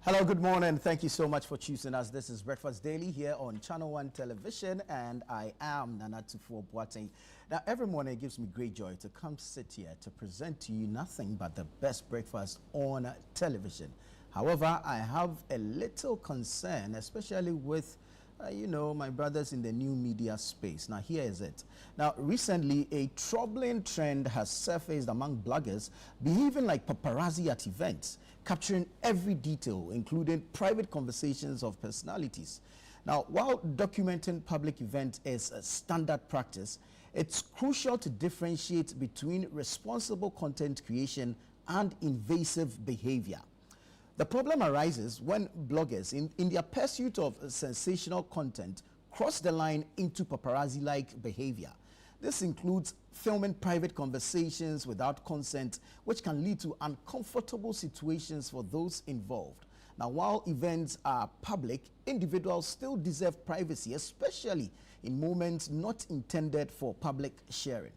Hello, good morning. Thank you so much for choosing us. This is Breakfast Daily here on Channel One Television, and I am Nana Tufo Boateng. Now, every morning it gives me great joy to come sit here to present to you nothing but the best breakfast on television. However, I have a little concern, especially with my brothers in the new media space. Now, here is it. Now, recently, a troubling trend has surfaced among bloggers behaving like paparazzi at events, capturing every detail, including private conversations of personalities. Now, while documenting public events is a standard practice, it's crucial to differentiate between responsible content creation and invasive behavior. The problem arises when bloggers, in their pursuit of sensational content, cross the line into paparazzi-like behavior. This includes filming private conversations without consent, which can lead to uncomfortable situations for those involved. Now, while events are public, individuals still deserve privacy, especially in moments not intended for public sharing.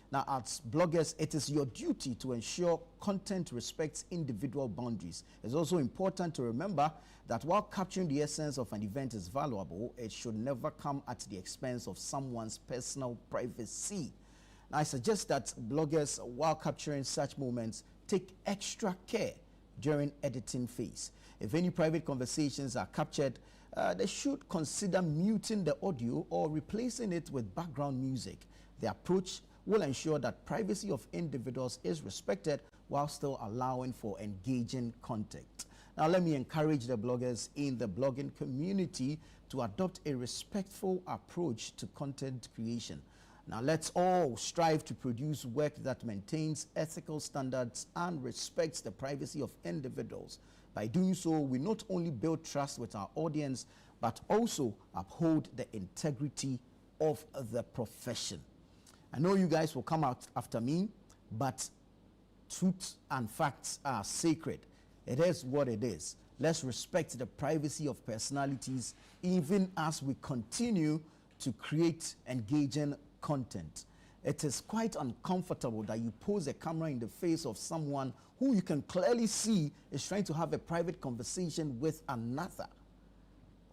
Now, as bloggers, it is your duty to ensure content respects individual boundaries. It's also important to remember that while capturing the essence of an event is valuable, it should never come at the expense of someone's personal privacy. Now, I suggest that bloggers, while capturing such moments, take extra care during editing phase. If any private conversations are captured, they should consider muting the audio or replacing it with background music. The approach will ensure that privacy of individuals is respected while still allowing for engaging content. Now, let me encourage the bloggers in the blogging community to adopt a respectful approach to content creation. Now, let's all strive to produce work that maintains ethical standards and respects the privacy of individuals. By doing so, we not only build trust with our audience, but also uphold the integrity of the profession. I know you guys will come out after me, but truth and facts are sacred. It is what it is. Let's respect the privacy of personalities even as we continue to create engaging content. It is quite uncomfortable that you pose a camera in the face of someone who you can clearly see is trying to have a private conversation with another.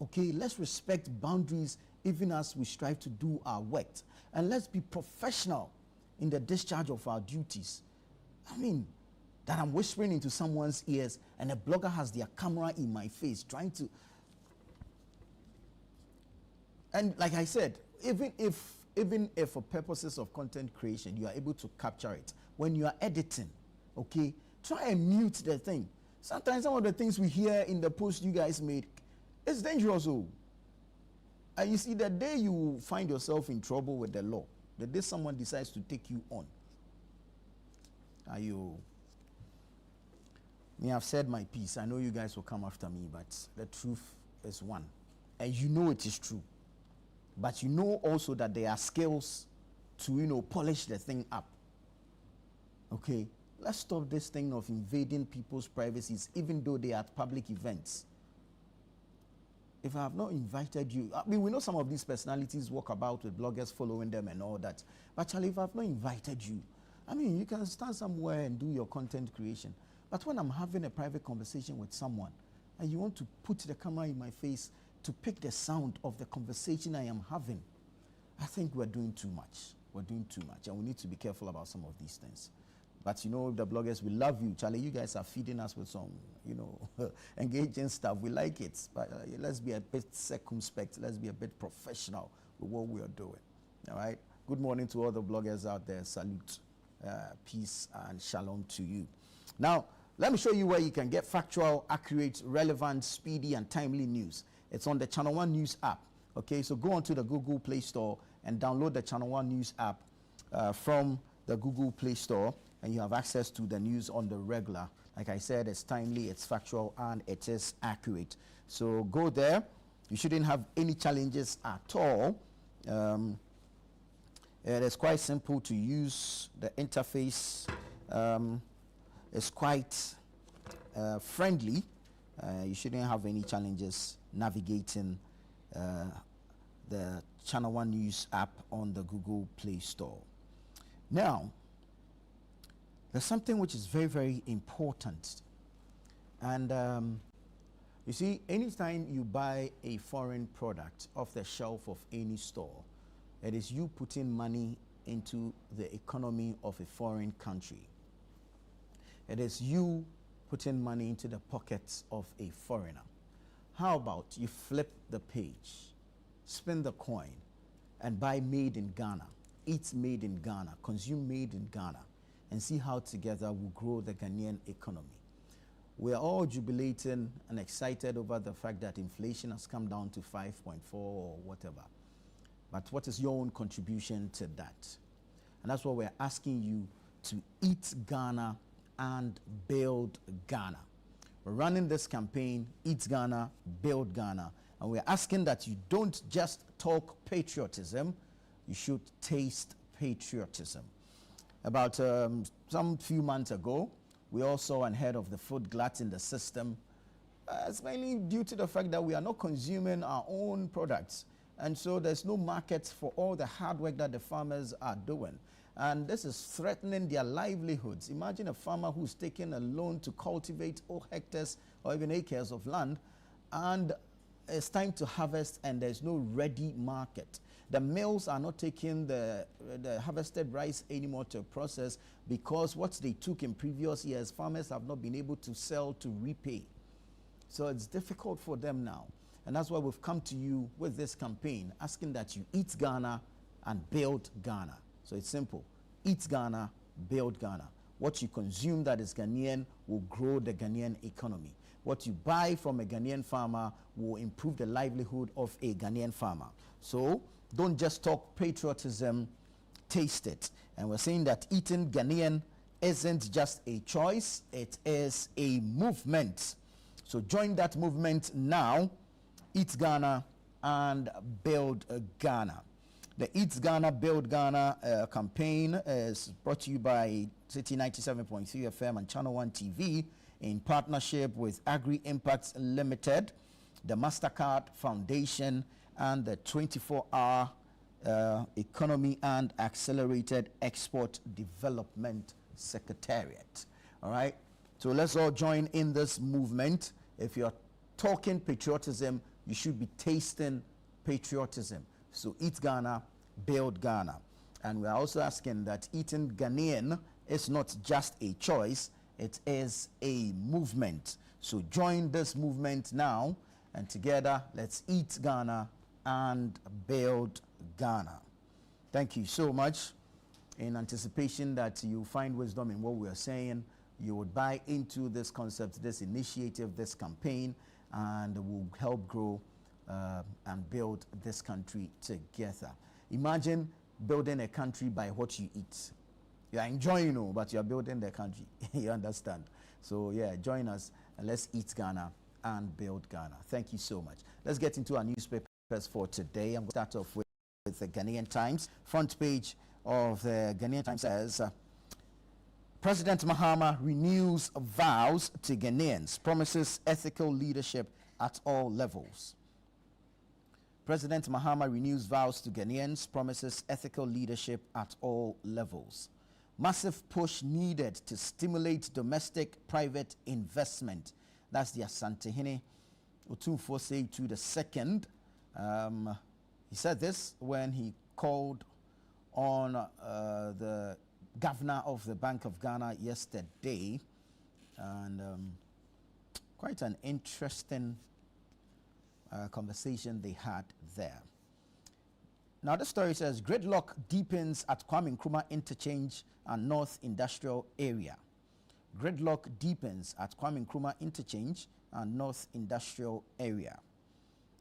Okay, let's respect boundaries even as we strive to do our work. And let's be professional in the discharge of our duties. I mean, that I'm whispering into someone's ears and a blogger has their camera in my face trying to... And like I said, even if for purposes of content creation, you are able to capture it, when you are editing, okay, try and mute the thing. Sometimes some of the things we hear in the post you guys made, it's dangerous. And you see, the day you find yourself in trouble with the law, the day someone decides to take you on, me, I've said my piece. I know you guys will come after me, but the truth is one. And you know it is true. But you know also that there are skills to, polish the thing up. Okay? Let's stop this thing of invading people's privacies, even though they are at public events. If I have not invited you, I mean, we know some of these personalities walk about with bloggers following them and all that. But Charlie, if I have not invited you, I mean, you can stand somewhere and do your content creation. But when I'm having a private conversation with someone and you want to put the camera in my face to pick the sound of the conversation I am having, I think we're doing too much. We're doing too much, and we need to be careful about some of these things. But the bloggers, we love you. Charlie, you guys are feeding us with some, engaging stuff. We like it. But let's be a bit circumspect. Let's be a bit professional with what we are doing. All right? Good morning to all the bloggers out there. Salute, peace, and shalom to you. Now, let me show you where you can get factual, accurate, relevant, speedy, and timely news. It's on the Channel One News app. Okay, so go onto the Google Play Store and download the Channel One News app from the Google Play Store. And you have access to the news on the regular. Like I said, it's timely, it's factual, and it is accurate. So go there. You shouldn't have any challenges at all. It is quite simple to use. The interface is quite friendly. You shouldn't have any challenges navigating the Channel One News app on the Google Play Store. Now, there's something which is very, very important. And You see, anytime you buy a foreign product off the shelf of any store, it is you putting money into the economy of a foreign country. It is you putting money into the pockets of a foreigner. How about you flip the page, spin the coin, and buy made in Ghana, eat made in Ghana, consume made in Ghana, and see how together we'll grow the Ghanaian economy. We are all jubilating and excited over the fact that inflation has come down to 5.4 or whatever. But what is your own contribution to that? And that's what we're asking you to eat Ghana and build Ghana. We're running this campaign, Eat Ghana, Build Ghana. And we're asking that you don't just talk patriotism, you should taste patriotism. About some few months ago, we all saw and heard of the food glut in the system. It's mainly due to the fact that we are not consuming our own products. And so there's no market for all the hard work that the farmers are doing. And this is threatening their livelihoods. Imagine a farmer who's taking a loan to cultivate hectares or even acres of land, and it's time to harvest and there's no ready market. The mills are not taking the harvested rice anymore to process because what they took in previous years, farmers have not been able to sell to repay. So it's difficult for them now. And that's why we've come to you with this campaign, asking that you eat Ghana and build Ghana. So it's simple. Eat Ghana, build Ghana. What you consume that is Ghanaian will grow the Ghanaian economy. What you buy from a Ghanaian farmer will improve the livelihood of a Ghanaian farmer. So don't just talk patriotism, taste it. And we're saying that eating Ghanaian isn't just a choice, it is a movement. So join that movement now. Eat Ghana and build Ghana. The Eat Ghana, Build Ghana campaign is brought to you by City 97.3 FM and Channel 1 TV in partnership with Agri Impacts Limited, the MasterCard Foundation, and the 24-hour Economy and Accelerated Export Development Secretariat. All right? So let's all join in this movement. If you're talking patriotism, you should be tasting patriotism. So eat Ghana, build Ghana. And we're also asking that eating Ghanaian is not just a choice, it is a movement. So join this movement now, and together let's eat Ghana and build Ghana. Thank you so much. In anticipation that you find wisdom in what we are saying, you would buy into this concept, this initiative, this campaign, and will help grow and build this country together. Imagine building a country by what you eat. You are enjoying, but you are building the country. You understand? So yeah, join us and let's eat Ghana and build Ghana. Thank you so much. Let's get into our newspapers for today. I'm going to start off with the Ghanaian Times. Front page of the Ghanaian Times says, President Mahama renews vows to Ghanaians, promises ethical leadership at all levels. President Mahama renews vows to Ghanaians, promises ethical leadership at all levels. Massive push needed to stimulate domestic private investment. That's the Asantehene Otumfuo to the second. He said this when he called on the governor of the Bank of Ghana yesterday, and quite an interesting conversation they had there. Now the story says gridlock deepens at Kwame Nkrumah Interchange and North Industrial Area. Gridlock deepens at Kwame Nkrumah Interchange and North Industrial Area.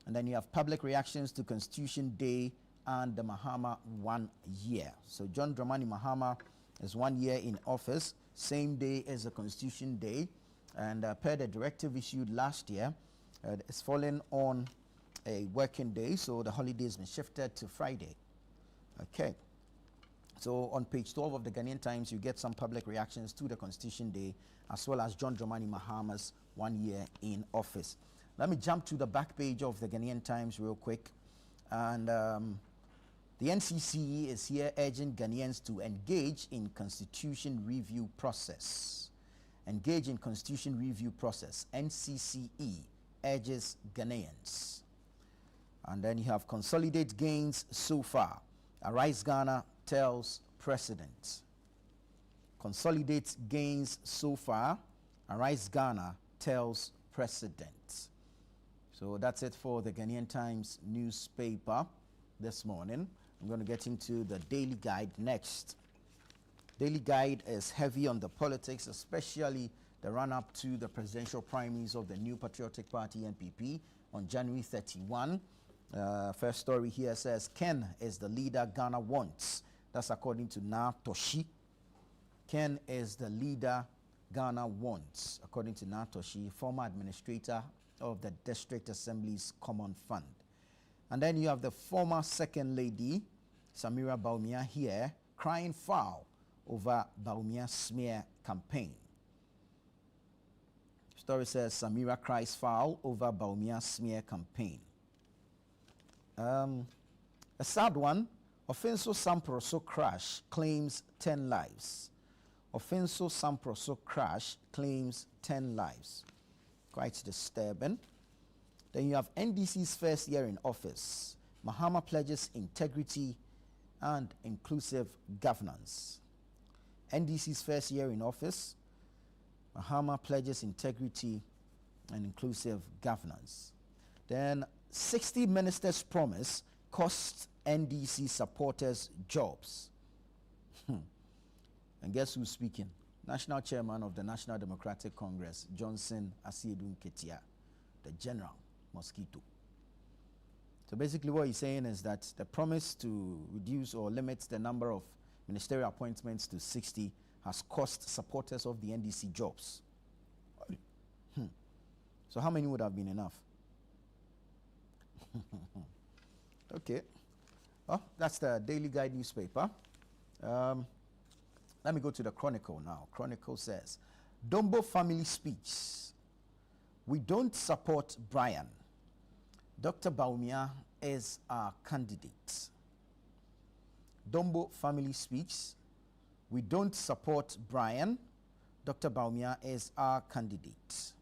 And then you have public reactions to Constitution Day and the Mahama 1 year. So John Dramani Mahama is 1 year in office, same day as the Constitution Day, and per the directive issued last year, it's fallen on a working day, so the holiday has been shifted to Friday. Okay. So on page 12 of the Ghanaian Times, you get some public reactions to the Constitution Day, as well as John Dramani Mahama's 1 year in office. Let me jump to the back page of the Ghanaian Times real quick. And the NCCE is here urging Ghanaians to engage in constitution review process. Engage in constitution review process. NCCE urges Ghanaians. And then you have consolidate gains so far. Arise Ghana tells president. Consolidate gains so far. Arise Ghana tells president. So that's it for the Ghanaian Times newspaper this morning. I'm going to get into the Daily Guide next. Daily Guide is heavy on the politics, especially the run-up to the presidential primaries of the New Patriotic Party, NPP, on January 31. First story here says, Ken is the leader Ghana wants. That's according to Na Toshi. Ken is the leader Ghana wants, according to Na Toshi, former administrator of the District Assembly's Common Fund. And then you have the former Second Lady, Samira Bawumia, here, crying foul over Bawumia smear campaign. Story says Samira cries foul over Bawumia smear campaign. A sad one, Offenso Samproso crash claims 10 lives. Offenso Samproso crash claims 10 lives. Quite disturbing. Then you have NDC's first year in office. Mahama pledges integrity and inclusive governance. NDC's first year in office. Mahama pledges integrity and inclusive governance. Then 60 ministers' promise cost NDC supporters jobs. And guess who's speaking? National Chairman of the National Democratic Congress, Johnson Asiedu Nketia, the General Mosquito. So basically what he's saying is that the promise to reduce or limit the number of ministerial appointments to 60 has cost supporters of the NDC jobs. So how many would have been enough? Okay. Oh, that's the Daily Guide newspaper. Let me go to the Chronicle now. Chronicle says, Dombo family speaks. We don't support Brian. Dr. Bawumia is our candidate. Dombo family speaks. We don't support Brian. Dr. Bawumia is our candidate.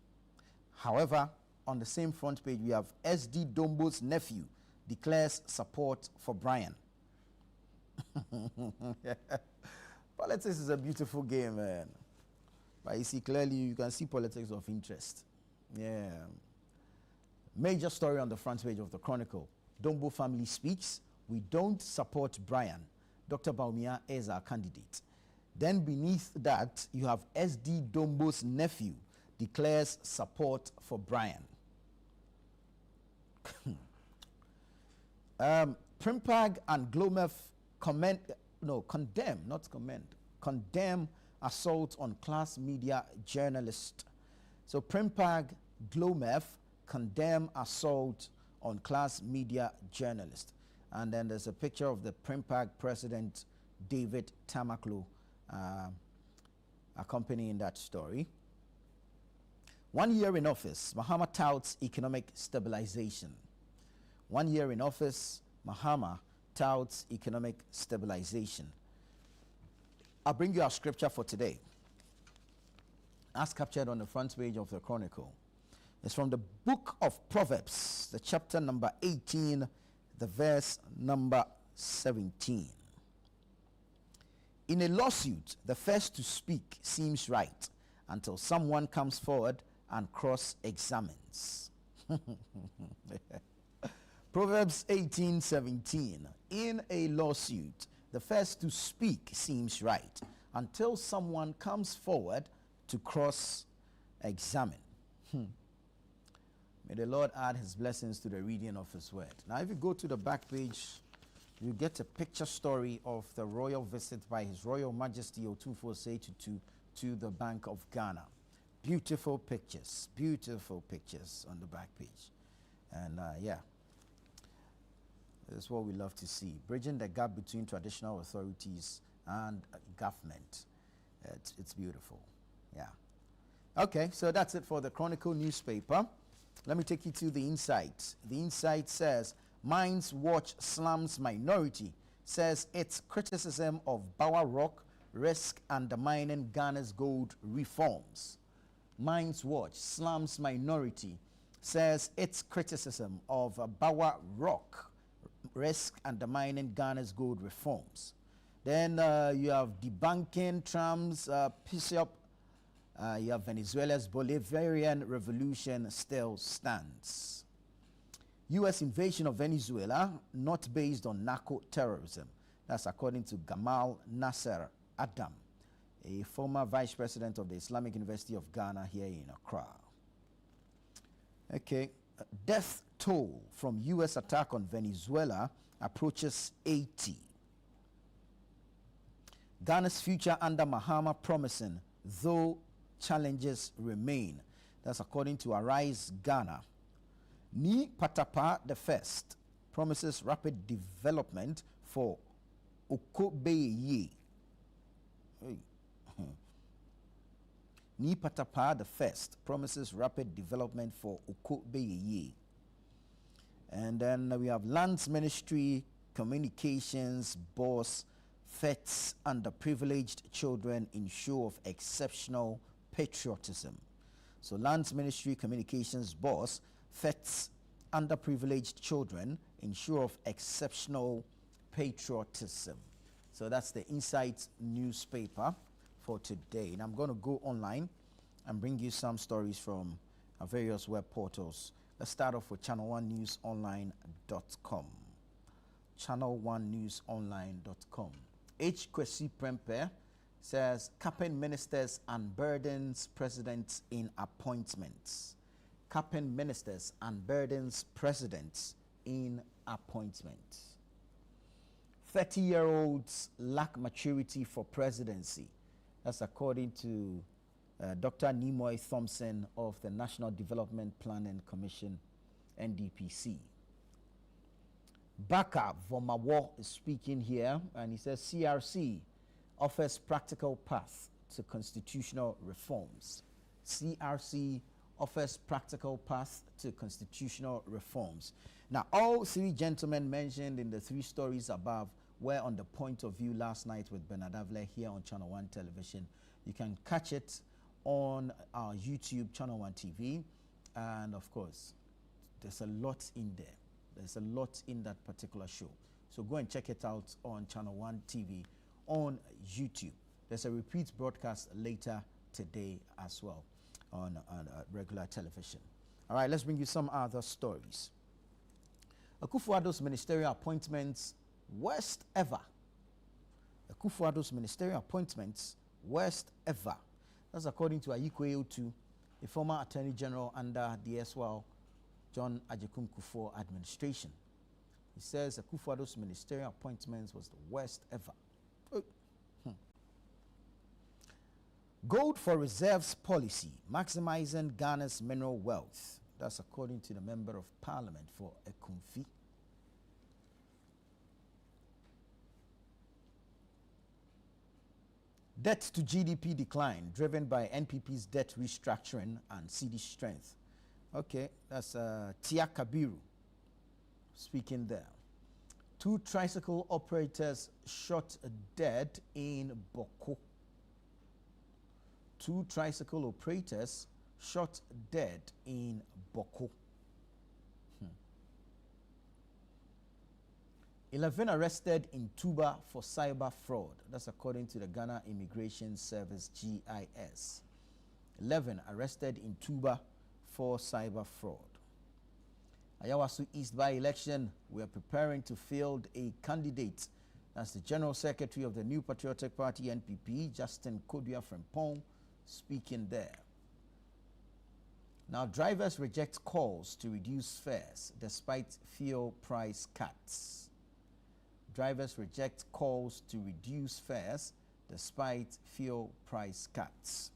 However, on the same front page, we have SD Dombo's nephew declares support for Brian. Politics is a beautiful game, man. But you see, clearly you can see politics of interest. Yeah. Major story on the front page of the Chronicle. Dombo family speaks. We don't support Brian. Dr. Bawumia is our candidate. Then beneath that, you have SD Dombo's nephew declares support for Brian. Primpag and Glomef condemn assault on class media journalist. So Primpag, Glomef condemn assault on class media journalist. And then there's a picture of the Primpag president, David Tamaklo, accompanying that story. 1 year in office, Mahama touts economic stabilization. 1 year in office, Mahama touts economic stabilization. I'll bring you our scripture for today, as captured on the front page of the Chronicle. It's from the book of Proverbs, the chapter number 18, the verse number 17. In a lawsuit, the first to speak seems right until someone comes forward and cross-examines. Proverbs 18:17. In a lawsuit, the first to speak seems right until someone comes forward to cross-examine. May the Lord add his blessings to the reading of his word. Now, if you go to the back page, you get a picture story of the royal visit by His Royal Majesty Otumfuo Osei Tutu to the Bank of Ghana. Beautiful pictures on the back page. And yeah, that's what we love to see. Bridging the gap between traditional authorities and government. It's beautiful. Yeah. Okay, so that's it for the Chronicle newspaper. Let me take you to the insight. The insight says, Minds Watch slams minority, says its criticism of Bower Rock risk undermining Ghana's gold reforms. Minds Watch slams minority says its criticism of Bawa Rock risk undermining Ghana's gold reforms. Then you have debunking Trump's PSYOP. You have Venezuela's Bolivarian revolution still stands. U.S. invasion of Venezuela not based on narco-terrorism. That's according to Gamal Nasser Adam, a former vice president of the Islamic University of Ghana here in Accra. Okay, death toll from U.S. attack on Venezuela approaches 80. Ghana's future under Mahama promising, though challenges remain. That's according to Arise Ghana. Ni Patapa the First promises rapid development for Okobeye. Ni Patapa the First promises rapid development for Okobeye. And then we have Lands Ministry Communications boss fets underprivileged children in show of exceptional patriotism. So Lands Ministry Communications boss fets underprivileged children in show of exceptional patriotism. So that's the Insight newspaper for today. And I'm going to go online and bring you some stories from our various web portals. Let's start off with channel1newsonline.com. channel1newsonline.com. H. Kwesi Prempeh says, capping ministers unburdens presidents in appointments. Capping ministers unburdens presidents in appointments. 30-year-olds lack maturity for presidency. That's according to Dr. Nimoy Thompson of the National Development Planning Commission, NDPC. Baka Vomawo is speaking here, and he says CRC offers practical path to constitutional reforms. CRC offers practical path to constitutional reforms. Now, all three gentlemen mentioned in the three stories above were on the Point of View last night with Bernard Avle here on Channel 1 Television. You can catch it on our YouTube, Channel 1 TV. And of course, there's a lot in there. There's a lot in that particular show. So go and check it out on Channel 1 TV on YouTube. There's a repeat broadcast later today as well on regular television. All right, let's bring you some other stories. Akufo-Addo's ministerial appointments, worst ever. Akufo-Addo's ministerial appointments, worst ever. That's according to Ayiko Eotu, a former Attorney General under the SWAL John Agyekum Kufuor administration. He says Akufo-Addo's ministerial appointments was the worst ever. Gold for reserves policy, maximizing Ghana's mineral wealth. That's according to the Member of Parliament for Ekumfi. Debt to GDP decline, driven by NPP's debt restructuring and CD strength. Okay, that's Tia Kabiru speaking there. 2 tricycle operators shot dead in Boko. 2 tricycle operators shot dead in Boko. 11 arrested in Tuba for cyber fraud. That's according to the Ghana Immigration Service, GIS. 11 arrested in Tuba for cyber fraud. Ayawasu East by-election, we are preparing to field a candidate. That's the General Secretary of the New Patriotic Party, NPP, Justin Kodua Frimpong, speaking there. Now, drivers reject calls to reduce fares despite fuel price cuts. Drivers reject calls to reduce fares despite fuel price cuts.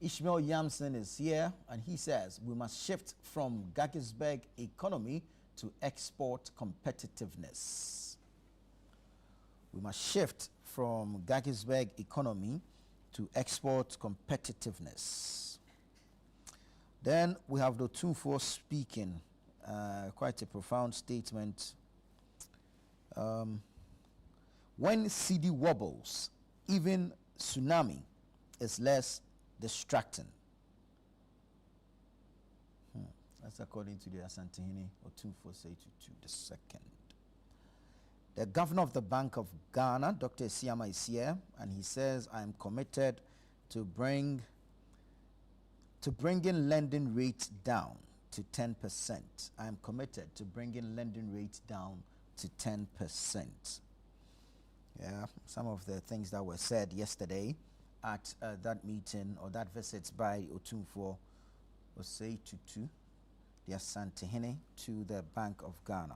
Ishmael Yamson is here, and he says we must shift from Gaggisberg economy to export competitiveness. We must shift from Gaggisberg economy to export competitiveness. Then we have the Tunfor speaking, quite a profound statement. When CD wobbles, even tsunami is less distracting. That's according to the Asantehene Otumfuo Osei-Tutu II. The governor of the Bank of Ghana, Dr. Esiama, is here, and he says, I am committed to bringing lending rates down to 10%. I am committed to bringing lending rates down to 10%. Yeah, some of the things that were said yesterday at that meeting or that visit by Otumfuo Osei-Tutu, the Asantehene, to the Bank of Ghana.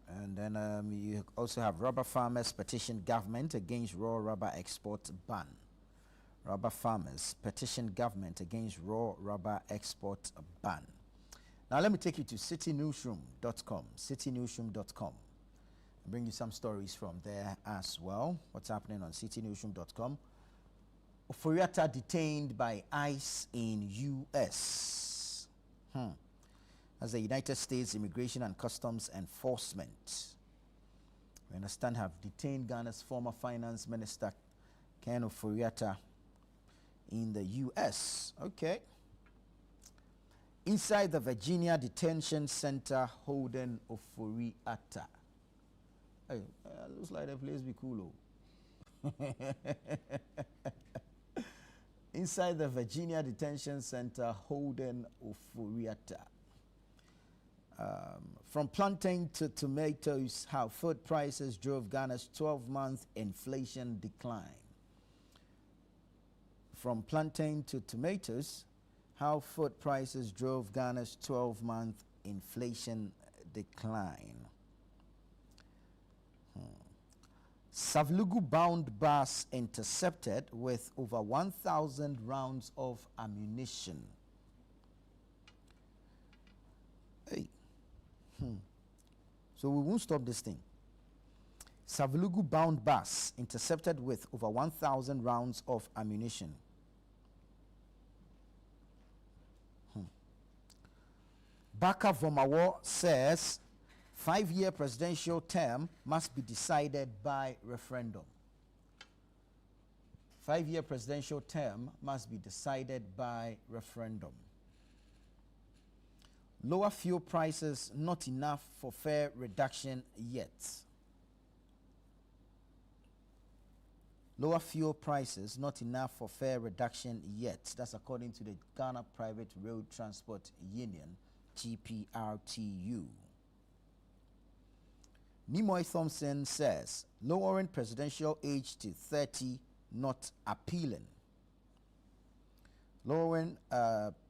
And then you also have rubber farmers petition government against raw rubber export ban. Rubber farmers petition government against raw rubber export ban. Now let me take you to citynewsroom.com, citynewsroom.com. I'll bring you some stories from there as well. What's happening on citynewsroom.com? Oforiatta detained by ICE in U.S. As the United States Immigration and Customs Enforcement, we understand, have detained Ghana's former finance minister, Ken Oforiatta, in the U.S. Okay. Inside the Virginia Detention Center holding Oforiatta. Hey, looks like the place be cool. Inside the Virginia Detention Center holding Oforiatta. From plantain to tomatoes, how food prices drove Ghana's 12-month inflation decline. From plantain to tomatoes, how food prices drove Ghana's 12-month inflation decline. Savlugu-bound bus intercepted with over 1,000 rounds of ammunition. Hey. So we won't stop this thing. Savlugu-bound bus intercepted with over 1,000 rounds of ammunition. Baka Vomawo says 5-year presidential term must be decided by referendum. 5-year presidential term must be decided by referendum. Lower fuel prices not enough for fare reduction yet. Lower fuel prices not enough for fare reduction yet. That's according to the Ghana Private Road Transport Union, GPRTU. Nimoy Thompson says lowering presidential age to 30 not appealing. Lowering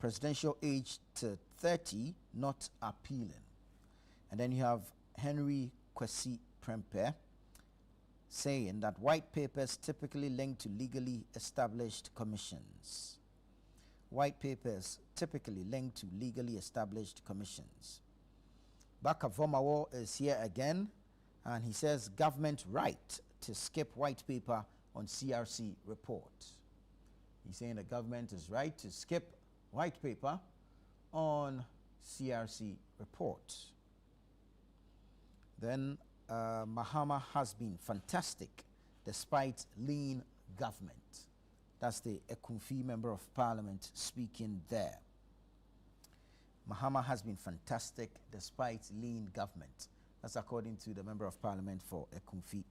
presidential age to 30 not appealing. And then you have Henry Kwesi Prempeh saying that white papers typically linked to legally established commissions. White papers typically linked to legally established commissions. Baka Vomawo is here again, and he says government right to skip white paper on CRC report. He's saying the government is right to skip white paper on CRC report. Then Mahama has been fantastic despite lean government. That's the Ekumfi Member of Parliament speaking there. Mahama has been fantastic despite lean government. That's according to the Member of Parliament for Ekumfi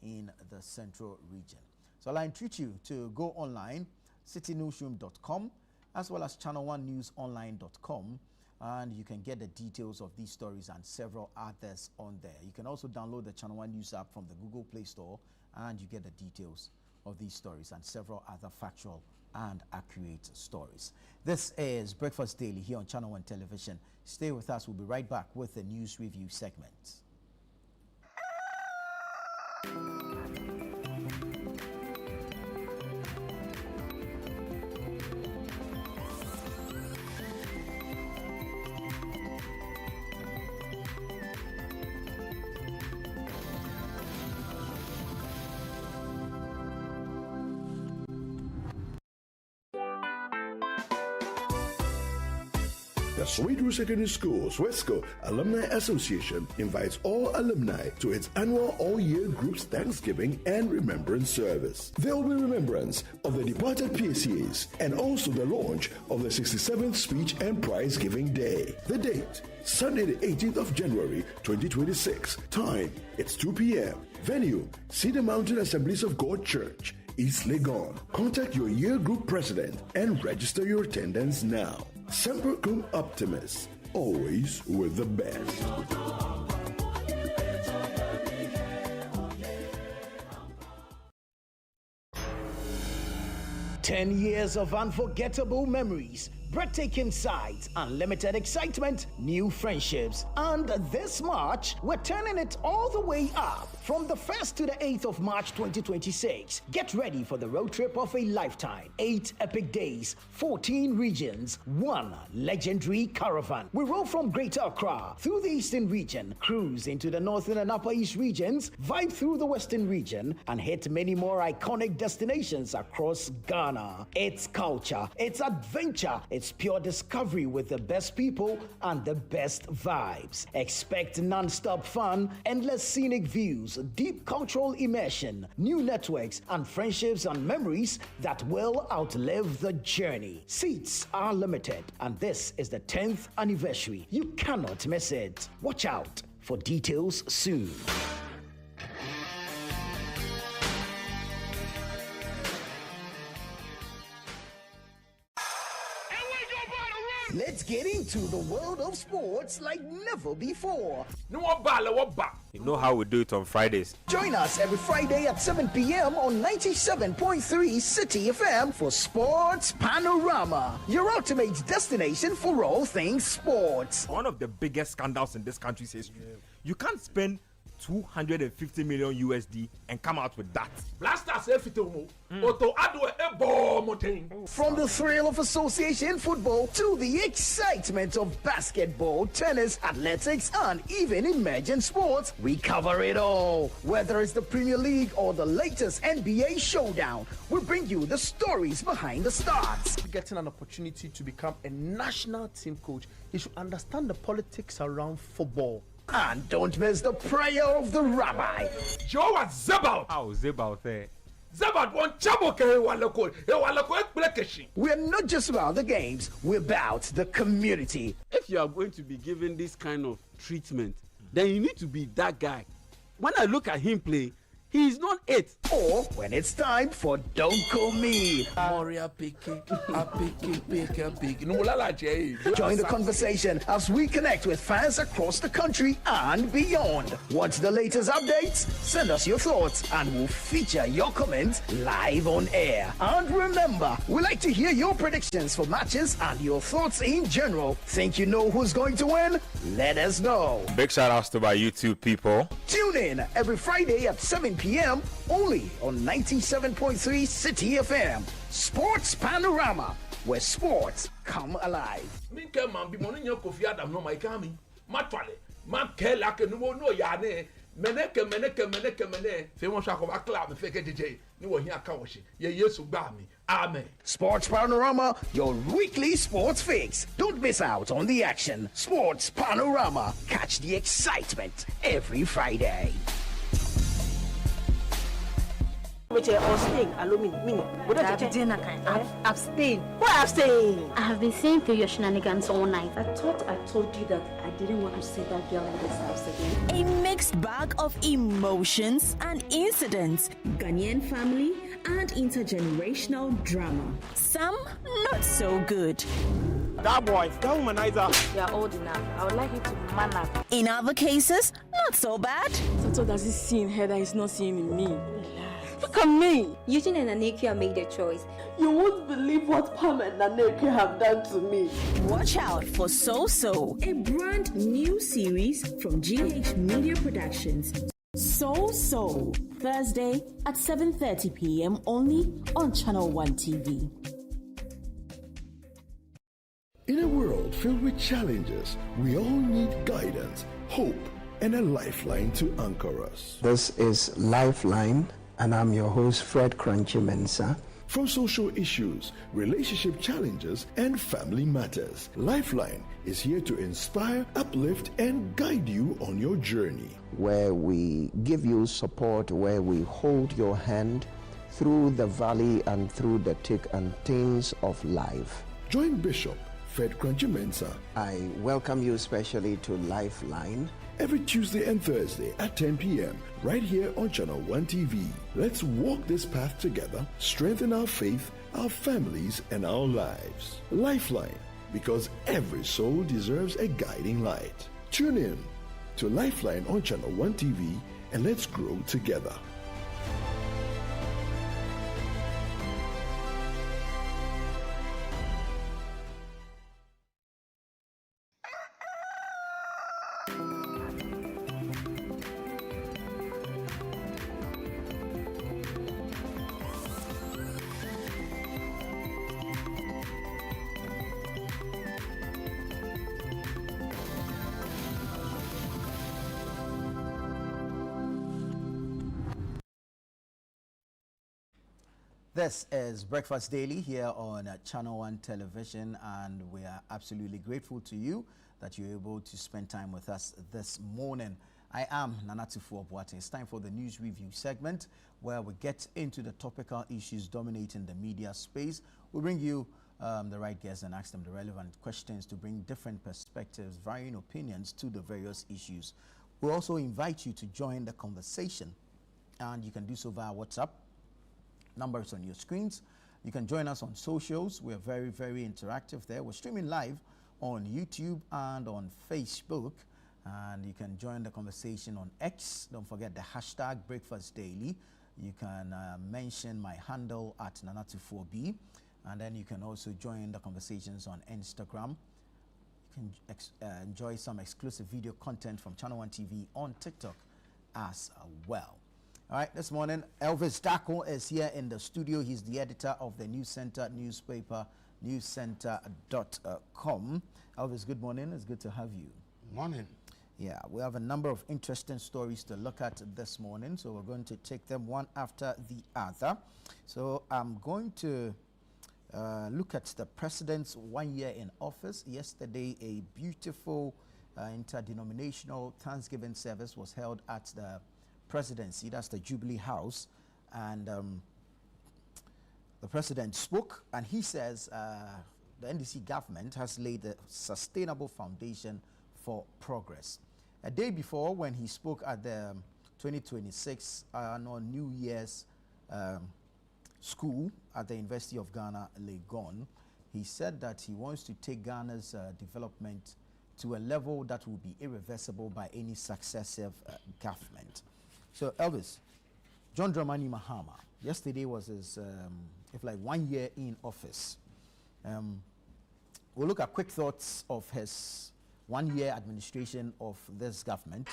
in the Central Region. So I'll entreat you to go online, citynewsroom.com, as well as channel1newsonline.com, and you can get the details of these stories and several others on there. You can also download the Channel 1 News app from the Google Play Store, and you get the details of these stories and several other factual and accurate stories. This is Breakfast Daily here on Channel 1 Television. Stay with us. We'll be right back with the news review segment. The Sweet Rose Secondary School's Wesco Alumni Association invites all alumni to its annual all-year groups Thanksgiving and Remembrance service. There will be remembrance of the departed PCAs and also the launch of the 67th Speech and Prize Giving Day. The date, Sunday the 18th of January 2026. Time, it's 2 p.m. Venue, Cedar Mountain Assemblies of God Church, East Legon. Contact your year group president and register your attendance now. Semper Cum Optimus, always with the best. 10 years of unforgettable memories, breathtaking sights, unlimited excitement, new friendships. And this March, we're turning it all the way up. From the 1st to the 8th of March 2026, get ready for the road trip of a lifetime. 8 epic days, 14 regions, 1 legendary caravan. We roll from Greater Accra through the Eastern region, cruise into the Northern and Upper East regions, vibe through the Western region, and hit many more iconic destinations across Ghana. It's culture, it's adventure, it's pure discovery with the best people and the best vibes. Expect non-stop fun, endless scenic views, deep cultural immersion, new networks, and friendships and memories that will outlive the journey. Seats are limited, and this is the 10th anniversary. You cannot miss it. Watch out for details soon. Let's get into the world of sports like never before. You know how we do it on Fridays. Join us every Friday at 7 p.m. on 97.3 City FM for Sports Panorama, your ultimate destination for all things sports. One of the biggest scandals in this country's history. You can't spend 250 million USD and come out with that. From the thrill of association football to the excitement of basketball, tennis, athletics, and even emerging sports, we cover it all. Whether it's the Premier League or the latest NBA showdown, we bring you the stories behind the stars. Getting an opportunity to become a national team coach, you should understand the politics around football. And don't miss the prayer of the rabbi. Joe was Zebal. How Zebal there? Zebal won Chaboke Walako. We're not just about the games, we're about the community. If you are going to be given this kind of treatment, then you need to be that guy. When I look at him play, he is not it. Or when it's time for Don't Call Me. Join the conversation as we connect with fans across the country and beyond. Watch the latest updates, send us your thoughts, and we'll feature your comments live on air. And remember, we like to hear your predictions for matches and your thoughts in general. Think you know who's going to win? Let us know. Big shout outs to my YouTube people. Tune in every Friday at 7 p.m. only on 97.3 City FM. Sports Panorama, where sports come alive. Amen. Sports Panorama, your weekly sports fix. Don't miss out on the action. Sports Panorama. Catch the excitement every Friday. Abstain. Why abstain? I have been seeing through your shenanigans all night. I thought I told you that I didn't want to see that girl in this house again. A mixed bag of emotions and incidents, Ghanaian family and intergenerational drama. Some not so good. That boy, that womanizer. You are old enough. I would like you to man up. In other cases, not so bad. So does he see in her that he's not seeing in me? Look at me. Eugene and Anekia made a choice. You won't believe what Pam and Anekia have done to me. Watch out for So, a brand new series from GH Media Productions. So, Thursday at 7:30 p.m. only on Channel 1 TV. In a world filled with challenges, we all need guidance, hope, and a lifeline to anchor us. This is Lifeline, and I'm your host, Fred Crunchy Mensah. from social issues, relationship challenges, and family matters. Lifeline is here to inspire, uplift, and guide you on your journey. Where we give you support, where we hold your hand through the valley and through the thick and thins of life. Join Bishop Fred Crunchy Mensah. I welcome you especially to Lifeline. Every Tuesday and Thursday at 10 p.m. right here on Channel 1 TV. Let's walk this path together, strengthen our faith, our families, and our lives. Lifeline, because every soul deserves a guiding light. Tune in to Lifeline on Channel 1 TV and let's grow together. This is Breakfast Daily here on Channel 1 Television, and we are absolutely grateful to you that you're able to spend time with us this morning. I am Nana Boateng. It's time for the news review segment where we get into the topical issues dominating the media space. We bring you the right guests and ask them the relevant questions to bring different perspectives, varying opinions to the various issues. We also invite you to join the conversation, and you can do so via WhatsApp. Numbers on your screens. You can join us on socials. We're very, very interactive there. We're streaming live on YouTube and on Facebook. And you can join the conversation on X. Don't forget the hashtag Breakfast Daily. You can mention my handle at Nana24B. And then you can also join the conversations on Instagram. You can enjoy some exclusive video content from Channel 1 TV on TikTok as well. All right, this morning, Elvis Dako is here in the studio. He's the editor of the News Center newspaper, newscenter.com. Elvis, good morning. It's good to have you. Morning. Yeah, we have a number of interesting stories to look at this morning, so we're going to take them one after the other. So I'm going to look at the president's 1 year in office. Yesterday, a beautiful interdenominational Thanksgiving service was held at the presidency, that's the Jubilee House, and the president spoke, and he says the NDC government has laid a sustainable foundation for progress. A day before, when he spoke at the 2026 annual New Year's school at the University of Ghana, Legon, he said that he wants to take Ghana's development to a level that will be irreversible by any successive government. So, Elvis, John Dramani Mahama, yesterday was his, 1 year in office. We'll look at quick thoughts of his 1 year administration of this government.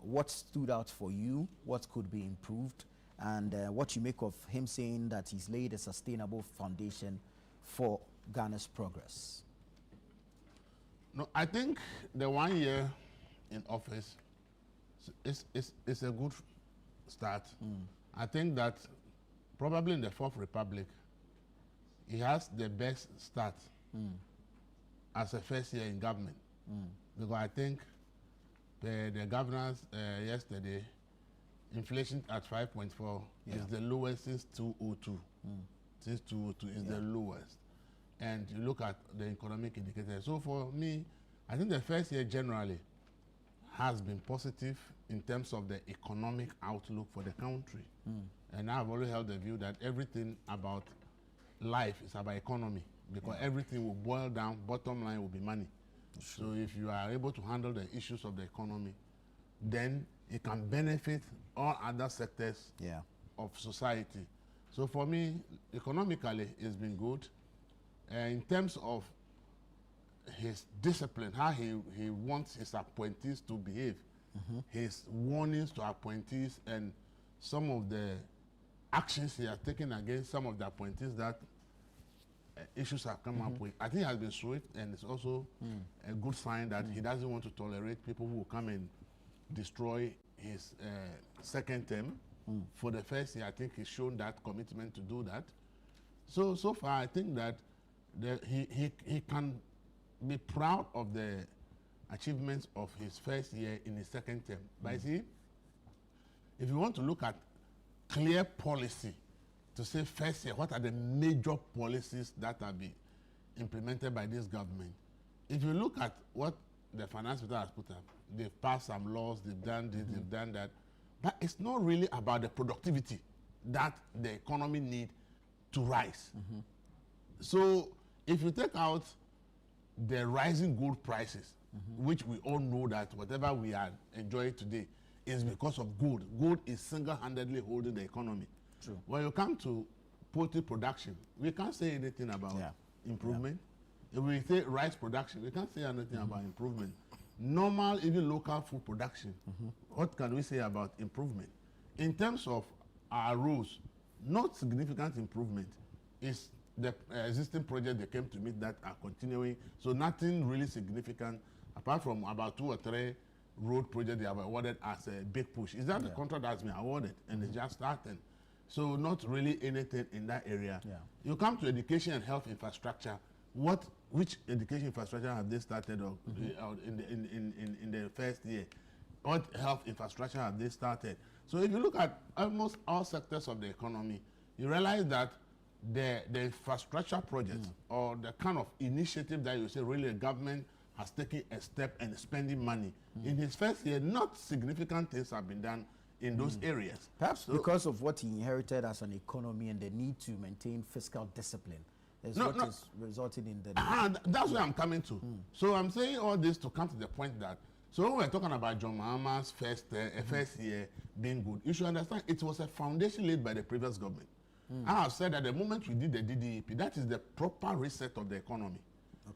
What stood out for you, what could be improved, and what you make of him saying that he's laid a sustainable foundation for Ghana's progress. No, I think the 1 year in office is a good start. I think that probably in the Fourth Republic, he has the best start as a first year in government. Because I think the governors yesterday, inflation at 5.4 is the lowest since 2002. Since 2002 is the lowest. And you look at the economic indicators. So for me, I think the first year generally has been positive in terms of the economic outlook for the country. And I've always held the view that everything about life is about economy, because everything will boil down, bottom line will be money. So if you are able to handle the issues of the economy, then it can benefit all other sectors of society. So for me, economically, it's been good. In terms of his discipline, how he wants his appointees to behave, his warnings to appointees, and some of the actions he has taken against some of the appointees that issues have come up with. I think it has been swift, and it's also a good sign that he doesn't want to tolerate people who will come and destroy his second term. For the first year, I think he's shown that commitment to do that. So far, I think that he can be proud of the achievements of his first year in his second term. But see, if you want to look at clear policy to say first year, what are the major policies that are being implemented by this government? If you look at what the finance minister has put up, they've passed some laws, they've done this, they've done that, but it's not really about the productivity that the economy needs to rise. So if you take out the rising gold prices, which we all know that whatever we are enjoying today is because of gold. Gold is single-handedly holding the economy. True. When you come to poultry production, we can't say anything about improvement. If we say rice production, we can't say anything about improvement. Normal, even local food production, what can we say about improvement? In terms of our roads, not significant improvement. Is the existing project they came to meet that are continuing. So nothing really significant, apart from about 2 or 3 road projects they have awarded as a big push. Is that the contract that's been awarded and it's just starting? So not really anything in that area. You come to education and health infrastructure. Which education infrastructure have they started in the first year? What health infrastructure have they started? So if you look at almost all sectors of the economy, you realize that the infrastructure projects or the kind of initiative that you say really the government has taken a step and spending money. In his first year, not significant things have been done in those areas. Perhaps because of what he inherited as an economy and the need to maintain fiscal discipline is what is resulting in the... That's where I'm coming to. So I'm saying all this to come to the point that, so when we're talking about John Mahama's first year being good, you should understand it was a foundation laid by the previous government. I have said that the moment we did the DDEP, that is the proper reset of the economy.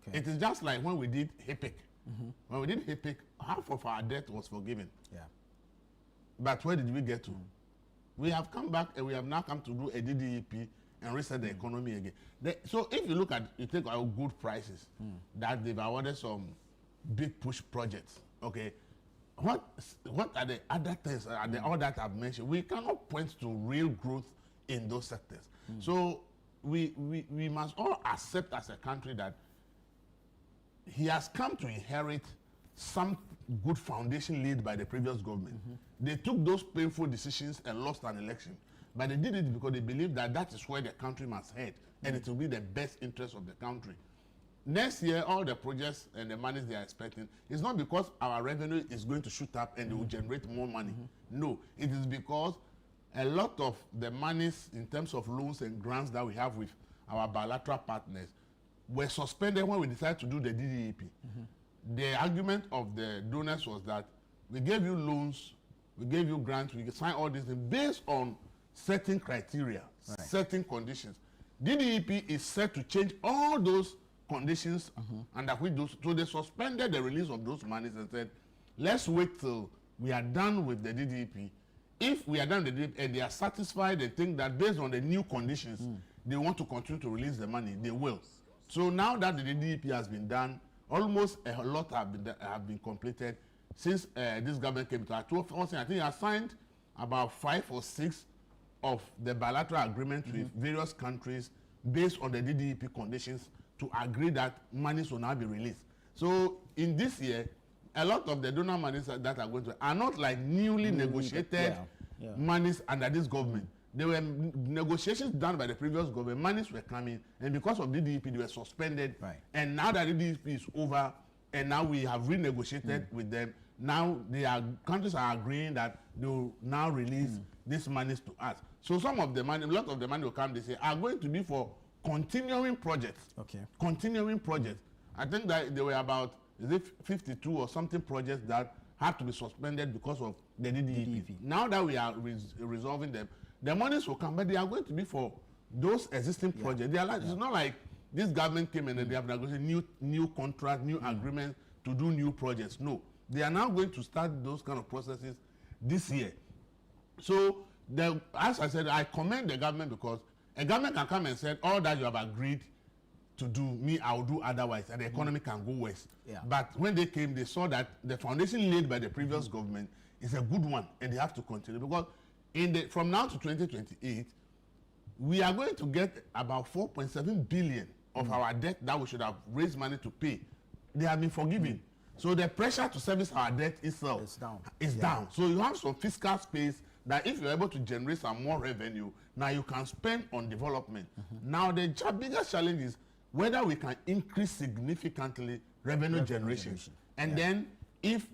Okay. It is just like when we did HIPIC. When we did HIPIC, half of our debt was forgiven. But where did we get to? We have come back and we have now come to do a DDEP and reset the economy again. So if you look at, you take our good prices, that they've awarded some big push projects, okay? What are the other things, all that I've mentioned? We cannot point to real growth in those sectors. So we must all accept as a country that he has come to inherit some good foundation laid by the previous government. They took those painful decisions and lost an election. But they did it because they believe that that is where the country must head and it will be the best interest of the country. Next year, all the projects and the monies they are expecting is not because our revenue is going to shoot up and they will generate more money. No, it is because a lot of the monies in terms of loans and grants that we have with our bilateral partners were suspended when we decided to do the DDEP. The argument of the donors was that we gave you loans, we gave you grants, we sign all these things based on certain criteria, certain conditions. DDEP is set to change all those conditions under which those, so they suspended the release of those monies and said, let's wait till we are done with the DDEP. If we are done with the DDEP and they are satisfied, they think that based on the new conditions, they want to continue to release the money, they will. So now that the DDEP has been done, almost a lot have been completed since this government came to our 12th. I think I signed about 5 or 6 of the bilateral agreements with various countries based on the DDEP conditions to agree that monies will now be released. So in this year, a lot of the donor monies that are going to are not like newly negotiated monies under this government. There were negotiations done by the previous government, monies were coming, and because of DDEP, they were suspended. And now that DDEP is over, and now we have renegotiated with them, now countries are agreeing that they will now release these monies to us. So some of the money, a lot of the money will come, they say, are going to be for continuing projects. Continuing projects. I think that there were about 52 or something projects that had to be suspended because of the DDEP. Now that we are resolving them, the monies will come, but they are going to be for those existing projects. They are like, it's not like this government came and they have negotiated new contracts, new agreements to do new projects. No, they are now going to start those kind of processes this year. So, as I said, I commend the government because a government can come and say, all that you have agreed to do, me, I will do otherwise, and the economy can go worse. But when they came, they saw that the foundation laid by the previous government is a good one, and they have to continue because from now to 2028, we are going to get about 4.7 billion of our debt that we should have raised money to pay. They have been forgiven. So the pressure to service our debt itself is down. So you have some fiscal space that if you're able to generate some more revenue, now you can spend on development. Now the biggest challenge is whether we can increase significantly revenue generation. And then if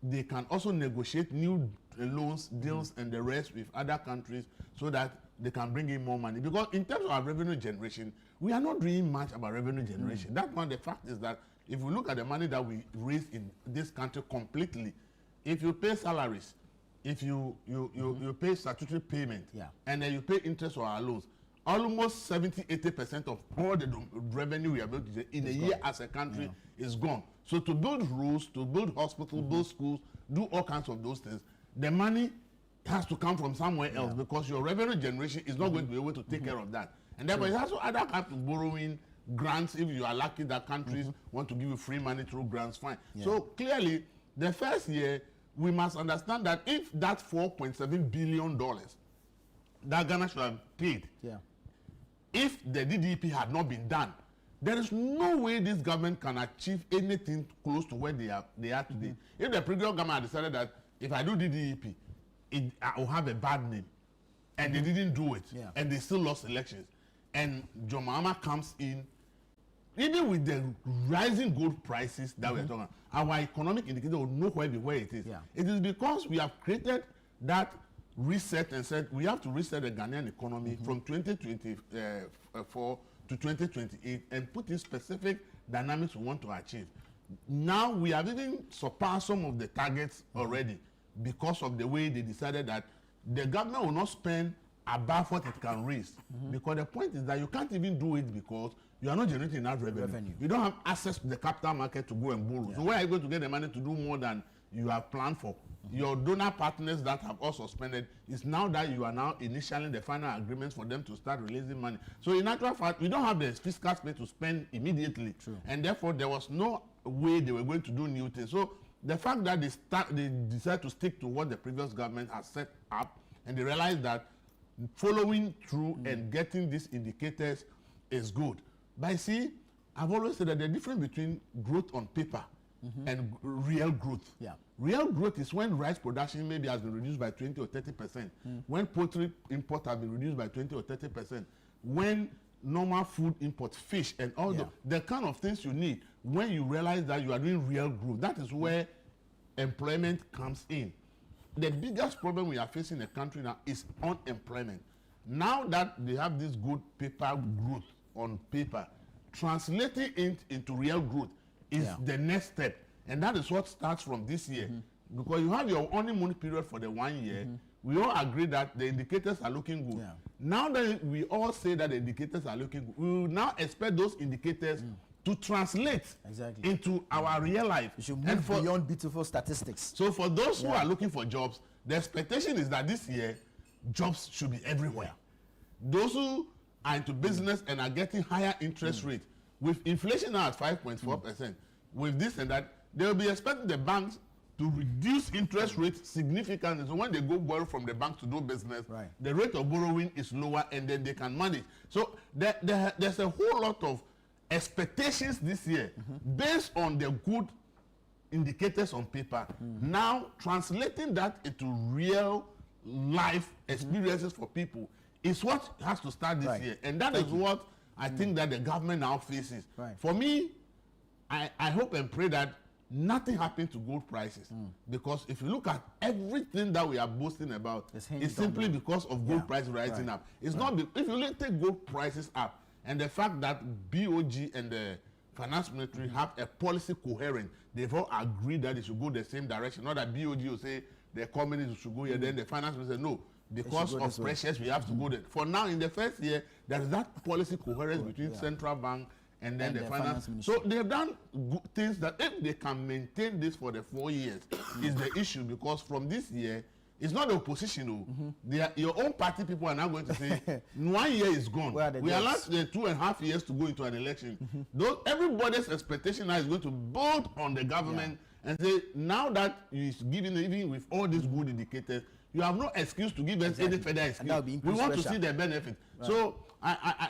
they can also negotiate new loans, deals, and the rest with other countries so that they can bring in more money. Because in terms of our revenue generation, we are not doing much about revenue generation. That's one. The fact is that if we look at the money that we raise in this country completely, if you pay salaries, if you pay statutory payment, and then you pay interest on our loans, almost 70-80% of all the revenue we are able to get in a year as a country is gone. So to build roads, to build hospitals, build schools, do all kinds of those things, the money has to come from somewhere else because your revenue generation is not going to be able to take care of that. And therefore, it has to either have to borrowing grants if you are lucky that countries want to give you free money through grants, fine. So clearly, the first year, we must understand that if that $4.7 billion that Ghana should have paid, if the DDP had not been done, there is no way this government can achieve anything close to where they are today. If the previous government had decided that if I do DDP, I will have a bad name, and they didn't do it, and they still lost elections, and John Mahama comes in, even with the rising gold prices that we are talking about, our economic indicator will know where it is. It is because we have created that reset and said we have to reset the Ghanaian economy from 2024 to 2028 and put in specific dynamics we want to achieve. Now we have even surpassed some of the targets already because of the way they decided that the government will not spend above what it can raise. Because the point is that you can't even do it because you are not generating enough revenue. You don't have access to the capital market to go and borrow. So where are you going to get the money to do more than you have planned for? Your donor partners that have also spent is now that you are now initialing the final agreements for them to start releasing money. So in actual fact, we don't have the fiscal space to spend immediately. And therefore, there was no way they were going to do new things. So the fact that they decided to stick to what the previous government has set up, and they realized that following through and getting these indicators is good. But see, I've always said that the difference between growth on paper and real growth. Real growth is when rice production maybe has been reduced by 20 or 30%, when poultry import has been reduced by 20 or 30%, when normal food import, fish and all the kind of things you need, when you realize that you are doing real growth, that is where employment comes in. The biggest problem we are facing in the country now is unemployment. Now that they have this good paper growth on paper, translating it into real growth is the next step. And that is what starts from this year. Because you have your honeymoon period for the 1 year. We all agree that the indicators are looking good. Now that we all say that the indicators are looking good, we will now expect those indicators to translate into our real life. You should move beyond beautiful statistics. So for those who are looking for jobs, the expectation is that this year, jobs should be everywhere. Those who are into business and are getting higher interest rate, with inflation now at 5.4%, with this and that, they will be expecting the banks to reduce interest rates significantly. So when they go borrow from the bank to do business, the rate of borrowing is lower and then they can manage. So there's a whole lot of expectations this year based on the good indicators on paper. Now translating that into real life experiences for people is what has to start this year. And that is what I think that the government now faces. For me, I hope and pray that nothing happened to gold prices, because if you look at everything that we are boasting about, it's simply because of gold price rising up. It's not if you take gold prices up and the fact that BOG and the finance ministry have a policy coherent, they've all agreed that it should go the same direction. Not that BOG will say the communities should go here, then the finance minister no. Because of pressures, we have to go there. For now, in the first year, there is that policy coherence between central bank and then the finance. So they have done good things that if they can maintain this for the 4 years is the issue, because from this year, it's not the opposition. Your own party people are now going to say 1 year is gone. We are last 2.5 years to go into an election. Everybody's expectation now is going to build on the government and say now that he's giving, even with all these good indicators, you have no excuse to give us any further excuse. We want to see the benefit. Right. So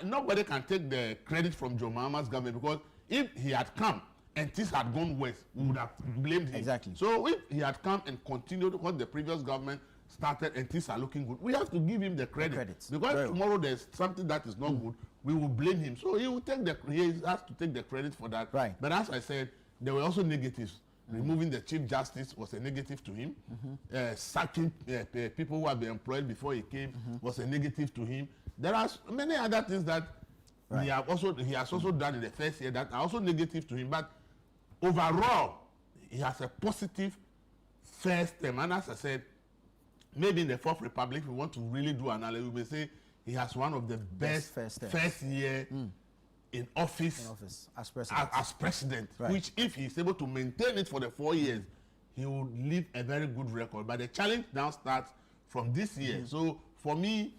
nobody can take the credit from John Mahama's government, because if he had come and things had gone worse, we would have blamed him. Exactly. So if he had come and continued what the previous government started and things are looking good, we have to give him the credit. Because tomorrow there's something that is not good, we will blame him. So he will take he has to take the credit for that. Right. But as I said, there were also negatives. Removing the Chief Justice was a negative to him. Sacking people who had been employed before he came was a negative to him. There are many other things that he has also done in the first year that are also negative to him. But overall, he has a positive first term. And as I said, maybe in the Fourth Republic, we want to really do analysis. We may say he has one of the best first year in office as president, right. Which if he's able to maintain it for the 4 years, he will leave a very good record. But the challenge now starts from this year. So for me,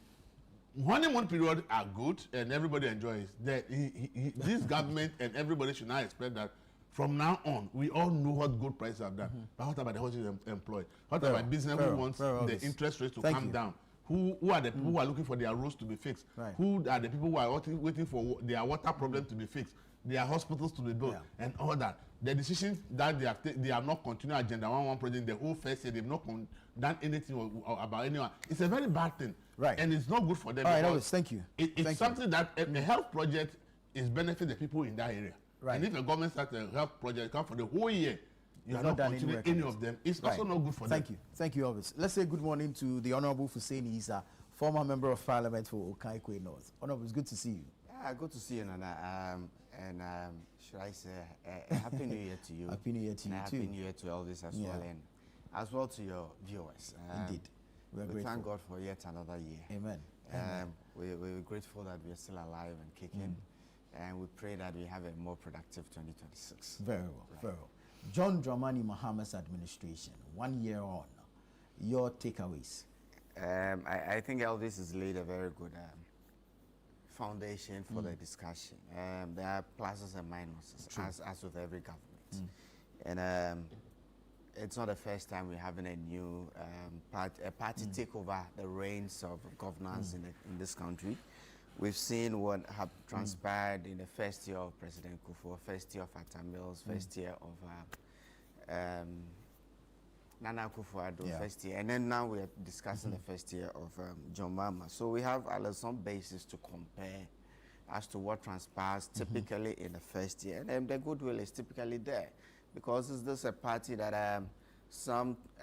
honeymoon period are good and everybody enjoys. This government and everybody should now expect that from now on, we all know what gold prices have done. But what about the houses employed? What about business who wants the interest rates to come down? Who are the people who are looking for their roads to be fixed? Right. Who are the people who are waiting for their water problem to be fixed, their hospitals to be built, and all that? The decisions that they have not continued Agenda 11 project the whole first year, they've not done anything about anyone. It's a very bad thing, right? And it's not good for them. All right, Elvis, thank you. It's something that a health project is benefit the people in that area. Right. And if the government starts a health project come for the whole year, you have not continued any of them. It's also not good for them. Thank you, Elvis. Let's say good morning to the Honorable Hussein Isa, former member of Parliament for Okaikwe North. Honorable, it's good to see you. Yeah, good to see you, Nana. Should I say Happy New Year to you? Happy New Year to you too. Happy New Year to Elvis as well, and as well to your viewers. Indeed, we thank God for yet another year. Amen. We're grateful that we are still alive and kicking, and we pray that we have a more productive 2026. Very well, very well. John Dramani Mahama's administration, 1 year on, your takeaways? I think Elvis has laid a very good foundation for the discussion. There are pluses and minuses, as with every government. And it's not the first time we're having a new party take over the reins of governance in this country. We've seen what have transpired in the first year of President Kufuor, first year of Atta Mills, first year of Nana Akufo-Addo, first year, and then now we're discussing the first year of John Mahama. So we have some basis to compare as to what transpires typically in the first year, and the goodwill is typically there, because is this a party that a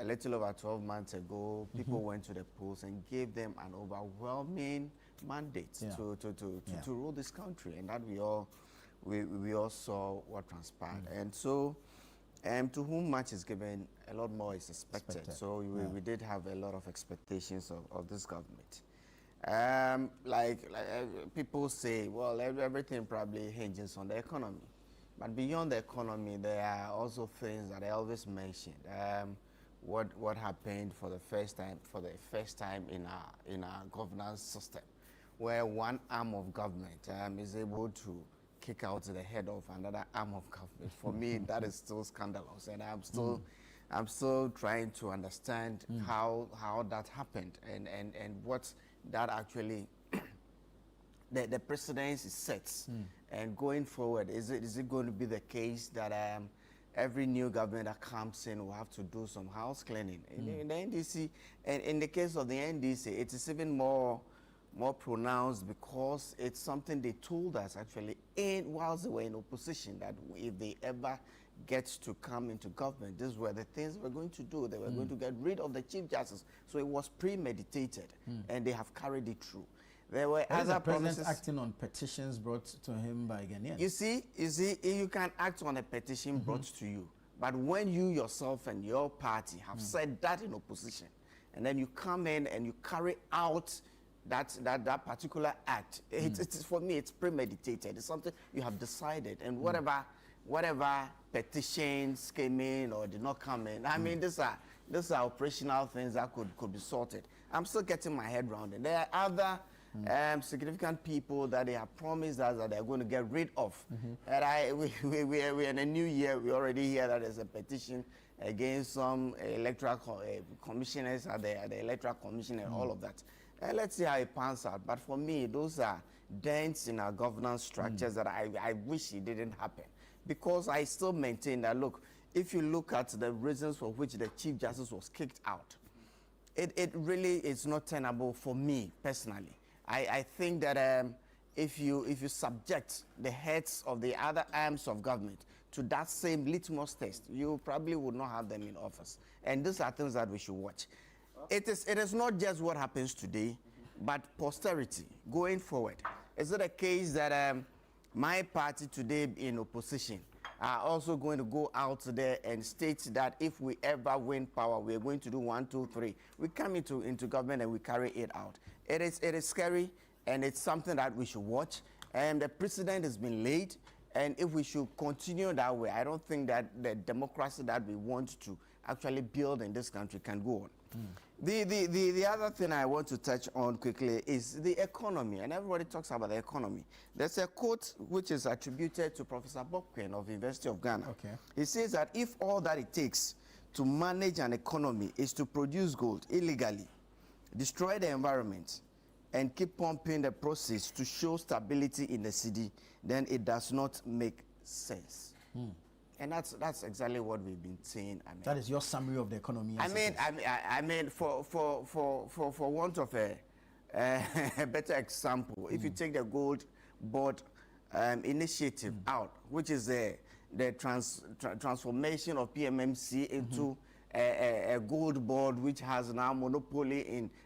little over 12 months ago, people went to the polls and gave them an overwhelming mandate to rule this country, and that we all saw what transpired. And so to whom much is given, a lot more is expected. So we did have a lot of expectations of this government. Like people say, well, everything probably hinges on the economy. But beyond the economy, there are also things that Elvis mentioned. What happened for the first time in our governance system, where one arm of government is able to kick out the head of another arm of government. For me, that is still scandalous, and I'm still trying to understand how that happened and what that actually the precedence sets. And going forward, is it going to be the case that every new government that comes in will have to do some house cleaning? In the NDC, and in the case of the NDC, it is even more pronounced, because it's something they told us actually whilst they were in opposition, that if they ever get to come into government, these were the things they were going to do. They were going to get rid of the Chief Justice. So it was premeditated, and they have carried it through. There were other promises. Acting on petitions brought to him by Ghanaians. You see, you can act on a petition brought to you, but when you yourself and your party have said that in opposition, and then you come in and you carry out that particular act, it's for me, it's premeditated. It's something you have decided, and whatever petitions came in or did not come in, I mean, these are operational things that could be sorted. I'm still getting my head around it. There are significant people that they have promised us that they're going to get rid of. And we're in a new year. We already hear that there's a petition against some electoral commissioners at the Electoral Commission and all of that. Let's see how it pans out. But for me, those are dents in our governance structures that I wish it didn't happen. Because I still maintain that, look, if you look at the reasons for which the Chief Justice was kicked out, it really is not tenable for me personally. I think that if you subject the heads of the other arms of government to that same litmus test, you probably would not have them in office. And these are things that we should watch. It is not just what happens today, but posterity going forward. Is it a case that my party today in opposition are also going to go out there and state that if we ever win power, we are going to do 1, 2, 3. We come into government and we carry it out. It is scary, and it's something that we should watch. And the precedent has been laid, and if we should continue that way, I don't think that the democracy that we want to actually build in this country can go on. The other thing I want to touch on quickly is the economy, and everybody talks about the economy. There's a quote which is attributed to Professor Bob Quinn of the University of Ghana. Okay. He says that if all that it takes to manage an economy is to produce gold illegally, destroy the environment, and keep pumping the process to show stability in the city, then it does not make sense. And that's exactly what we've been saying. I mean, that is your summary of the economy. I mean, for want of a better example, if you take the Gold Board initiative out, which is the transformation of PMMC into a gold board which has now monopoly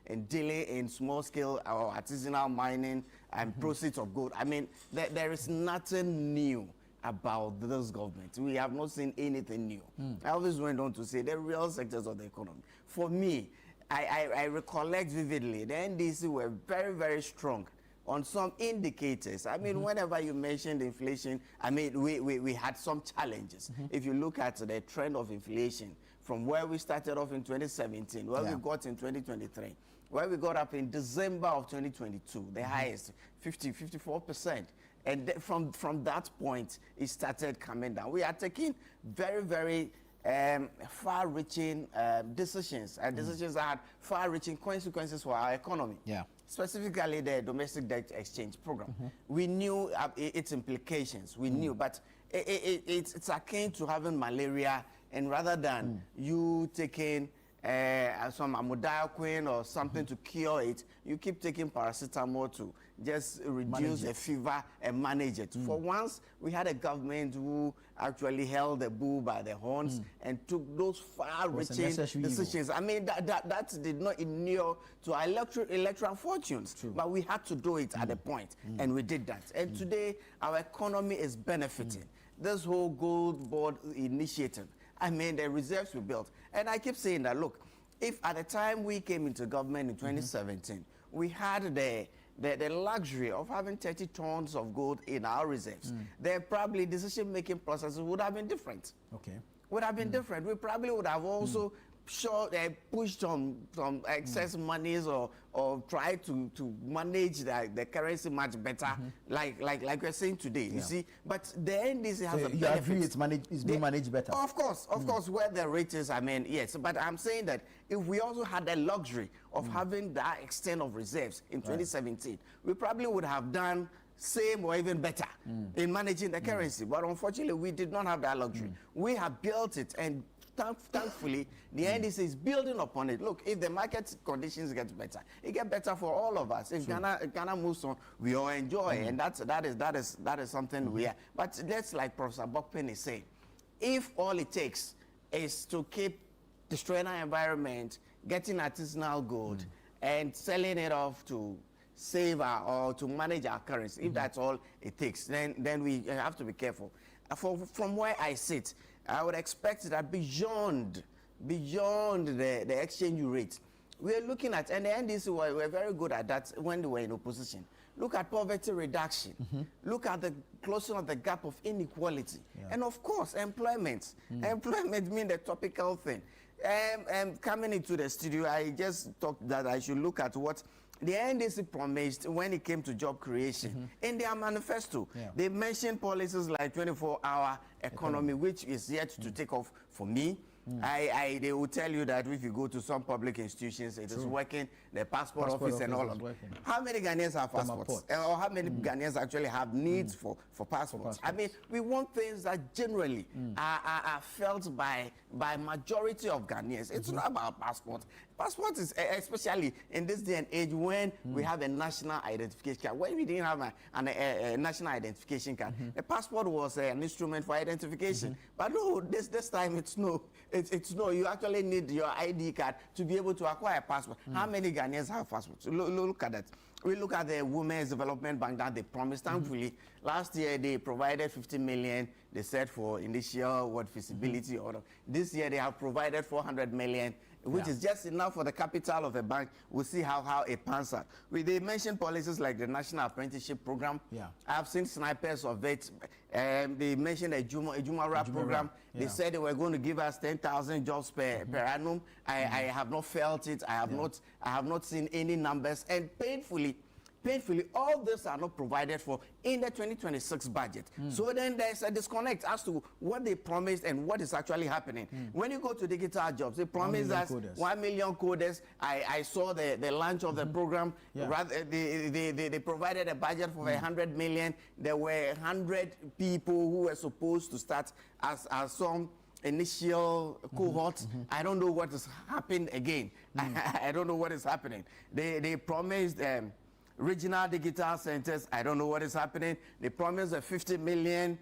in dealing in small scale or artisanal mining and proceeds of gold. I mean, there is nothing new about this government. We have not seen anything new. I always went on to say the real sectors of the economy. For me, I recollect vividly, the NDC were very, very strong on some indicators. I mean, whenever you mentioned inflation, I mean, we had some challenges. If you look at the trend of inflation from where we started off in 2017, where we got in 2023, where we got up in December of 2022, the highest, 54%. And from that point, it started coming down. We are taking very, very far-reaching decisions, and decisions that had far-reaching consequences for our economy. Yeah. Specifically, the domestic debt exchange program. We knew its implications. We knew, but it's akin to having malaria, and rather than you taking some amodiaquine or something to cure it, you keep taking paracetamol to just reduce the fever and manage it. For once, we had a government who actually held the bull by the horns and took those far-reaching decisions. I mean, that did not inure to our electoral fortunes, but we had to do it at a point, and we did that. And today, our economy is benefiting. This whole Gold Board initiative, I mean, the reserves we built. And I keep saying that, look, if at the time we came into government in 2017, we had the luxury of having 30 tons of gold in our reserves, then probably decision-making processes would have been different. Okay. Would have been different. We probably would have also pushed on some excess monies or try to manage the currency much better, like we're saying today. You see, but the NDC has a benefit. You agree it's being managed better? Of course, where the rate is, I mean, yes. But I'm saying that if we also had the luxury of having that extent of reserves in 2017, we probably would have done same or even better in managing the currency. But unfortunately, we did not have that luxury. We have built it, and thankfully, the NDC is building upon it. Look, if the market conditions get better, it gets better for all of us. If Ghana moves on, we all enjoy, and that is something we are. But that's like Professor Bokpen is saying. If all it takes is to keep destroying our environment, getting artisanal gold, and selling it off to save or to manage our currency, if that's all it takes, then we have to be careful. From where I sit, I would expect that beyond the exchange rate, we're looking at, and the NDC were very good at that when they were in opposition. Look at poverty reduction. Look at the closing of the gap of inequality. And of course, employment. Employment means the topical thing. Coming into the studio, I just talked that I should look at what the NDC promised when it came to job creation in their manifesto. They mentioned policies like 24-hour economy, which is yet to take off for me. They will tell you that if you go to some public institutions, it is working, the passport office and all of that. How many Ghanaians have passports? Or how many Ghanaians actually have needs for passports? I mean, we want things that generally are felt by majority of Ghanaians. It's not about passports. Passport is, especially in this day and age when we have a national identification card. When we didn't have a national identification card, the passport was an instrument for identification. But no, this time it's no. It's no. You actually need your ID card to be able to acquire a passport. How many Ghanaians have passports? Look at that. We look at the Women's Development Bank that they promised. Thankfully, last year they provided 50 million. They said for initial feasibility order. This year they have provided 400 million. Which is just enough for the capital of the bank. We'll see how it pans out. They mentioned policies like the National Apprenticeship Program. I've seen snipers of it. They mentioned a Jumara program. They said they were going to give us 10,000 jobs per annum. I have not felt it. I have not seen any numbers. And painfully, all this are not provided for in the 2026 budget. So then there's a disconnect as to what they promised and what is actually happening. When you go to digital jobs, they promised us 1 million coders. I saw the launch of the program. Rather, they provided a budget for 100 million. There were 100 people who were supposed to start as some initial cohort. I don't know what has happened again. I don't know what is happening. They promised regional digital centers. I don't know what is happening. They promised a $50 million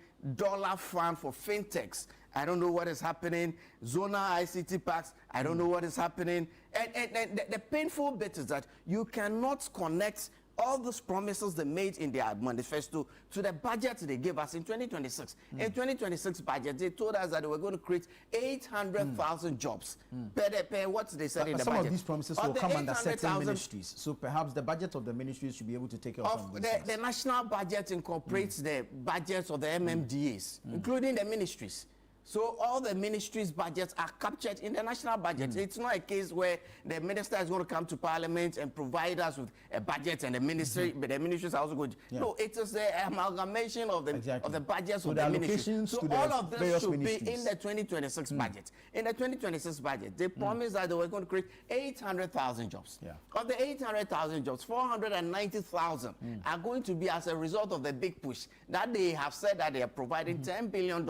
fund for fintechs. I don't know what is happening. Zonal ICT parks. I don't know what is happening. And the painful bit is that you cannot connect all those promises they made in their manifesto to the budget they gave us in 2026. In 2026 budget, they told us that they were going to create 800,000 jobs per what they said in the some budget. Some of these promises will come under certain ministries. So perhaps the budget of the ministries should be able to take care of some of these the national budget incorporates the budgets of the MMDAs, including the ministries. So all the ministries' budgets are captured in the national budget. It's not a case where the minister is going to come to parliament and provide us with a budget and the ministry, but the ministries are also going to. No, it is the amalgamation of the budgets of the ministries. So all of this should be in the 2026 budget. In the 2026 budget, they promised that they were going to create 800,000 jobs. Of the 800,000 jobs, 490,000 are going to be as a result of the big push that they have said that they are providing $10 billion.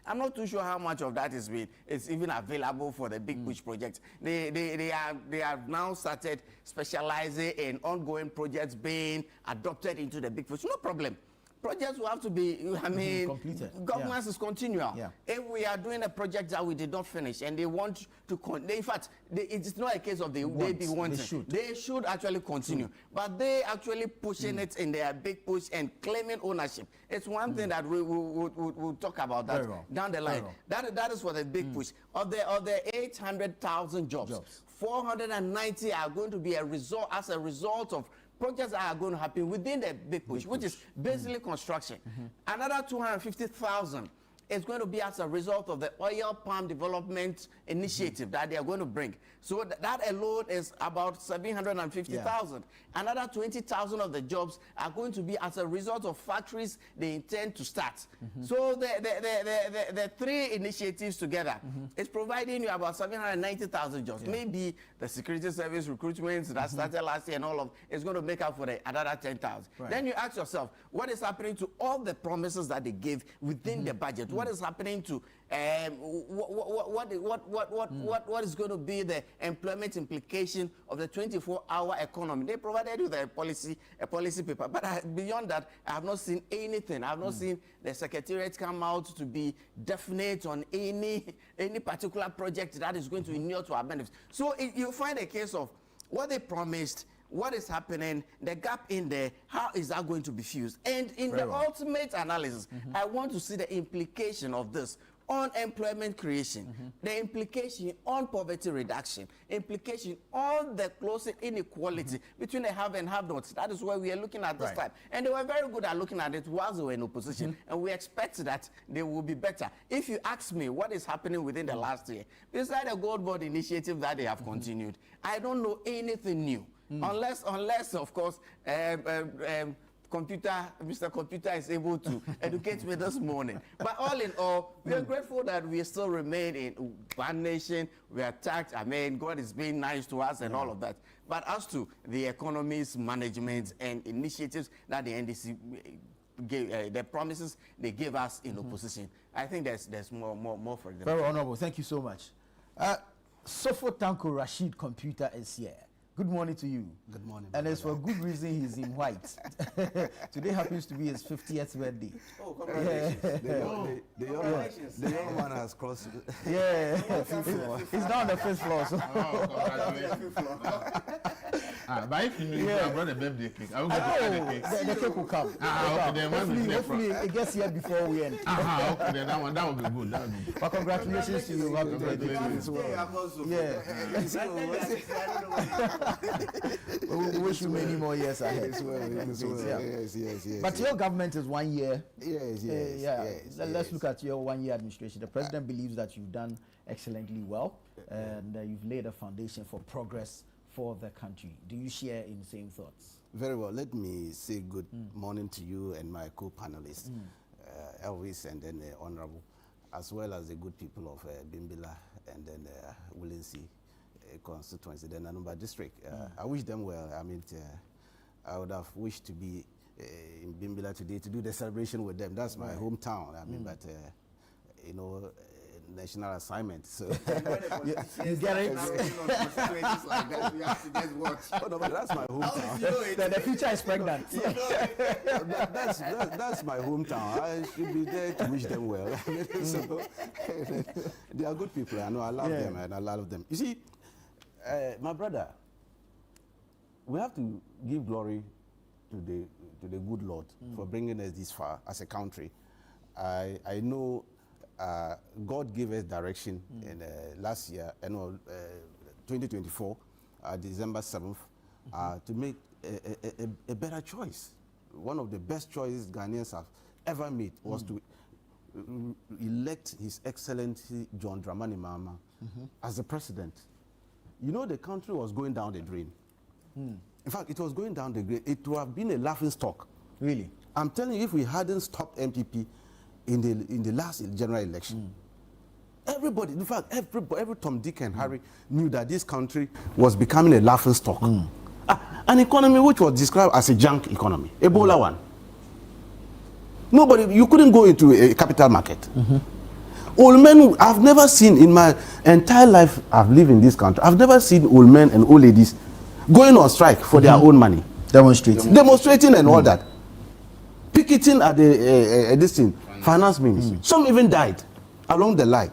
I'm not too sure how much of that is even available for the big push project. They have now started specializing in ongoing projects being adopted into the big push. No problem. Projects will have to be, completed. Governance is continual. If we are doing a project that we did not finish and they want to, in fact, it's not a case of they be wanting. They should actually continue. But they actually pushing it in their big push and claiming ownership. It's one thing that we'll talk about that down the line. That is for the big push. Of the 800,000 jobs, 490 are going to be as a result of projects that are going to happen within the big push, which is basically construction. Another 250,000 is going to be as a result of the oil palm development initiative that they are going to bring. So that alone is about 750,000. Another 20,000 of the jobs are going to be as a result of factories they intend to start. So the three initiatives together is providing you about 790,000 jobs. Maybe the security service recruitment that started last year and all of is going to make up for the another 10,000. Then you ask yourself, what is happening to all the promises that they gave within the budget? What is happening to what is going to be the employment implication of the 24-hour economy? They provided you a policy paper, but beyond that, I have not seen anything. I have not seen the Secretariat come out to be definite on any particular project that is going to inure to our benefits. So you find a case of what they promised, what is happening, the gap in there, how is that going to be fused? And in the ultimate analysis, I want to see the implication of this on employment creation, the implication on poverty reduction, implication on the closing inequality between the have and have-nots. That is where we are looking at this time. And they were very good at looking at it whilst they were in opposition, and we expect that they will be better. If you ask me what is happening within the last year, besides the Gold Board initiative that they have continued, I don't know anything new. Unless of course, Mr. Computer is able to educate me this morning. But all in all, we are grateful that we still remain in one nation. We are taxed. I mean, God is being nice to us and all of that. But as to the economy's management and initiatives that the NDC gave, the promises they gave us in opposition, I think there's more for them. Very honorable. Thank you so much. Sofo Tanko Rashid Computer is here. Good morning to you. Good morning. And it's for good reason he's in white. Today happens to be his 50th birthday. Oh, congratulations. The young man has crossed. Yeah. He's now on the 5th floor. So. Congratulations. But if you brought a birthday cake, I will get the cake. The cake will come. Okay, then hopefully it gets here before we end. Okay, then that will be good. That will be good. But congratulations to you. Happy birthday to you as well. We wish you many more years ahead. Yes. But your government is 1 year. Yes. Let's look at your 1 year administration. The president believes that you've done excellently well and you've laid a foundation for progress for the country. Do you share in the same thoughts? Very well. Let me say good morning to you and my co-panelists, Elvis and then Honorable, as well as the good people of Bimbilla and then Williamsea constituency, the Nanumba district. I wish them well. I mean, I would have wished to be in Bimbilla today to do the celebration with them. That's my hometown. I mean, but you know, national assignment. So you get it. We have to just watch. Oh, no, but that's my hometown. The future is pregnant. That's my hometown. I should be there to wish them well. So, they are good people. I know. I love them, and I love them. You see, my brother, we have to give glory to the good Lord for bringing us this far as a country. I know God gave us direction in last year, 2024, December 7th, to make a better choice. One of the best choices Ghanaians have ever made was to elect His Excellency John Dramani Mahama as the president. You know, the country was going down the drain. In fact, it was going down the drain. It would have been a laughing stock. Really? I'm telling you, if we hadn't stopped MPP in the last general election, everybody, in fact, every Tom, Dick, and Harry knew that this country was becoming a laughing stock. An economy which was described as a junk economy, Ebola one. Nobody, you couldn't go into a capital market. Old men, I've never seen in my entire life I've lived in this country, I've never seen old men and old ladies going on strike for their own money. Demonstrating and all that. Picketing at the finance ministry. Some even died along the line.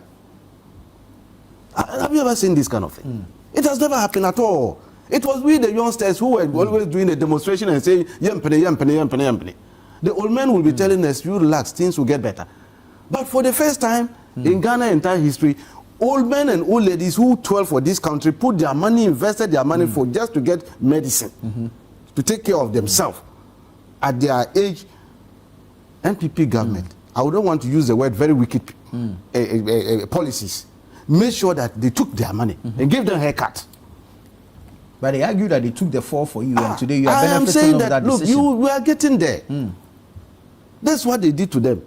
Have you ever seen this kind of thing? It has never happened at all. It was we, the youngsters, who were always doing a demonstration and saying, yempene. The old men will be telling us, you relax, things will get better. But for the first time in Ghana entire history, old men and old ladies who toiled for this country put their money, invested their money for just to get medicine, to take care of themselves. At their age, NPP government, I wouldn't want to use the word very wicked policies, made sure that they took their money and gave them a haircut. But they argue that they took the fall for you, and today you are benefiting of that decision. Look, we are getting there. That's what they did to them.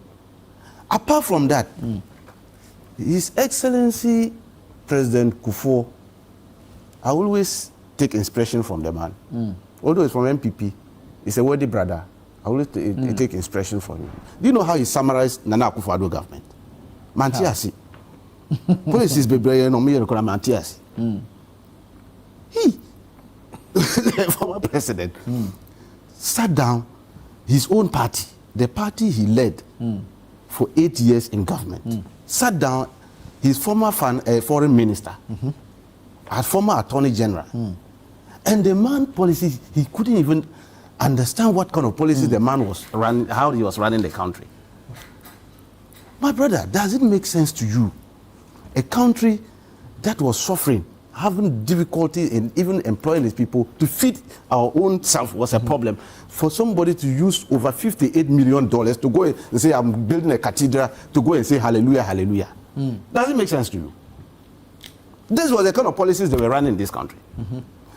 Apart from that, His Excellency President Kufuor, I always take inspiration from the man. Although it's from MPP, he's a worthy brother. I always take inspiration from him. Do you know how he summarized Nana Akufo-Addo government? Mantiasi. Policies bebree no me rekola Mantiasi. He, the former president, sat down his own party, the party he led for 8 years in government, sat down his former foreign minister, as former attorney general, and the man policies, he couldn't even understand what kind of policies the man was running, how he was running the country. My brother, does it make sense to you? A country that was suffering, having difficulty in even employing its people to feed our own self was a problem. For somebody to use over $58 million to go and say, I'm building a cathedral, to go and say hallelujah, hallelujah. Does it make sense to you? This was the kind of policies they were running in this country.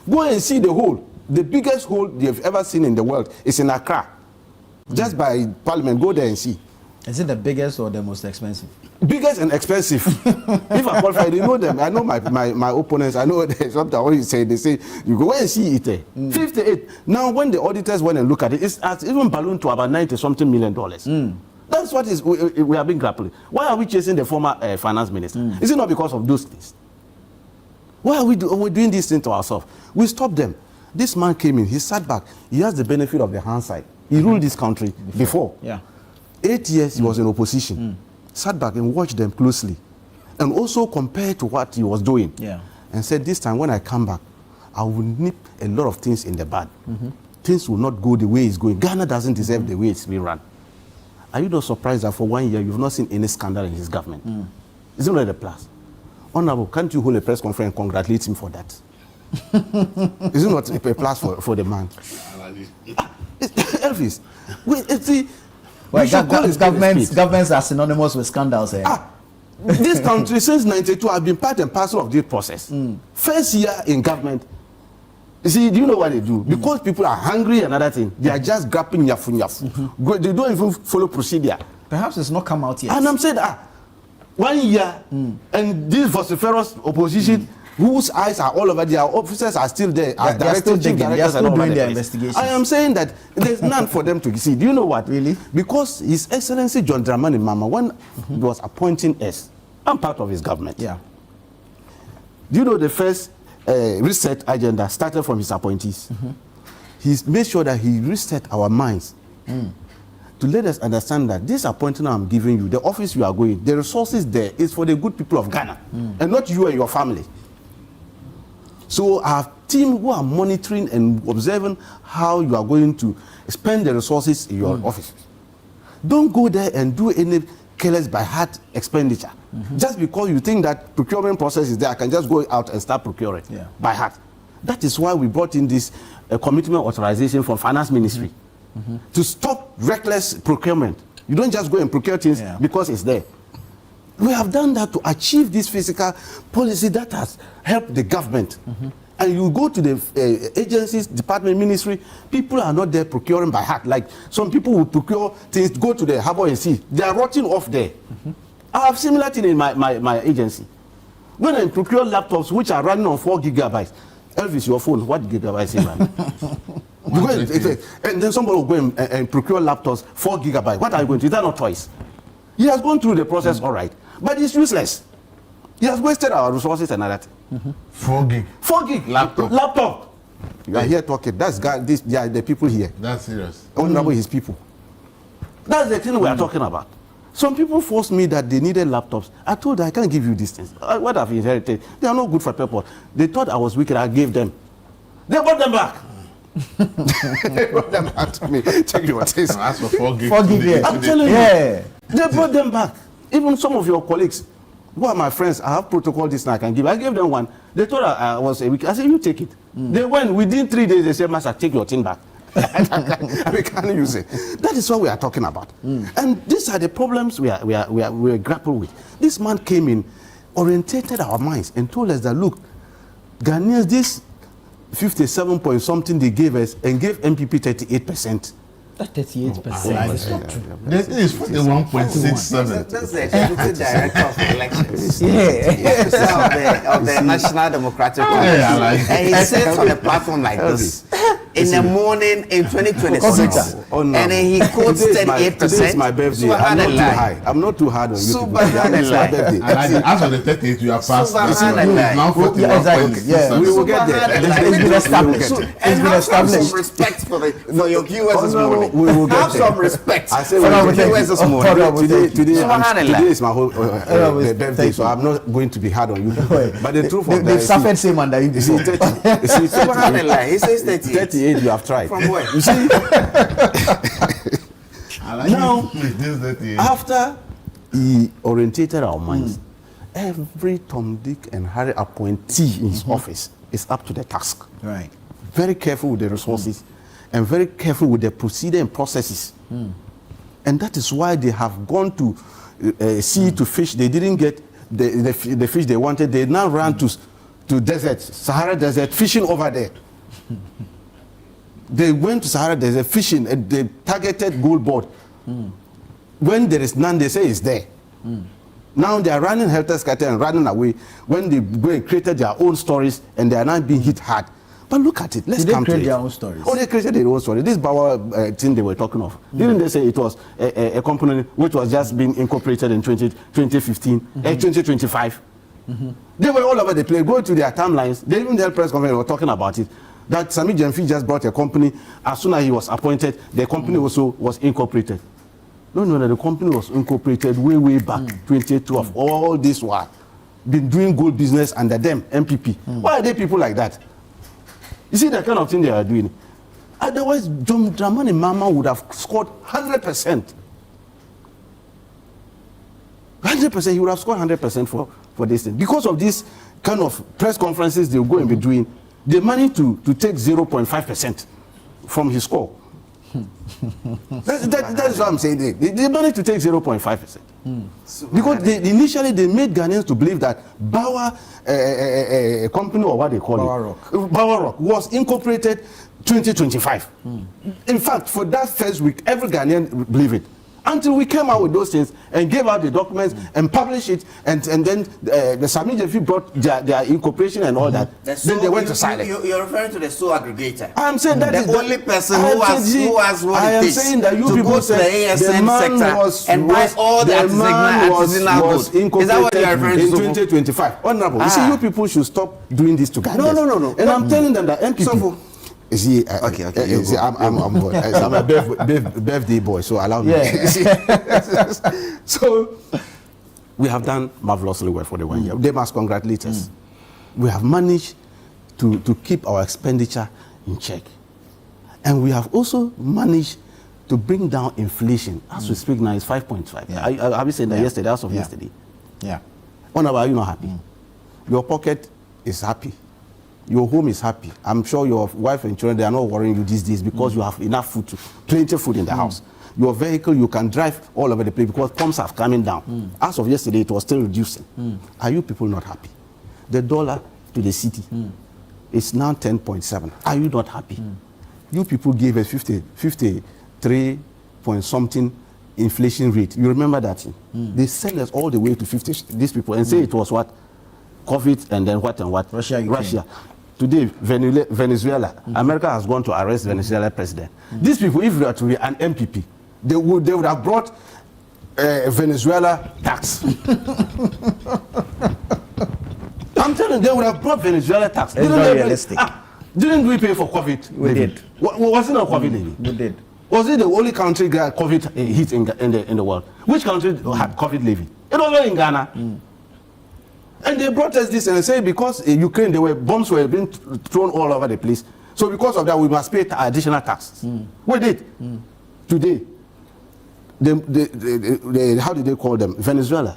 Go and see the hole The biggest hole they've ever seen in the world is in Accra. Just by Parliament, go there and see. Is it the biggest or the most expensive? Biggest and expensive. If I qualify, they know them. I know my opponents. I know something. What you say, they say you go and see it there. 58. Now, when the auditors went and look at it, it's even ballooned to about $90-something million. That's what we have been grappling. Why are we chasing the former finance minister? Is it not because of those things? Why are we doing this thing to ourselves? We stopped them. This man came in. He sat back. He has the benefit of the hindsight. He ruled this country before. Yeah. 8 years he was in opposition. Sat back and watched them closely. And also compared to what he was doing. Yeah. And said, this time when I come back, I will nip a lot of things in the bud. Things will not go the way it's going. Ghana doesn't deserve the way it's been run. Are you not surprised that for 1 year you've not seen any scandal in his government? Isn't that a plus? Honorable, can't you hold a press conference and congratulate him for that? Is it not a plus for the man? Elvis, governments are synonymous with scandals. This country since '92 have been part and parcel of this process. First year in government, you see, do you know what they do? Because people are hungry and other thing, they are just grabbing yafu. They don't even follow procedure. Perhaps it's not come out yet. And I'm saying 1 year, and this vociferous opposition, whose eyes are all over, their officers are still there. They are still digging. They are still doing their investigations. I am saying that there's none for them to see. Do you know what? Really? Because His Excellency John Dramani Mahama, when he was appointing us, I'm part of his government. Yeah. Do you know the first reset agenda started from his appointees? He's made sure that he reset our minds to let us understand that this appointment I'm giving you, the office you are going, the resources there is for the good people of Ghana and not you and your family. So our team who are monitoring and observing how you are going to spend the resources in your offices. Don't go there and do any careless by heart expenditure. Just because you think that procurement process is there, I can just go out and start procuring by heart. That is why we brought in this commitment authorization from Finance Ministry to stop reckless procurement. You don't just go and procure things because it's there. We have done that to achieve this fiscal policy that has helped the government. And you go to the agencies, department, ministry, people are not there procuring by heart. Like some people will procure things, go to the harbor and see. They are rotting off there. I have similar thing in my agency. When I procure laptops which are running on 4 gigabytes, Elvis, your phone, what gigabytes is running? And then somebody will go and procure laptops 4 gigabytes. What are you going to do? Is that not choice? He has gone through the process all right, but it's useless. He has wasted our resources and other thing. 4 gig. 4 gig laptop. You are here talking. That's God. They are the people here. That's serious. Honorable his people. That's the thing we are talking about. Some people forced me that they needed laptops. I told them I can't give you these things. What I've inherited, they are not good for people. They thought I was wicked. I gave them. They brought them back. They brought them back to me. Check your taste. That's for 4 gig. 4 gig. I'm telling you. They brought them back. Even some of your colleagues, who are my friends, I have protocol this and I can give. I gave them one. They thought I was a week. I said, you take it. They went. Within 3 days, they said, Master, take your thing back. We can't use it. That is what we are talking about. And these are the problems we are grappling with. This man came in, orientated our minds, and told us that, look, Ghanaians, this 57 point something they gave us, and gave MPP 38%. That 38%. This is 41.67. That's the executive director of elections. Of the National Democratic Congress. And he sits on a platform like this in the morning in 2026. And then he quotes 38%. Today is my birthday. I'm not too high. I'm not too hard on you. As of the 38, you are past. Now 41.67. We will get there. It's been established. And have some respect for your viewers this morning. We will get have there. some respect I say for your viewers this morning. Today is my whole birthday, so I'm not going to be hard on you. But the truth of that they've suffered same under you. He says 38, you have tried. From where? You see? Now, after he orientated our minds, every Tom, Dick, and Harry appointee in his office is up to the task. Right. Very careful with the resources and very careful with the procedure and processes. And that is why they have gone to sea to fish. They didn't get the fish they wanted. They now ran to desert, Sahara Desert, fishing over there. They went to Sahara, there's a fishing, they targeted gold board. When there is none, they say it's there. Now they are running helter-skelter and running away when they go and created their own stories and they are now being hit hard. But look at it. Let's come to it. Did they create their own stories? Oh, they created their own story. This Bauer thing they were talking of. Didn't they say it was a company which was just being incorporated in 2015, 2025? They were all over the place. Go to their timelines. They even held press conference, they were talking about it. That Sami Jemfi just brought a company. As soon as he was appointed, the company also was incorporated. No, the company was incorporated way back, 2012. All this while, been doing gold business under them, MPP. Why are they people like that? You see the kind of thing they are doing. Otherwise, John Dramani Mahama would have scored 100%. 100%, he would have scored 100% for this thing. Because of this kind of press conferences they'll go and be doing, they managed to take 0.5% from his score. That's what I'm saying. They managed to take 0.5%. Because initially they made Ghanaians to believe that Bauer company, or what they call Bauer Rock, was incorporated 2025. In fact, for that first week, every Ghanaian believed it. Until we came out with those things and gave out the documents and published it, and then the Sami Jemfi brought their incorporation and all that. Then they went to silence. You're referring to the sole aggregator. I'm saying that the only person who has what it takes saying that you to people go to the ASN sector and buy all the artisanal gold. Is that what you're referring to? In 2025. Honorable, you see, you people should stop doing this to Ghanaians. No. And I'm telling them that MPP. You see, I'm on board. I'm a birthday boy, so allow me. So we have done marvelously well for the 1 year. They must congratulate us. We have managed to keep our expenditure in check. And we have also managed to bring down inflation. As we speak now, it's 5.5. I have said that yesterday, as of yesterday. Yeah. Honorable, are you not happy? Your pocket is happy. Your home is happy. I'm sure your wife and children, they are not worrying you these days because you have enough food, plenty of food in the house. Your vehicle, you can drive all over the place because pumps are coming down. As of yesterday, it was still reducing. Are you people not happy? The dollar to the city is now 10.7. Are you not happy? You people gave us 53 point something inflation rate. You remember that? They sent us all the way to 50, these people, and say it was what? COVID and then what and what? Russia. Today, Venezuela. America has gone to arrest Venezuela president. These people, if they were to be an MPP, they would have brought Venezuela tax. I'm telling you, they would have brought Venezuela tax. It's not realistic. Didn't we pay for COVID? We did. Was it not COVID, Levy? We did. Was it the only country that COVID hit in the world? Which country had COVID levy? It was not in Ghana. And they brought us this and they say because in Ukraine, bombs were being thrown all over the place. So because of that, we must pay additional taxes. We did. Today, how do they call them? Venezuela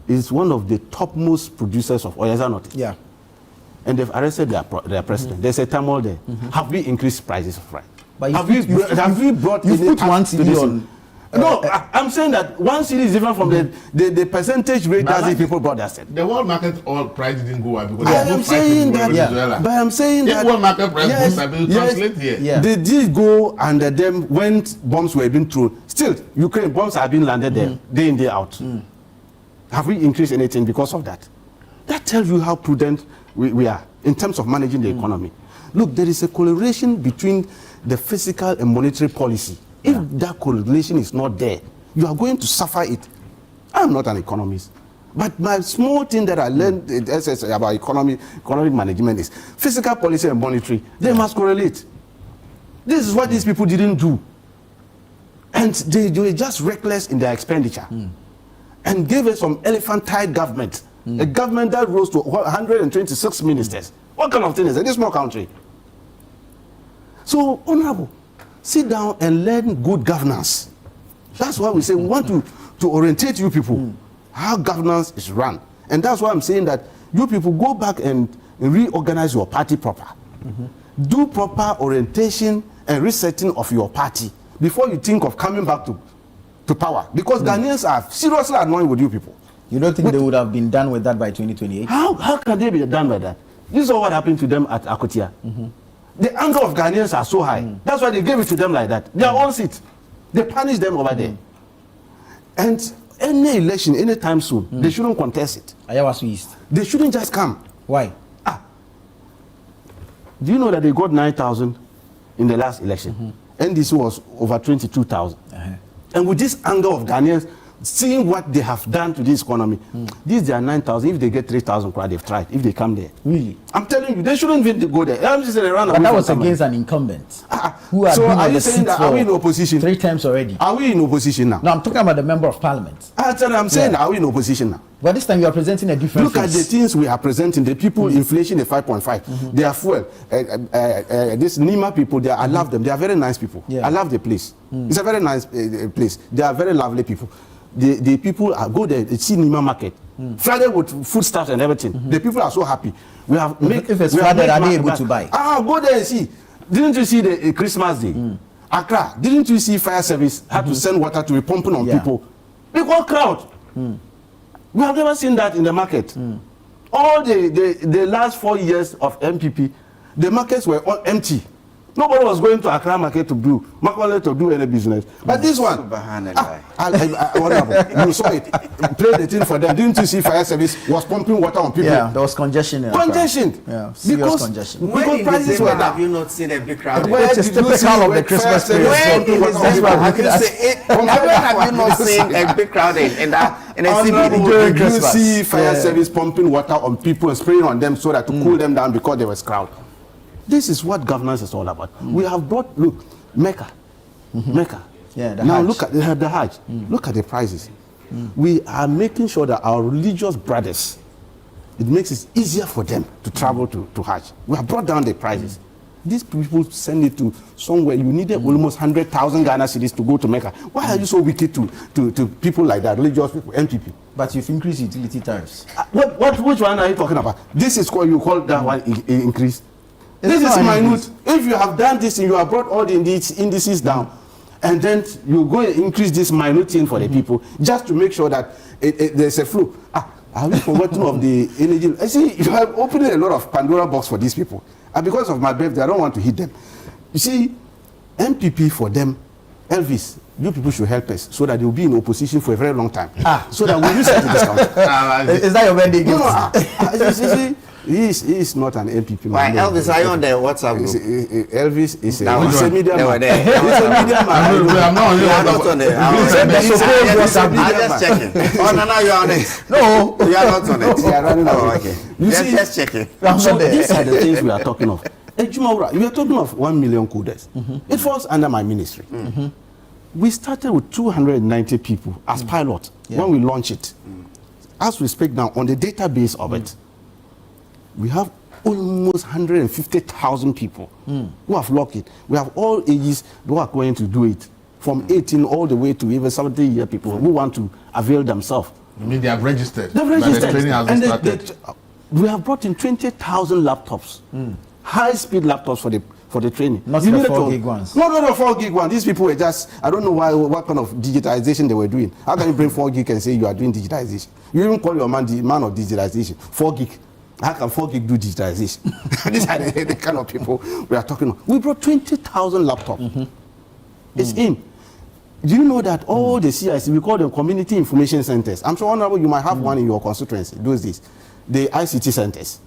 is one of the topmost producers of oil, is that not? Yeah. And they've arrested their president. There's a turmoil there. Have we increased prices of rice? But have we brought you put one CD on? No, I'm saying that one CD is different from the percentage rate that these people brought us. The world market oil price didn't go up because I am saying that. But I'm saying that world market price goes up. Translate here. Yeah. They did go under them when bombs were being thrown. Still, Ukraine bombs are being landed there day in day out. Have we increased anything because of that? That tells you how prudent we are in terms of managing the economy. Look, there is a correlation between the fiscal and monetary policy. If that correlation is not there, you are going to suffer it. I'm not an economist, but my small thing that I learned at SSA about economic management is fiscal policy and monetary. They must correlate. This is what these people didn't do. And they were just reckless in their expenditure and gave us some elephantine government, a government that rose to 126 ministers. What kind of thing is that? This small country. So, Honorable, sit down and learn good governance. That's why we say we want to orientate you people how governance is run. And that's why I'm saying that you people go back and reorganize your party proper. Do proper orientation and resetting of your party before you think of coming back to power. Because Ghanaians are seriously annoyed with you people. You don't think they would have been done with that by 2028? How can they be done by that? This is all what happened to them at Akotia. The anger of Ghanaians are so high. That's why they gave it to them like that. Their own seat. They punish them over there. And any election, anytime soon, they shouldn't contest it. Ayawaso East. They shouldn't just come. Why? Do you know that they got 9,000 in the last election? NDC was over 22,000. And with this anger of Ghanaians, seeing what they have done to this economy, these they are 9,000. If they get 3,000, they've tried. If they come there, really, I'm telling you, they shouldn't even go there. But that was against an incumbent who had been on the seat for are we in opposition 3 times already? Are we in opposition now? No, I'm talking about the member of parliament. I'm saying, are we in opposition now? But this time you are presenting a different Look at the things we are presenting. The people, inflation is 5.5. They are fuel. This Nima people, I love them. They are very nice people. I love the place. It's a very nice place. They are very lovely people. The people go there, they see Nima market. Flooded with foodstuffs and everything. The people are so happy. We have if it's flooded, are they able to buy? Go there and see. Didn't you see the Christmas Day? Accra, didn't you see fire service had to send water to be pumping on people? Big one crowd. We have never seen that in the market. All the last 4 years of MPP, the markets were all empty. Nobody was going to Accra market to do any business. But this one, you saw it. Play the thing for them. Didn't you see fire service was pumping water on people? Yeah, there was congestion. Congestion. Yeah, serious congestion. When prices were have you not seen a big crowd? Which is typical of the Christmas period. When have you not seen a big crowd in a CBD during Christmas? You see fire service pumping water on people and spraying on them so that to cool them down because there was crowd. This is what governance is all about. We have brought, look, Mecca. Mecca. Yeah, now Hajj. look at the Hajj. Look at the prices. We are making sure that our religious brothers, it makes it easier for them to travel to Hajj. We have brought down the prices. These people send it to somewhere. You needed almost 100,000 Ghana cedis to go to Mecca. Why are you so wicked to people like that, religious people, MPP? But you've increased utility tariffs. Which one are you talking about? This is what you call that one increase. This is minute. If you have done this and you have brought all the indices down, and then you go and increase this minute thing for the people, just to make sure that there's a flow. Have you forgotten of the energy? I see you have opened a lot of Pandora box for these people. And because of my birthday, I don't want to hit them. You see, MPP for them, Elvis, you people should help us so that they will be in opposition for a very long time. So that we use it to discount. Is that your birthday gift? You see, he is not an MPP. Why, Elvis, are you on the WhatsApp group? Elvis is a media man. He's a media man. I'm not on the WhatsApp group. I'm just checking. Oh, no, you're on it. No, you are not on it. You are running away. Okay. Just checking. So these are the things we are talking of. Ejumawura, you are talking of 1 million coders. It falls under my ministry. We started with 290 people as pilot when we launched it. As we speak now, on the database of it, we have almost 150,000 people who have logged it. We have all ages who are going to do it, from 18 all the way to even 70-year people who want to avail themselves. You mean they have registered? They've registered. The training hasn't started. We have brought in 20,000 laptops, high-speed laptops for the training. Not the 4 gig ones. No, 4 gig ones. These people were just, I don't know what kind of digitization they were doing. How can you bring 4 gig and say you are doing digitization? You even call your man the man of digitization. 4 gig. How can 4 gig do digitization? These are the kind of people we are talking about. We brought 20,000 laptops. It's in. Do you know that all the CIC, we call them community information centers? I'm sure, Honorable, you might have one in your constituency, those days. The ICT centers.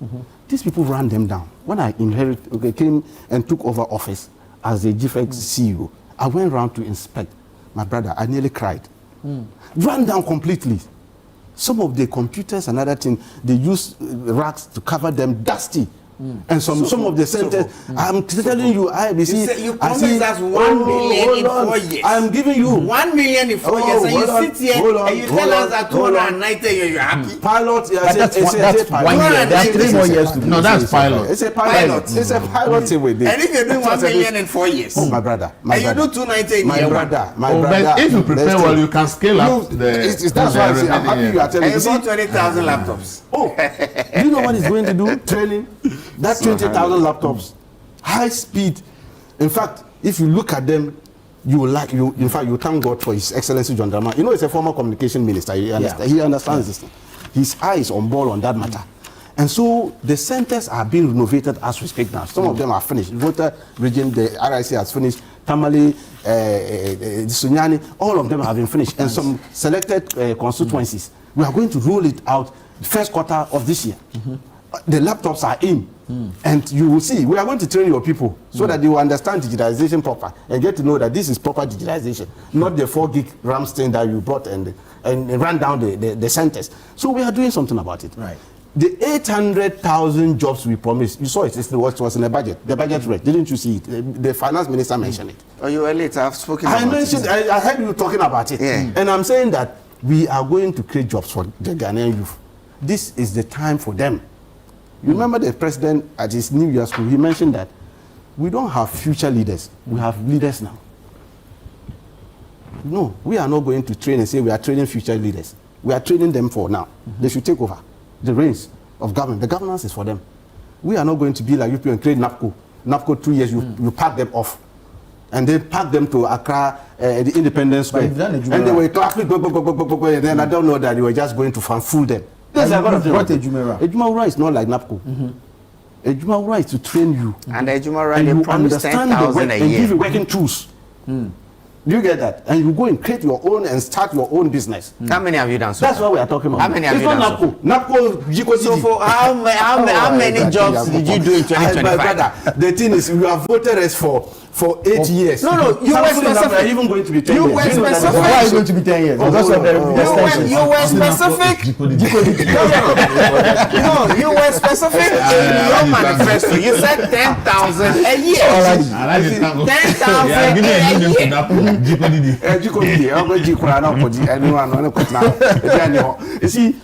These people ran them down. When I came and took over office as the GFX CEO, I went around to inspect. My brother, I nearly cried. Ran down completely. Some of the computers and other things, they use racks to cover them dusty. And some of the centers, I'm telling you, You promised us 1 million in 4 years. I'm giving you 1 million in 4 years, and you sit here and you tell us that 290 you're happy. Pilot, that's 1 year. There are 3 more years to do. No, that's pilot. It's a pilot. It's a pilot with this. And if you're doing 1 million in 4 years, my brother, and you do 290 in year one. My brother. If you prepare well, you can scale up that's why I'm happy you are telling me. And you bought 20,000 laptops. Oh, do you know what it's going to do? Training. That 20,000 laptops, high speed. In fact, if you look at them, you will like you. In fact, you thank God for His Excellency John Dramani. You know, he's a former communication minister. He understands this thing. His eye is on ball on that matter. And so the centers are being renovated as we speak now. Some of them are finished. Volta region, the RIC has finished. Tamale, Sunyani, all of them have been finished. And some selected constituencies. We are going to roll it out the first quarter of this year. The laptops are in. And you will see, we are going to train your people so that they will understand digitalization proper and get to know that this is proper digitalization, not the 4 gig RAM thing that you brought and ran down the centers. So we are doing something about it. Right. The 800,000 jobs we promised, you saw it, it was in the budget rate. Didn't you see it? The finance minister mentioned it. Oh, you were late. I've spoken about it. I heard you talking about it. Yeah. And I'm saying that we are going to create jobs for the Ghanaian youth. This is the time for them. You remember the president at his New Year's school, he mentioned that we don't have future leaders, we have leaders now. No, we are not going to train and say we are training future leaders. We are training them for now. They should take over the reins of government. The governance is for them. We are not going to be like UP and create NAPCO. NAPCO 2 years, you pack them off. And then pack them to Accra, the Independence Square. And they were clapping, and then I don't know that they were just going to fool them. Yes, I got Ejumera. Ejumera is not like NAPCO. Ejumera is to train you. And Ejumera, they promised 10,000 a year. And give you working tools. Do you get that? And you go and create your own and start your own business. How many have you done so That's what we are talking about. How many have you done so NAPCO, so for how many jobs did you do in 2025? My brother, the thing is, you have voted us for 8 years. No, you were specific. Even going to be 10 you years. Were specific. Why are you going to be 10 years? Because of the extensions. You were specific. No, you were specific in your manifesto. You said 10,000 a year. 10,000 a year. You see,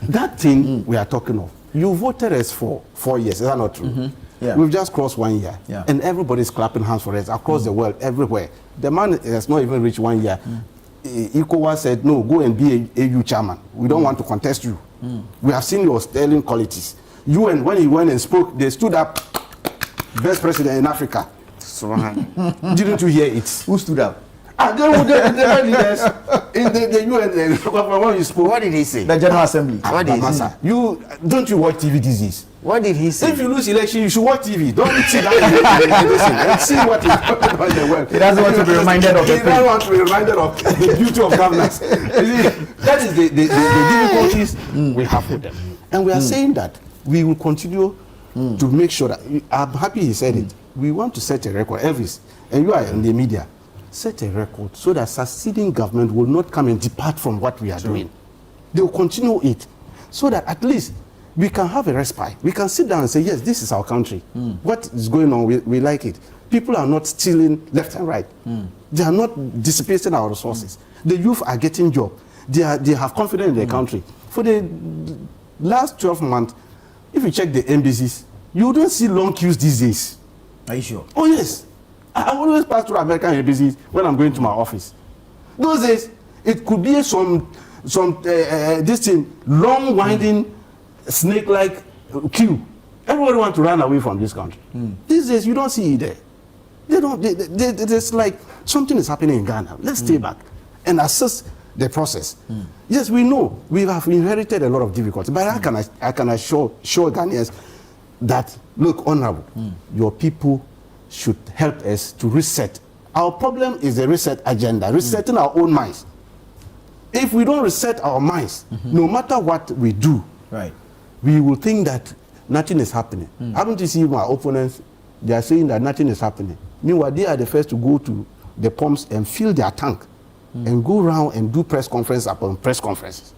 that thing we are talking of, you voted us for 4 years. Is that not true? Yeah. We've just crossed 1 year, and everybody's clapping hands for us across the world, everywhere. The man has not even reached 1 year. ECOWAS said, no, go and be a AU chairman. We don't want to contest you. We have seen your sterling qualities. You and when he went and spoke, they stood up, best president in Africa. Didn't you hear it? Who stood up? The leaders in the UN. When you spoke, what did he say? The General Assembly. What did he say? Don't you watch TV these days? What did he say? If you lose election, you should watch TV. Don't sit down and see what is going on in the world. He doesn't want to be reminded of it. He doesn't want to be reminded of the beauty of governance. That is the difficulties we have with them. And we are saying that we will continue to make sure that, I'm happy he said it, we want to set a record, Elvis, and you are in the media, set a record so that succeeding government will not come and depart from what we are doing. They will continue it so that at least we can have a respite. We can sit down and say, yes, this is our country. What is going on, we like it. People are not stealing left and right. They are not dissipating our resources. The youth are getting jobs. They have confidence in their country. For the last 12 months, if you check the embassies, you don't see long queues these days. Are you sure? Oh, yes. I always pass through American embassies when I'm going to my office. Those days, it could be some this thing, long, winding, snake-like queue. Everybody wants to run away from this country. These days, you don't see it there. It's like something is happening in Ghana. Let's stay back and assess the process. Yes, we know we have inherited a lot of difficulties, but I can assure Ghanaians that, look, honorable, your people should help us to reset. Our problem is the reset agenda, resetting our own minds. If we don't reset our minds, no matter what we do, we will think that nothing is happening. Haven't you seen my opponents? They are saying that nothing is happening. Meanwhile, they are the first to go to the pumps and fill their tank and go around and do press conference upon press conferences.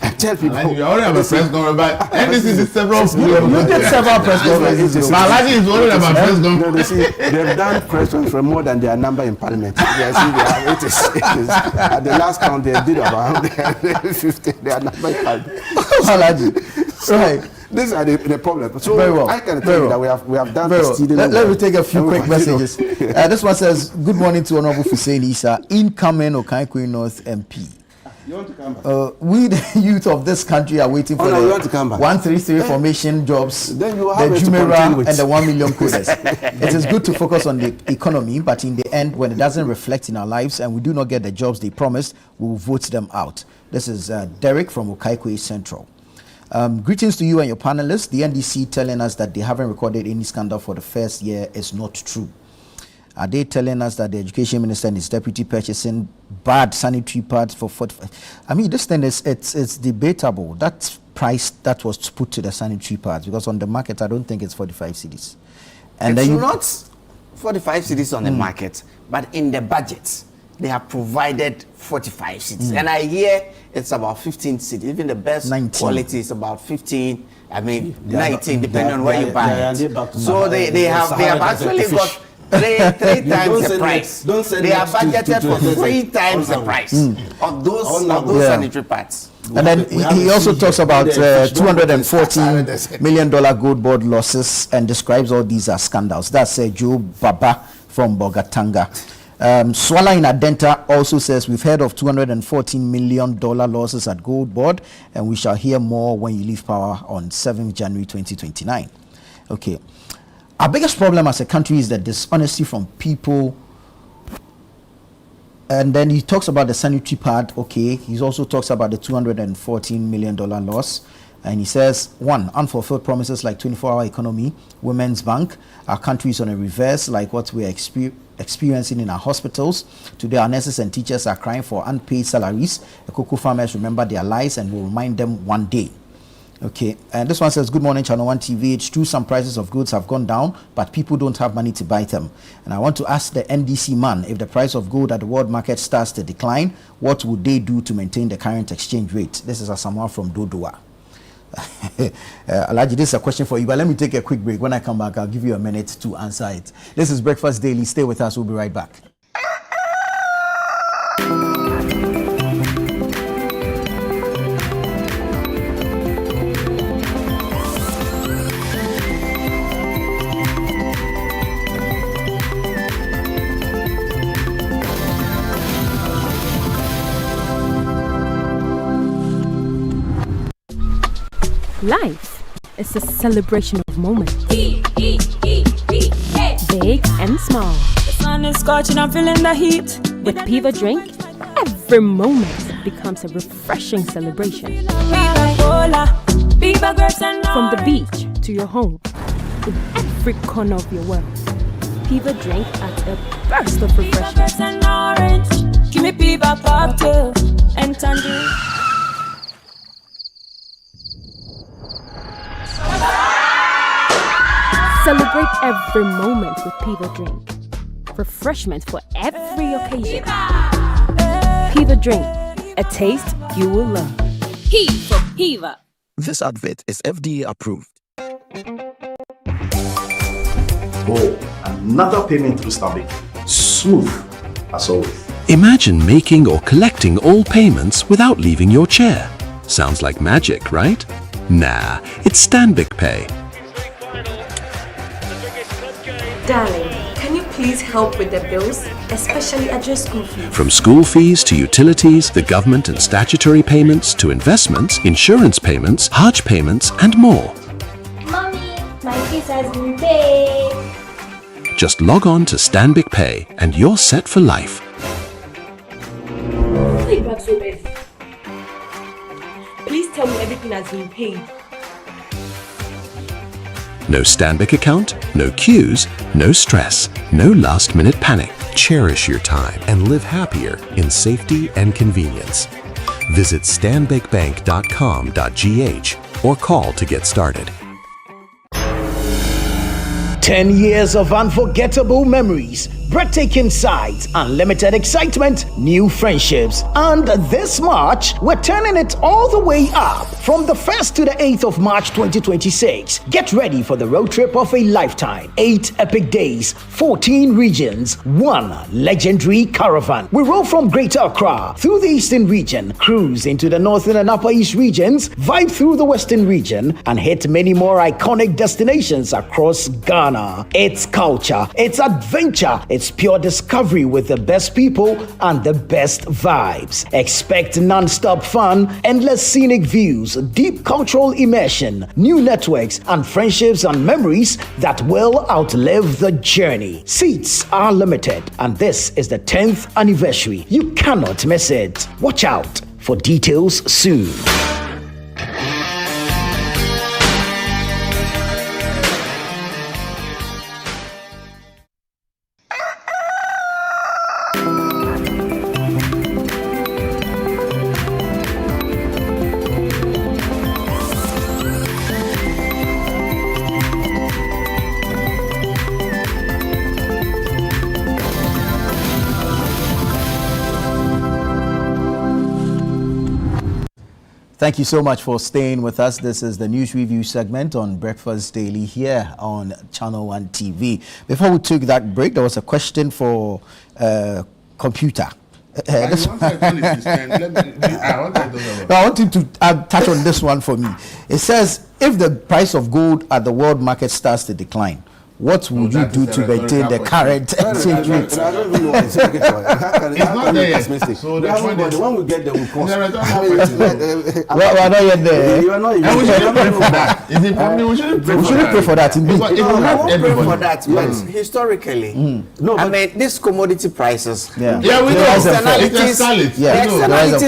And tell people. You already have a press conference, but this is several. You did several press conferences. Malachi is worried about press conference. They've done press conference for more than their number in parliament. It is, at the last count, they did about 150. Their number in parliament. Right. These are the problems. So very well. I can tell you that we have done this. Let me take a few quick messages. This one says, good morning to Honorable Hussein Issa, incoming Okaikwe North MP. You want to come back? We, the youth of this country, are waiting for the 133 formation jobs, the Jumera, and the 1 million coders. It is good to focus on the economy, but in the end, when it doesn't reflect in our lives and we do not get the jobs they promised, we will vote them out. This is Derek from Okaikwe Central. Greetings to you and your panelists. The NDC telling us that they haven't recorded any scandal for the first year is not true. Are they telling us that the education minister and his deputy purchasing bad sanitary pads for 45? I mean, this thing is it's debatable. That price that was put to the sanitary pads, because on the market I don't think it's 45 cedis. And it's then not 45 cedis on the market, but in the budget they have provided 45 cedis, and I hear it's about 15 cedis. Even the best 19. quality is about 15. I mean, 19, depending on where you buy it. So they have actually got three times the price. They are budgeted for 3 times the price of those sanitary pads. And then he also talks about $214 million gold board losses and describes all these as scandals. That's Joe Baba from Bogatanga. Swala in Adenta also says, we've heard of $214 million losses at Gold Board, and we shall hear more when you leave power on 7th January 2029. Okay. Our biggest problem as a country is the dishonesty from people. And then he talks about the sanitary pad. Okay. He also talks about the $214 million loss. And he says, 1, unfulfilled promises like 24-hour economy, Women's Bank. Our country is on a reverse like what we are experiencing in our hospitals. Today, our nurses and teachers are crying for unpaid salaries. The cocoa farmers remember their lies and will remind them one day. Okay, and this one says, good morning, Channel 1 TV. It's true some prices of goods have gone down, but people don't have money to buy them. And I want to ask the NDC man, if the price of gold at the world market starts to decline, what would they do to maintain the current exchange rate? This is Asamoah from Dodoa. Alaji, this is a question for you, but let me take a quick break. When I come back, I'll give you a minute to answer it. This is Breakfast Daily. Stay with us. We'll be right back. Life is a celebration of moments. Big and small. The sun is scorching, I'm feeling the heat. With Piva Drink, every moment becomes a refreshing celebration. From the beach to your home, in every corner of your world, Piva Drink at a burst of refreshment. Give me Piva cocktail and tangerine. Celebrate every moment with Piva Drink. Refreshment for every occasion. Piva Drink, a taste you will love. P for Piva. This advert is FDA approved. Oh, another payment through Stanbic. Smooth as always. Imagine making or collecting all payments without leaving your chair. Sounds like magic, right? Nah, it's Stanbic Pay. Darling, can you please help with the bills, especially at your school fees? From school fees to utilities, the government and statutory payments to investments, insurance payments, Hajj payments, and more. Mommy, my fees has been paid. Just log on to Stanbic Pay and you're set for life. Please tell me everything has been paid. No Stanbic account, no queues, no stress, no last-minute panic. Cherish your time and live happier in safety and convenience. Visit stanbicbank.com.gh or call to get started. 10 years of unforgettable memories, breathtaking sights, unlimited excitement, new friendships. And this March, we're turning it all the way up. From the 1st to the 8th of March 2026, get ready for the road trip of a lifetime. 8 epic days, 14 regions, 1 legendary caravan. We roll from Greater Accra through the Eastern region, cruise into the Northern and Upper East regions, vibe through the Western region, and hit many more iconic destinations across Ghana. It's culture, it's adventure, it's pure discovery with the best people and the best vibes. Expect non-stop fun, endless scenic views, deep cultural immersion, new networks, and friendships and memories that will outlive the journey. Seats are limited, and this is the 10th anniversary. You cannot miss it. Watch out for details soon. Thank you so much for staying with us. This is the News Review segment on Breakfast Daily here on Channel One TV. Before we took that break, there was a question for computer. I want you to touch on this one for me. It says, if the price of gold at the world market starts to decline, what would you do to maintain the current exchange rate? I don't even know what it's not there yet. So when we get there, we'll cross. We're not yet there. You are not even. We shouldn't pray for that. We shouldn't pray for that. Indeed. We won't pray for that, but historically, I mean, these commodity prices, we know. Externalities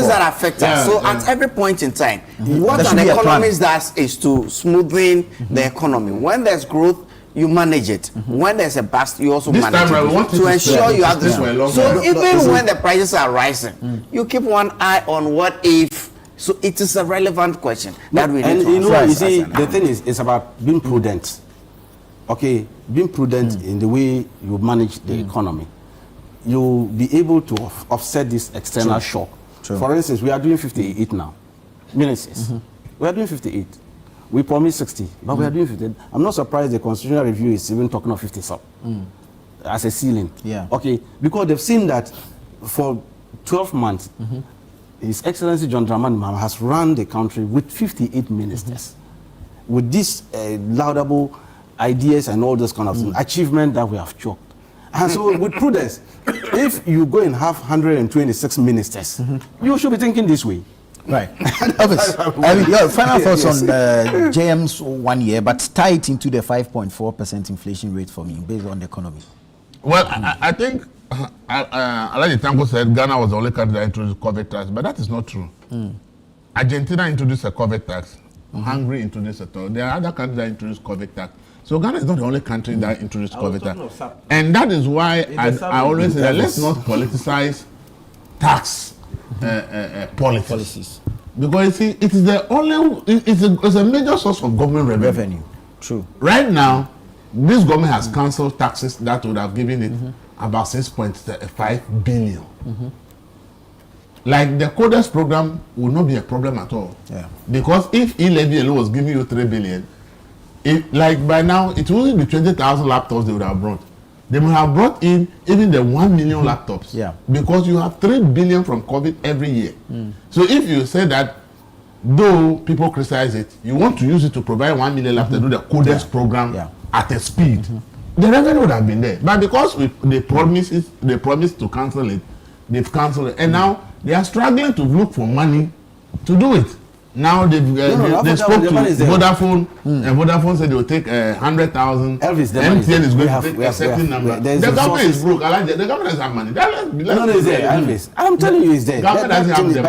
that affect us. So at every point in time, what an economist does is to smoothing the economy. When there's growth, you manage it. When there's a bust, you also manage it to ensure you have this. So even when the prices are rising, you keep one eye on what if. So it is a relevant question that we need to answer. You see, the thing is, it's about being prudent. Okay, being prudent in the way you manage the economy. You'll be able to offset this external shock. For instance, we are doing 58 now. Ministers. We are doing 58. We promised 60, but we are doing 50. I'm not surprised the Constitutional Review is even talking of 50 as a ceiling. Okay, because they've seen that for 12 months, His Excellency John Dramani Mahama has run the country with 58 ministers, with these laudable ideas and all those kind of things, achievement that we have chalked. And so with prudence, if you go and have 126 ministers, you should be thinking this way. Right. I mean, final thoughts on JM's 1 year, but tie it into the 5.4% inflation rate for me based on the economy. Well, I think, Alaji Tanko said Ghana was the only country that introduced COVID tax, but that is not true. Argentina introduced a COVID tax. Hungary introduced it. There are other countries that introduced COVID tax. So Ghana is not the only country that introduced COVID tax. And that is why I always say that let's not politicize tax policies. Because you see, it is the only, it's a major source of government revenue. True. Right now, this government has cancelled taxes that would have given it about 6.5 billion. Like the CODES program will not be a problem at all. Because if e-levy alone was giving you 3 billion, like by now, it will only be 20,000 laptops they would have brought. They would have brought in even the 1 million laptops. Because you have 3 billion from COVID every year. So if you say that, though people criticize it, you want to use it to provide 1 million laptops, do the CODES program at a speed, the revenue would have been there. But because they promised to cancel it, they've cancelled it. And now they are struggling to look for money to do it. Now they spoke to Vodafone, and Vodafone said they will take 100,000. MTN is going to take a certain number. The government is broke. The government doesn't have money. I'm telling you, it's there. The government doesn't have the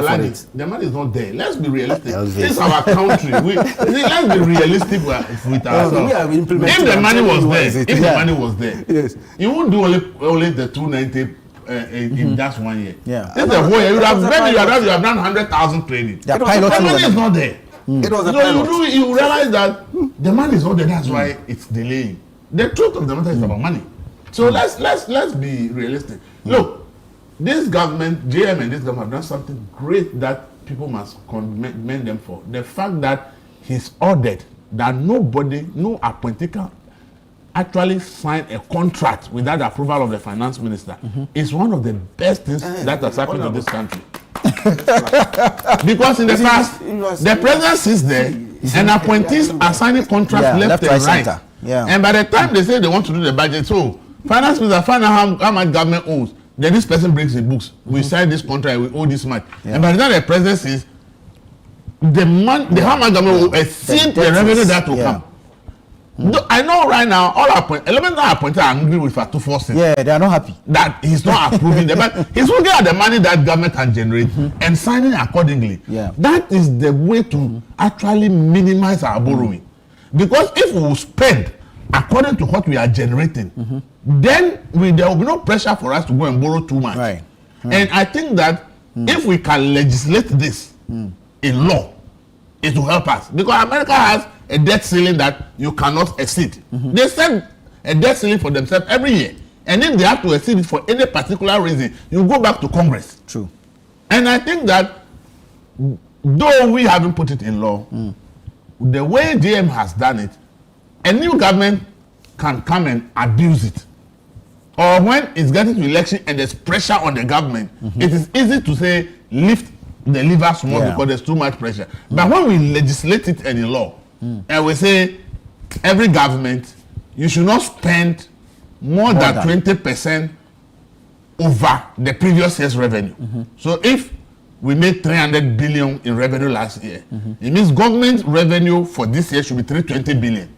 money. The money is not there. Let's be realistic. This is our country. Let's be realistic with ourselves. If the money was there, you won't do only the 290. In just 1 year. That's the whole year. You have done 100,000 training. The money is not there. So you realize that the money is not there. That's why it's delaying. The truth of the matter is about money. So let's be realistic. Look, this government, JM and this government have done something great that people must commend them for. The fact that he's ordered that nobody, no appointee can actually sign a contract without the approval of the finance minister is one of the best things that has happened to this country. Because in the past, the president sits there and appointees are signing contracts left and right. And by the time they say they want to do the budget, so finance minister find out how much government owes. Then this person brings the books. We sign this contract, we owe this much. And by the time the president says the how much government will exceed the revenue that will come. I know right now all elemental appointees are angry with Fatufo. Yeah, they are not happy that he's not approving them. But he's looking at the money that government can generate and signing accordingly. That is the way to actually minimize our borrowing. Because if we spend according to what we are generating, then there will be no pressure for us to go and borrow too much. And I think that if we can legislate this in law, it will help us. Because America has a debt ceiling that you cannot exceed. They set a debt ceiling for themselves every year. And if they have to exceed it for any particular reason, you go back to Congress. True. And I think that though we haven't put it in law, the way JM has done it, a new government can come and abuse it. Or when it's getting to election and there's pressure on the government, it is easy to say lift the lever small because there's too much pressure. But when we legislate it in law, and we say every government, you should not spend more than 20% over the previous year's revenue. So if we made 300 billion in revenue last year, it means government revenue for this year should be 320 billion.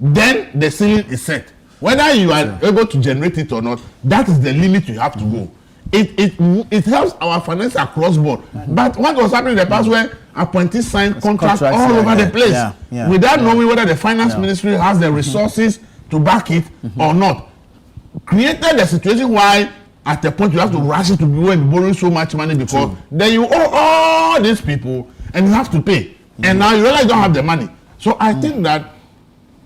Then the ceiling is set. Whether you are able to generate it or not, that is the limit you have to go. It helps our finance across board. But what was happening in the past where appointees signed contracts all over the place without knowing whether the finance ministry has the resources to back it or not, created a situation why at a point you have to rush it to be borrowing so much money because then you owe all these people and you have to pay. And now you realize you don't have the money. So I think that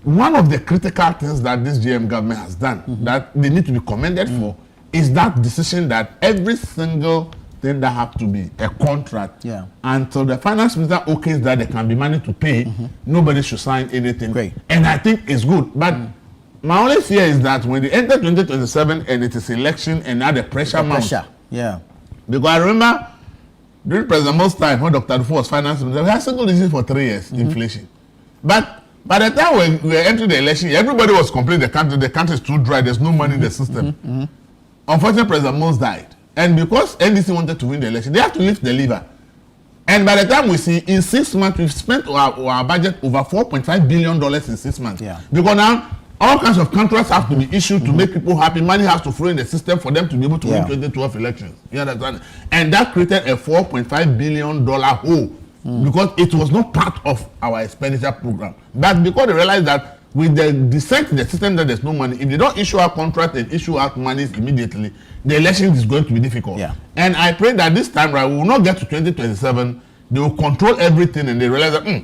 one of the critical things that this GM government has done that they need to be commended for is that decision that every single thing that have to be a contract until the finance minister okays that there can be money to pay, nobody should sign anything. And I think it's good. But my only fear is that when they enter 2027 and it is election and now the pressure mounts. Because I remember during President Mo's time when Dr. Dufo was finance minister, we had single digit for 3 years, inflation. But by the time we were entering the election, everybody was complaining the country is too dry, there's no money in the system. Unfortunately, President Mos died. And because NDC wanted to win the election, they have to lift the lever. And by the time we see, in 6 months, we've spent our budget over $4.5 billion in 6 months. Because now, all kinds of contracts have to be issued to make people happy. Money has to flow in the system for them to be able to win 2012 elections. You understand? And that created a $4.5 billion hole because it was not part of our expenditure program. But because they realized that with the descent in the system that there's no money, if they don't issue our contract and issue out monies immediately, the election is going to be difficult. And I pray that this time right, we will not get to 2027. They will control everything and they realize that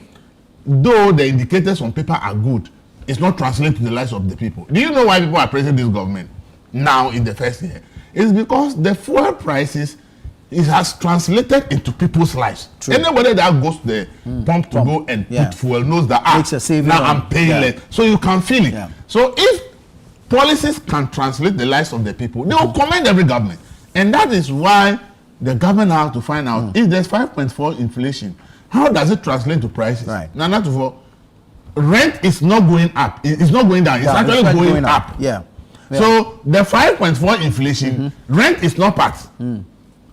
though the indicators on paper are good, it's not translated to the lives of the people. Do you know why people are praising this government now in the first year? It's because the fuel prices has translated into people's lives. Anybody that goes to the pump to go and put fuel knows that now I'm paying less. So you can feel it. So if policies can translate the lives of the people, they will commend every government. And that is why the government has to find out if there's 5.4 inflation, how does it translate to prices? Now, not for rent is not going up. It's not going down. It's actually going up. So the 5.4 inflation, rent is not part.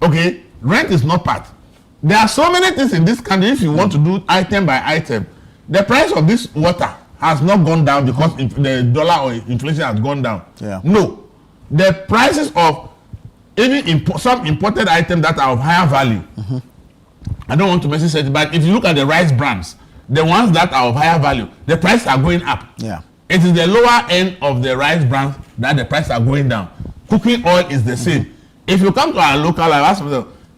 Okay, rent is not part. There are so many things in this country. If you want to do item by item, the price of this water has not gone down because the dollar or inflation has gone down. No, the prices of even some imported items that are of higher value. I don't want to mention it, but if you look at the rice brands, the ones that are of higher value, the prices are going up. It is the lower end of the rice brands that the prices are going down. Cooking oil is the same. If you come to our local life,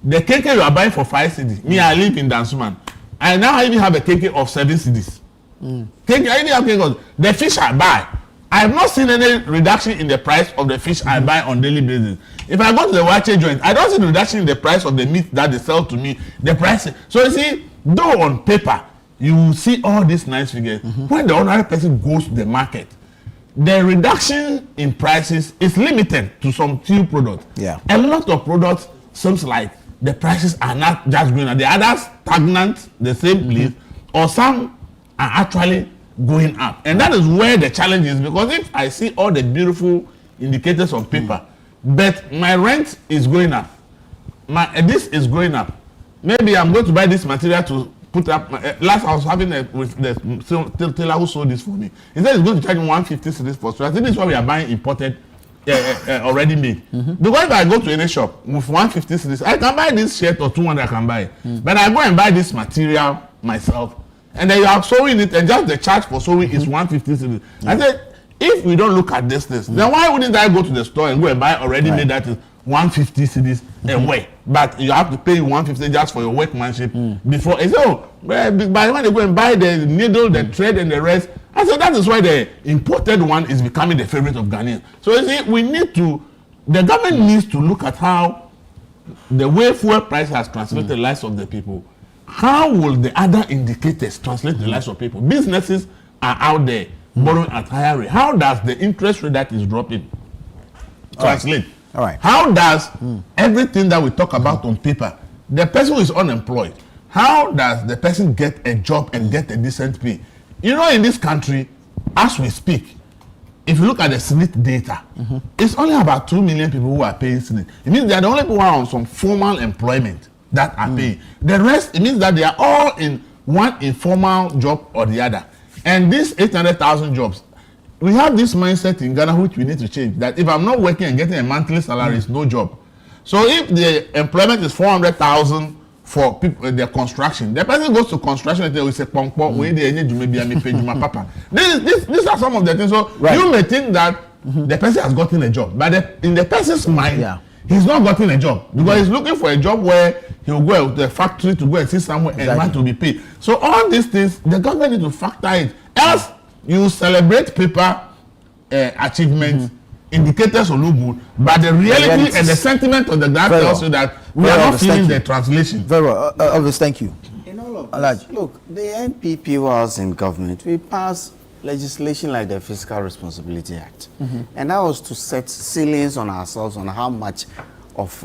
the cake you are buying for 5 cedis. Me, I live in Dansuman. I now even have a cake of 7 cedis. The fish I buy, I have not seen any reduction in the price of the fish I buy on daily basis. If I go to the Wache joint, I don't see reduction in the price of the meat that they sell to me. The price. So you see, though on paper, you will see all these nice figures. When the ordinary person goes to the market, the reduction in prices is limited to some few products. A lot of products seems like the prices are not just going up. The others stagnant, the same place, or some are actually going up. And that is where the challenge is, because if I see all the beautiful indicators on paper, but my rent is going up, this is going up. Maybe I'm going to buy this material to put up. Last I was having with the tailor who sold this for me. He said he's going to charge me 150 cedis for. So I think this is why we are buying imported, already made. Because if I go to any shop with 150 cedis, I can buy this shirt or 200 I can buy. But I go and buy this material myself, and then you are sewing it, and just the charge for sewing is 150 cedis. I said, if we don't look at this, then why wouldn't I go to the store and go and buy already made that is 150 cedis away? But you have to pay 150 just for your workmanship before. And so, by the time they go and buy the needle, the thread, and the rest, I said that is why the imported one is becoming the favorite of Ghanaians. So you see, the government needs to look at how the way fuel price has translated the lives of the people, how will the other indicators translate the lives of people? Businesses are out there borrowing at higher rate. How does the interest rate that is dropping translate? All right. How does everything that we talk about on paper, the person who is unemployed, how does the person get a job and get a decent pay? You know, in this country, as we speak, if you look at the SNIT data, it's only about 2 million people who are paying SNIT. It means they are the only people who are on some formal employment that are paying. The rest, it means that they are all in one informal job or the other. And these 800,000 jobs, we have this mindset in Ghana which we need to change, that if I'm not working and getting a monthly salary, it's no job. So if the employment is 400,000 for people, their construction, the person goes to construction and they say, these are some of the things. So you may think that the person has gotten a job, but in the person's mind, he's not gotten a job because he's looking for a job where he'll go to the factory to go and see somewhere and want to be paid. So all these things, the government needs to factor it. Else, you celebrate paper achievements, indicators will look good, but the reality and the sentiment of the ground tells you that we are not feeling the translation. Very well. Elvis, thank you. In all of this, look, the NPP was in government. We passed legislation like the Fiscal Responsibility Act. And that was to set ceilings on ourselves on how much of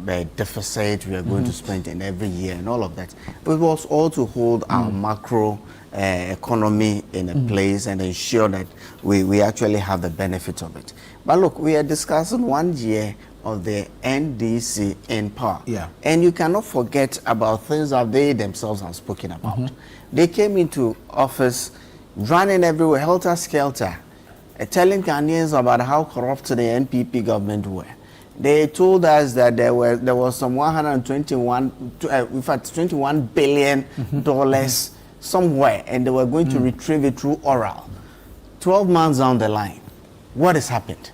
the deficit we are going to spend in every year and all of that. But it was all to hold our macro economy in a place and ensure that we actually have the benefit of it. But look, we are discussing 1 year of the NDC in power. And you cannot forget about things that they themselves have spoken about. They came into office running everywhere, helter-skelter, telling Ghanaians about how corrupt the NPP government were. They told us that there was some $21 billion somewhere, and they were going to retrieve it through oral. 12 months down the line, what has happened?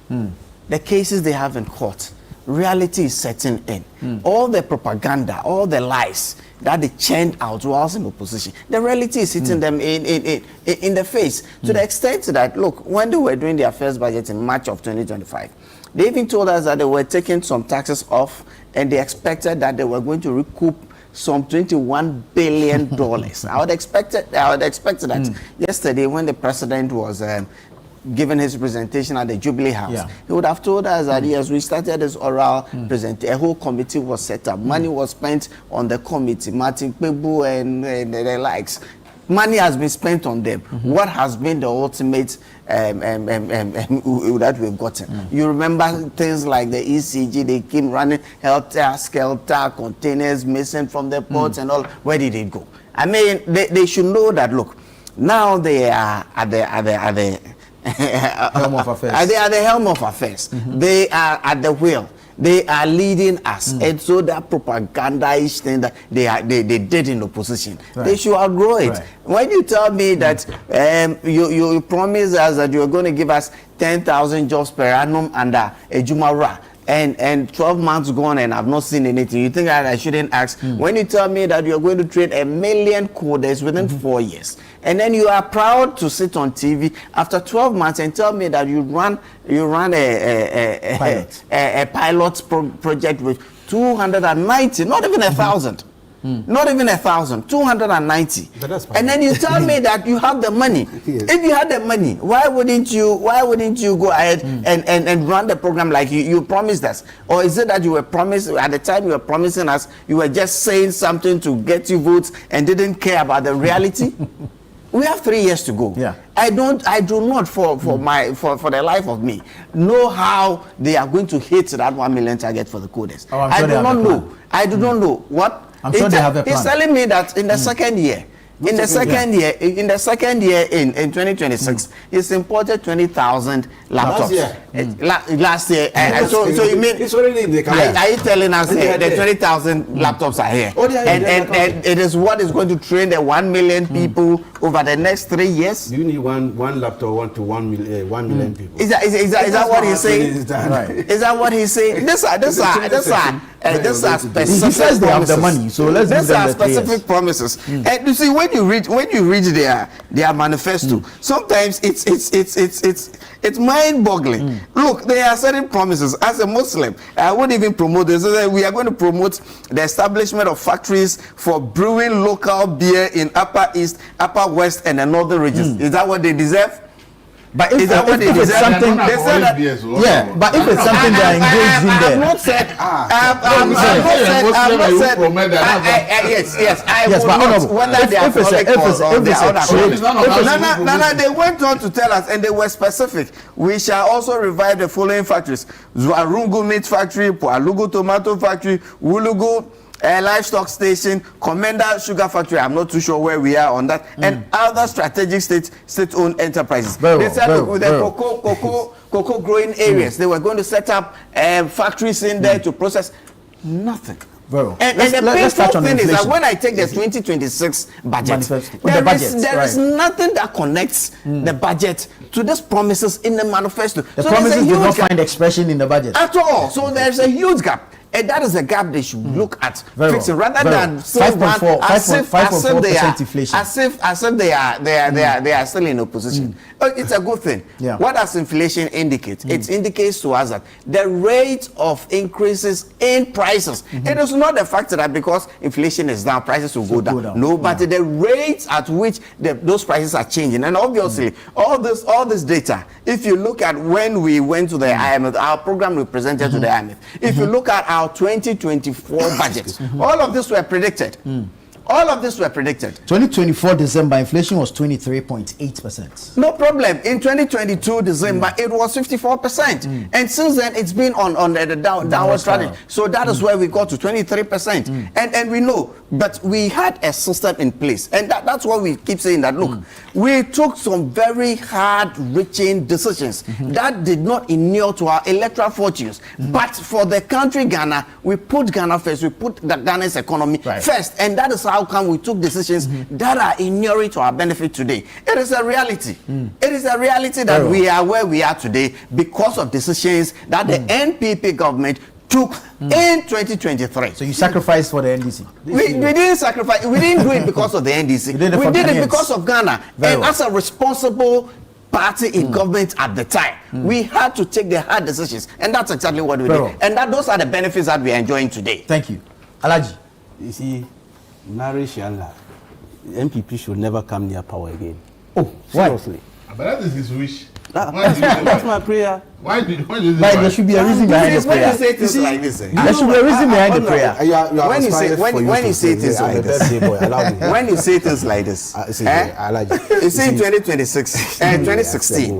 The cases they have in court, reality is setting in. All the propaganda, all the lies that they churned out whilst in opposition, the reality is hitting them in the face. To the extent that, look, when they were doing their first budget in March of 2025, they even told us that they were taking some taxes off and they expected that they were going to recoup some $21 billion. I would expect that yesterday when the president was given his presentation at the Jubilee House, he would have told us that yes, we started this oral presentation. A whole committee was set up. Money was spent on the committee. Martin Kpebu and the likes. Money has been spent on them. What has been the ultimate that we've gotten? You remember things like the ECG, they came running, helter, skelter, containers missing from the ports and all. Where did it go? I mean, they should know that, look, now they are at the helm of affairs. They are the helm of affairs. They are at the wheel. They are leading us, and so that propaganda-ish thing that they did in opposition, they should outgrow it. When you tell me that you promise us that you are going to give us 10,000 jobs per annum under Ejumara, and 12 months gone and I've not seen anything, you think that I shouldn't ask? When you tell me that you're going to train 1 million coders within 4 years, and then you are proud to sit on TV after 12 months and tell me that you run a pilot project with 290, not even 1,000. Not even 1,000, 290. And then you tell me that you have the money. If you had the money, why wouldn't you go ahead and run the program like you promised us? Or is it that you were promised at the time you were promising us, you were just saying something to get you votes and didn't care about the reality? We have 3 years to go. I do not for the life of me know how they are going to hit that 1 million target for the coders. I do not know. I do not know what. I'm sure they have a plan. He's telling me that in the second year, in the second year in 2026, he's imported 20,000 laptops. Last year. So you mean it's already in the calendar. Are you telling us the 20,000 laptops are here? And it is what is going to train the 1 million people over the next 3 years? You need one laptop to 1 million people. Is that what he's saying? Is that what he's saying? These are specific. He says they have the money, so let's give them the specific promises. And you see, when when you read their manifesto, sometimes it's mind-boggling. Look, there are certain promises. As a Muslim, I wouldn't even promote this. We are going to promote the establishment of factories for brewing local beer in Upper East, Upper West, and the northern regions. Is that what they deserve? But if, if it's something, they said that, yeah. But if it's something they are engaged in there, I've not said. Yes. I will not. Whether they are Catholic or they are other. Nana, they went on to tell us, and they were specific. We shall also revive the following factories: Zwarungu Meat Factory, Pualugu Tomato Factory, Wulugu Livestock Station, Commander Sugar Factory. I'm not too sure where we are on that, and other strategic state-owned enterprises. They said with the cocoa growing areas, they were going to set up factories in there to process nothing. And the painful thing is that when I take the 2026 budget, there is nothing that connects the budget to these promises in the manifesto. The promises did not find expression in the budget at all. So there's a huge gap. And that is a gap they should look at fixing, rather than say as if they are still in opposition. It's a good thing. Yeah. What does inflation indicate? It indicates to us that the rate of increases in prices. It is not the fact that because inflation is down, prices will go down. No, but the rate at which those prices are changing. And obviously, all this data, if you look at when we went to the IMF, our program we presented to the IMF, if you look at our 2024 budget, all of this were predicted. All of this were predicted. 2024 December, inflation was 23.8%. No problem. In 2022 December, it was 54%. And since then, it's been on the downward trend. So that is where we got to 23%. And we know, but we had a system in place. And that's why we keep saying that, look, we took some very hard-reaching decisions that did not inure to our electoral fortunes. But for the country Ghana, we put Ghana first. We put Ghana's economy first. And that is how come we took decisions that are inuring to our benefit today. It is a reality. It is a reality that we are where we are today because of decisions that the NPP government took in 2023. So you sacrificed for the NDC? We didn't sacrifice. We didn't do it because of the NDC. We did it because of Ghana. And as a responsible party in government at the time, we had to take the hard decisions. And that's exactly what we did. And those are the benefits that we are enjoying today. Thank you. Alaji. You see, Narish Allah, MPP should never come near power again. Oh, seriously. But that is his wish. That's my prayer. Why there should be a reason behind the prayer. When you say things like this, there should be a reason behind the prayer. When you say things like this, when you say things like this, you see in 2026 and 2016,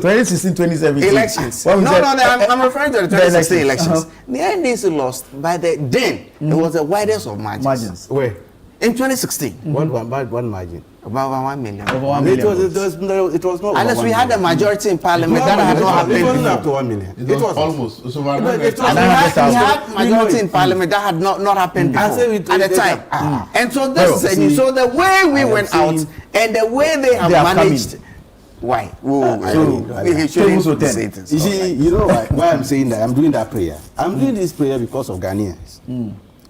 2017 elections. No, I'm referring to the 2016 elections. The NDC lost by then. It was the widest of margins. Where? In 2016. One margin. About 1 million. Over 1 million. It was not. Unless we had a majority in parliament that had not happened. It wasn't up to 1 million. It was almost. So we had majority in parliament that had not happened before at the time. And so this is new. So the way we went out and the way they have managed. Why? You see, you know why I'm saying that? I'm doing that prayer. I'm doing this prayer because of Ghanaians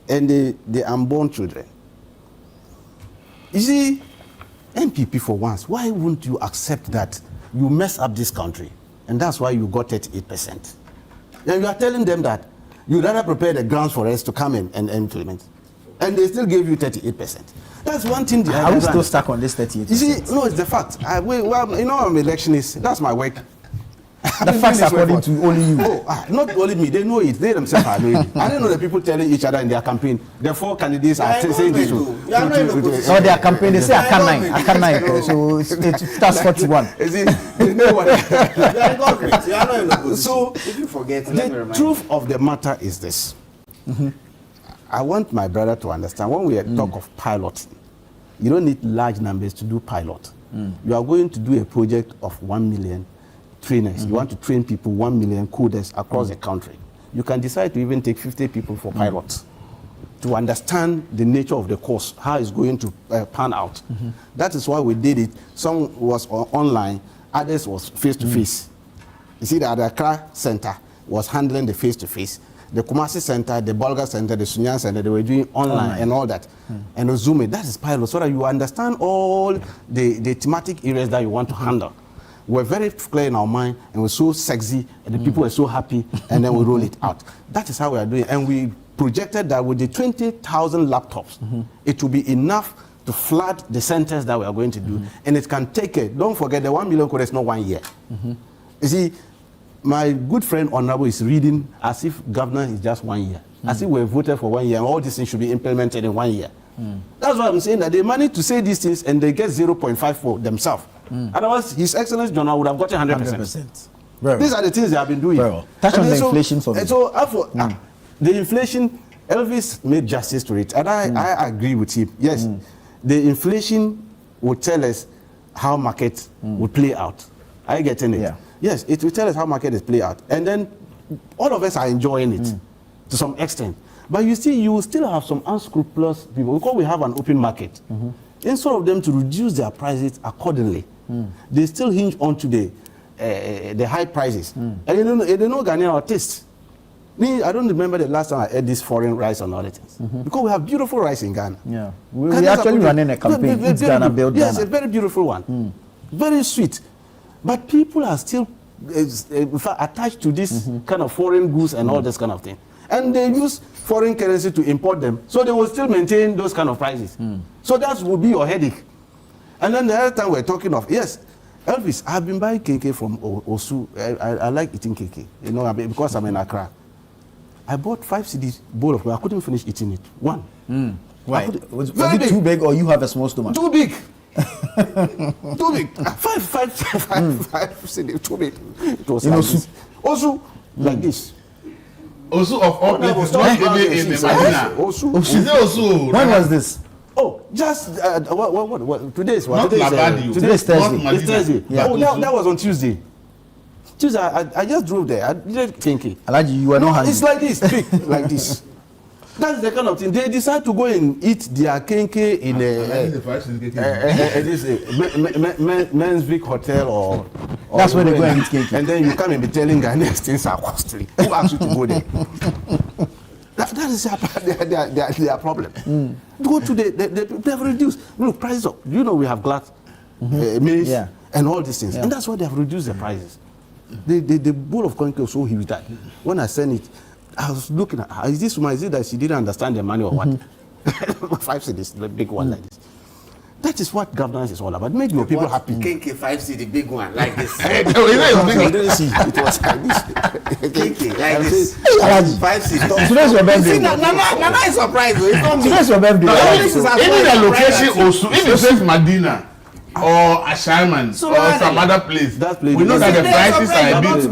and the unborn children. You see, MPP for once, why wouldn't you accept that you mess up this country? And that's why you got 38%. And you are telling them that you'd rather prepare the grounds for us to come in and implement. And they still gave you 38%. That's one thing. Are we still stuck on this 38%? You see, no, it's the fact. You know how an election is. That's my work. The facts according to only you. Not only me, they know it. They themselves are knowing it. I don't know the people telling each other in their campaign. The 4 candidates are saying this. So their campaign, they say I can't 9. So it starts 41. So if you forget, the truth of the matter is this. I want my brother to understand when we talk of piloting, you don't need large numbers to do pilot. You are going to do a project of 1 million trainers. You want to train people, 1 million coders across the country. You can decide to even take 50 people for pilots to understand the nature of the course, how it's going to pan out. That is why we did it. Some was online, others was face-to-face. You see that the Accra Center was handling the face-to-face. the Kumasi Center, the Bolga Center, the Sunyani Center, they were doing online and all that. And Zoom it, that is pilot, so that you understand all the thematic areas that you want to handle. We're very clear in our mind, and we're so sexy, and the people are so happy, and then we roll it out. That is how we are doing, and we projected that with the 20,000 laptops, it will be enough to flood the centers that we are going to do, and it can take it. Don't forget, the 1 million code is not 1 year. You see, my good friend Honorable is reading as if governor is just 1 year, as if we voted for 1 year, and all these things should be implemented in 1 year. That's why I'm saying that they managed to say these things, and they get 0.5 for themselves. Otherwise, His Excellency John would have gotten 100%. These are the things they have been doing. Touch on the inflation for me. So, the inflation, Elvis made justice to it, and I agree with him. Yes, the inflation will tell us how market will play out. Are you getting it? Yes, it will tell us how market is play out, and then all of us are enjoying it to some extent. But you see, you will still have some unscrupulous people because we have an open market. Instead of them to reduce their prices accordingly, they still hinge onto the high prices. And they know Ghanaian our taste. Me, I don't remember the last time I ate this foreign rice and other things. Because we have beautiful rice in Ghana. Yeah, we actually running a campaign. It's Ghana build Ghana. Yes, a very beautiful one, very sweet. But people are still attached to this kind of foreign goods and all this kind of thing. And they use foreign currency to import them, so they will still maintain those kind of prices. So that will be your headache. And then the other time we're talking of, yes, Elvis, I've been buying KK from Osu. I like eating KK, you know, because I'm in Accra. I bought 5 cedis bowl of, I couldn't finish eating it. One. Why? Was it too big, or you have a small stomach? Too big. Too big. 5 cedis, too big. It was like this. Osu, like this. Osu of all places, not even in Medina. Osu. Is it Osu? When was this? Oh, just what? Today is what? Today is Thursday. It's Thursday. Yeah. Oh, that was on Tuesday. Tuesday, I just drove there. I didn't think it. Alaji, you were not hungry. It's like this, big, like this. That's the kind of thing. They decide to go and eat their kenke in a men's big hotel or that's where they go and eat kenke. And then you come and be telling Ghanaians things are costly. Who asked you to go there? That is their problem. Go to they have reduced. Look, prices up. You know we have glass, maize, and all these things. And that's why they have reduced the prices. The bowl of kenke was so huge that when I sent it, I was looking at, is this woman, is it that she didn't understand the money or what? 5 cedis, the big one like this. That is what governance is all about. Make your people happy. KK 5 cedi, big one, like this. I didn't see. It was like this. KK, like this. 5 cedi. Today's your birthday. Nana is surprised. Today's your birthday. Even the location also, if you say Medina or Ashaman or some other place, we know that the prices are a bit.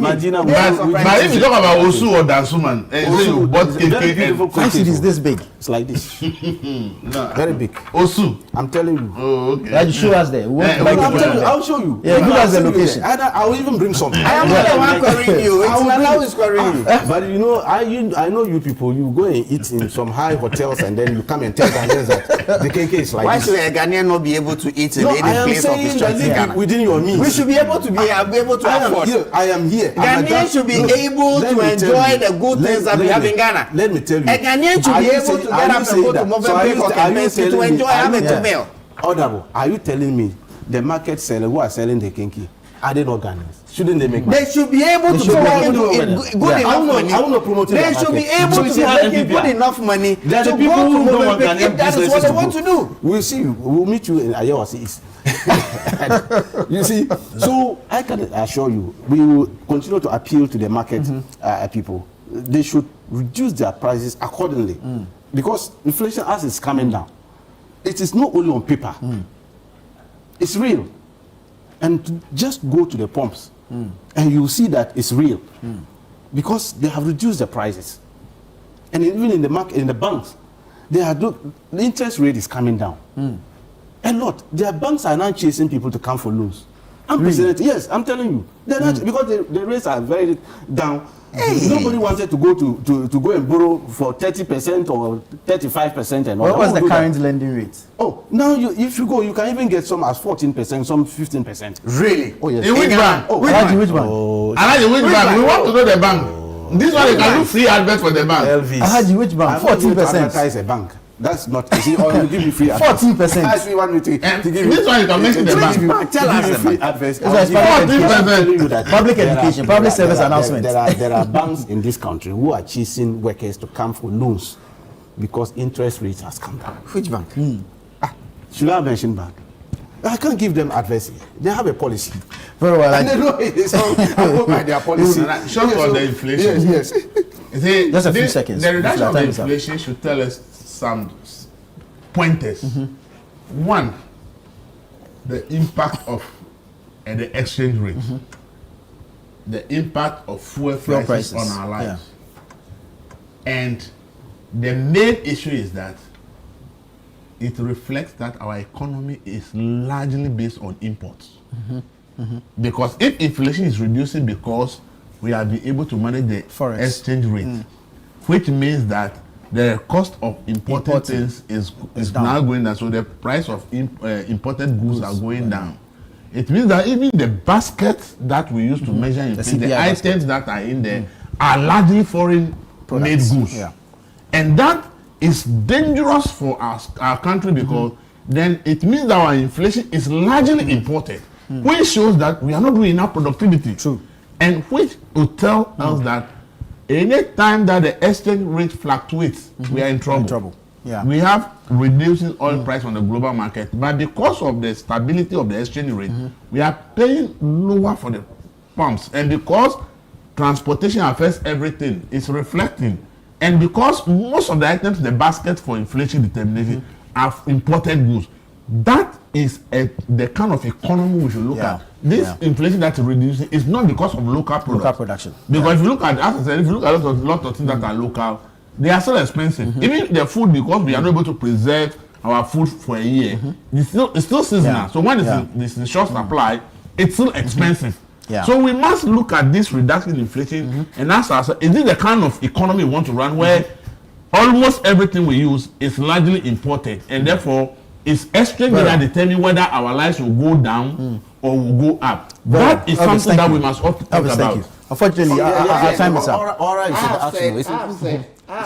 But if you talk about Osu or Dansuman, you bought KK. 5 cedi is this big. It's like this. Very big. Osu. I'm telling you. Oh, okay. Like, show us there. I'm telling you, I'll show you. Yeah, give us the location. I'll even bring some. I am not the one querying you. It's Nana who is querying you. But you know, I know you people, you go and eat in some high hotels and then you come and tell Ghanaians that the KK is like Why this. should a Ghanaian not be able to eat in any place of his choice in Ghana? Within your means. We should be able to afford. I am here. Ghanaians should be able to enjoy the good things that we have in Ghana. Let me tell you. A Ghanaian should be able to get up and go to Movenpick or Kempinski to enjoy having to meal. Honorable, are you telling me the market seller who are selling the kenke, are they not Ghanaians? Shouldn't they make money? They should be able to provide good enough money. I will not promote it. They should be able to make good enough money to go to Movenpick if that is what they want to do. We'll see you. We'll meet you in Ayawasi East. You see, so I can assure you, we will continue to appeal to the market people. They should reduce their prices accordingly, because inflation, as it's coming down, it is not only on paper; it's real. And just go to the pumps, and you will see that it's real, because they have reduced the prices, and even in the market, in the banks, the interest rate is coming down. A lot. Their banks are now chasing people to come for loans. Unprecedented. Yes, I'm telling you. They're not, because the rates are very down. Nobody wanted to go and borrow for 30% or 35% and all. What was the current lending rate? Oh, now if you go, you can even get some as 14%, some 15%. Really? Oh yes. In which bank? Oh, which bank? I like the which bank. We want to know the bank. This one you can do free advert for the bank. Elvis. Ahaji, which bank? 14%. Advertise a bank. That's not easy. Or you give me free 14%. As we want me to give this one you can make it the bank. Tell us free adverts. Public education, public service announcement. There are banks in this country who are chasing workers to come for loans because interest rates has come down. Which bank? Should I mention bank? I can't give them advice. They have a policy. Very well. And they know it's all by their policy. Show for the inflation. Yes. See, just a few seconds. The reduction of the inflation should tell us some pointers. One, the impact of the exchange rate, the impact of fuel prices on our lives. And the main issue is that it reflects that our economy is largely based on imports. Because if inflation is reducing because we have been able to manage the exchange rate, which means that the cost of imported things is now going down. So the price of imported goods are going down. It means that even the basket that we use to measure inflation, the items that are in there are largely foreign made goods. And that is dangerous for our country because then it means that our inflation is largely imported, which shows that we are not doing enough productivity. True. And which will tell us that any time that the exchange rate fluctuates, we are in trouble. We have reducing oil price on the global market, but because of the stability of the exchange rate, we are paying lower for the pumps. And because transportation affects everything, it's reflecting. And because most of the items in the basket for inflation determination are imported goods, that is the kind of economy we should look at. This inflation that's reducing is not because of local production. Because if you look at, as I said, if you look at a lot of things that are local, they are still expensive. Even the food, because we are not able to preserve our food for a year, it's still seasonal. So when it's in short supply, it's still expensive. So we must look at this reduction in inflation and ask ourselves, is this the kind of economy we want to run where almost everything we use is largely imported, and therefore it's exchange that determine whether our lives will go down or will go up. That is something that we must all think about. Unfortunately, our time is up. Aura is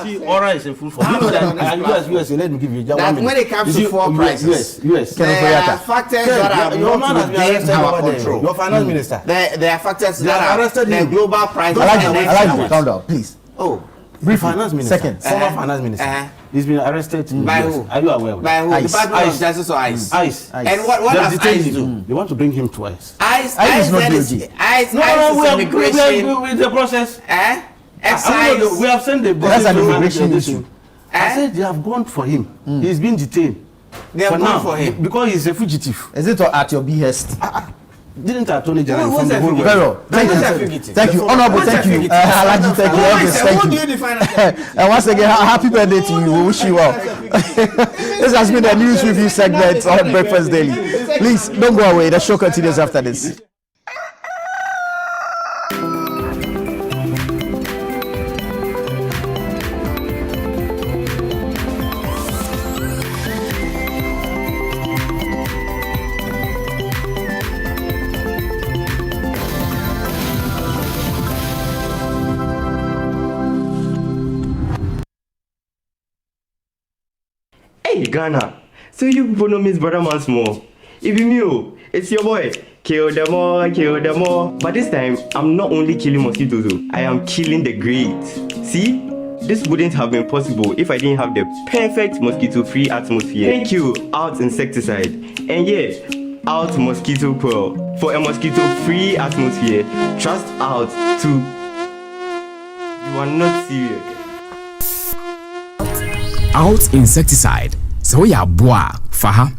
see, Aura is a full form. You know that US, let me give you just 1 minute. When it comes to fuel prices, there are factors that are not within our control. Your finance minister. There are factors that are the global prices. I like you. Calm down, please. Oh. Brief finance minister. Second. Former finance minister. He's been arrested in by US. who? Are you aware of that? By who? Department of Justice or ICE? ICE. And what does ICE do? They want to bring him to ICE. ICE is not DOJ. ICE is immigration. With the process. Excise. We have sent the that's an immigration issue. I said they have gone for him. He's been detained. They have gone for him because he's a fugitive. Is it at your behest? Didn't Attorney General inform the whole world? Very well. Thank you. Honorable, thank you. Alaji, thank you. Elvis, thank you. And once again, happy birthday to you. We wish you well. This has been the news review segment on Breakfast Daily. Please don't go away. The show continues after this. Hey Ghana, so you people know Miss Brother Man Small. If you knew, it's your boy. Kill them all, kill them all. But this time, I'm not only killing mosquitoes, I am killing the grades. See? This wouldn't have been possible if I didn't have the perfect mosquito-free atmosphere. Thank you, Out Insecticide. And yeah, Out Mosquito Coil. For a mosquito-free atmosphere, trust Out to... You are not serious. Out Insecticide. So ya boa, faha.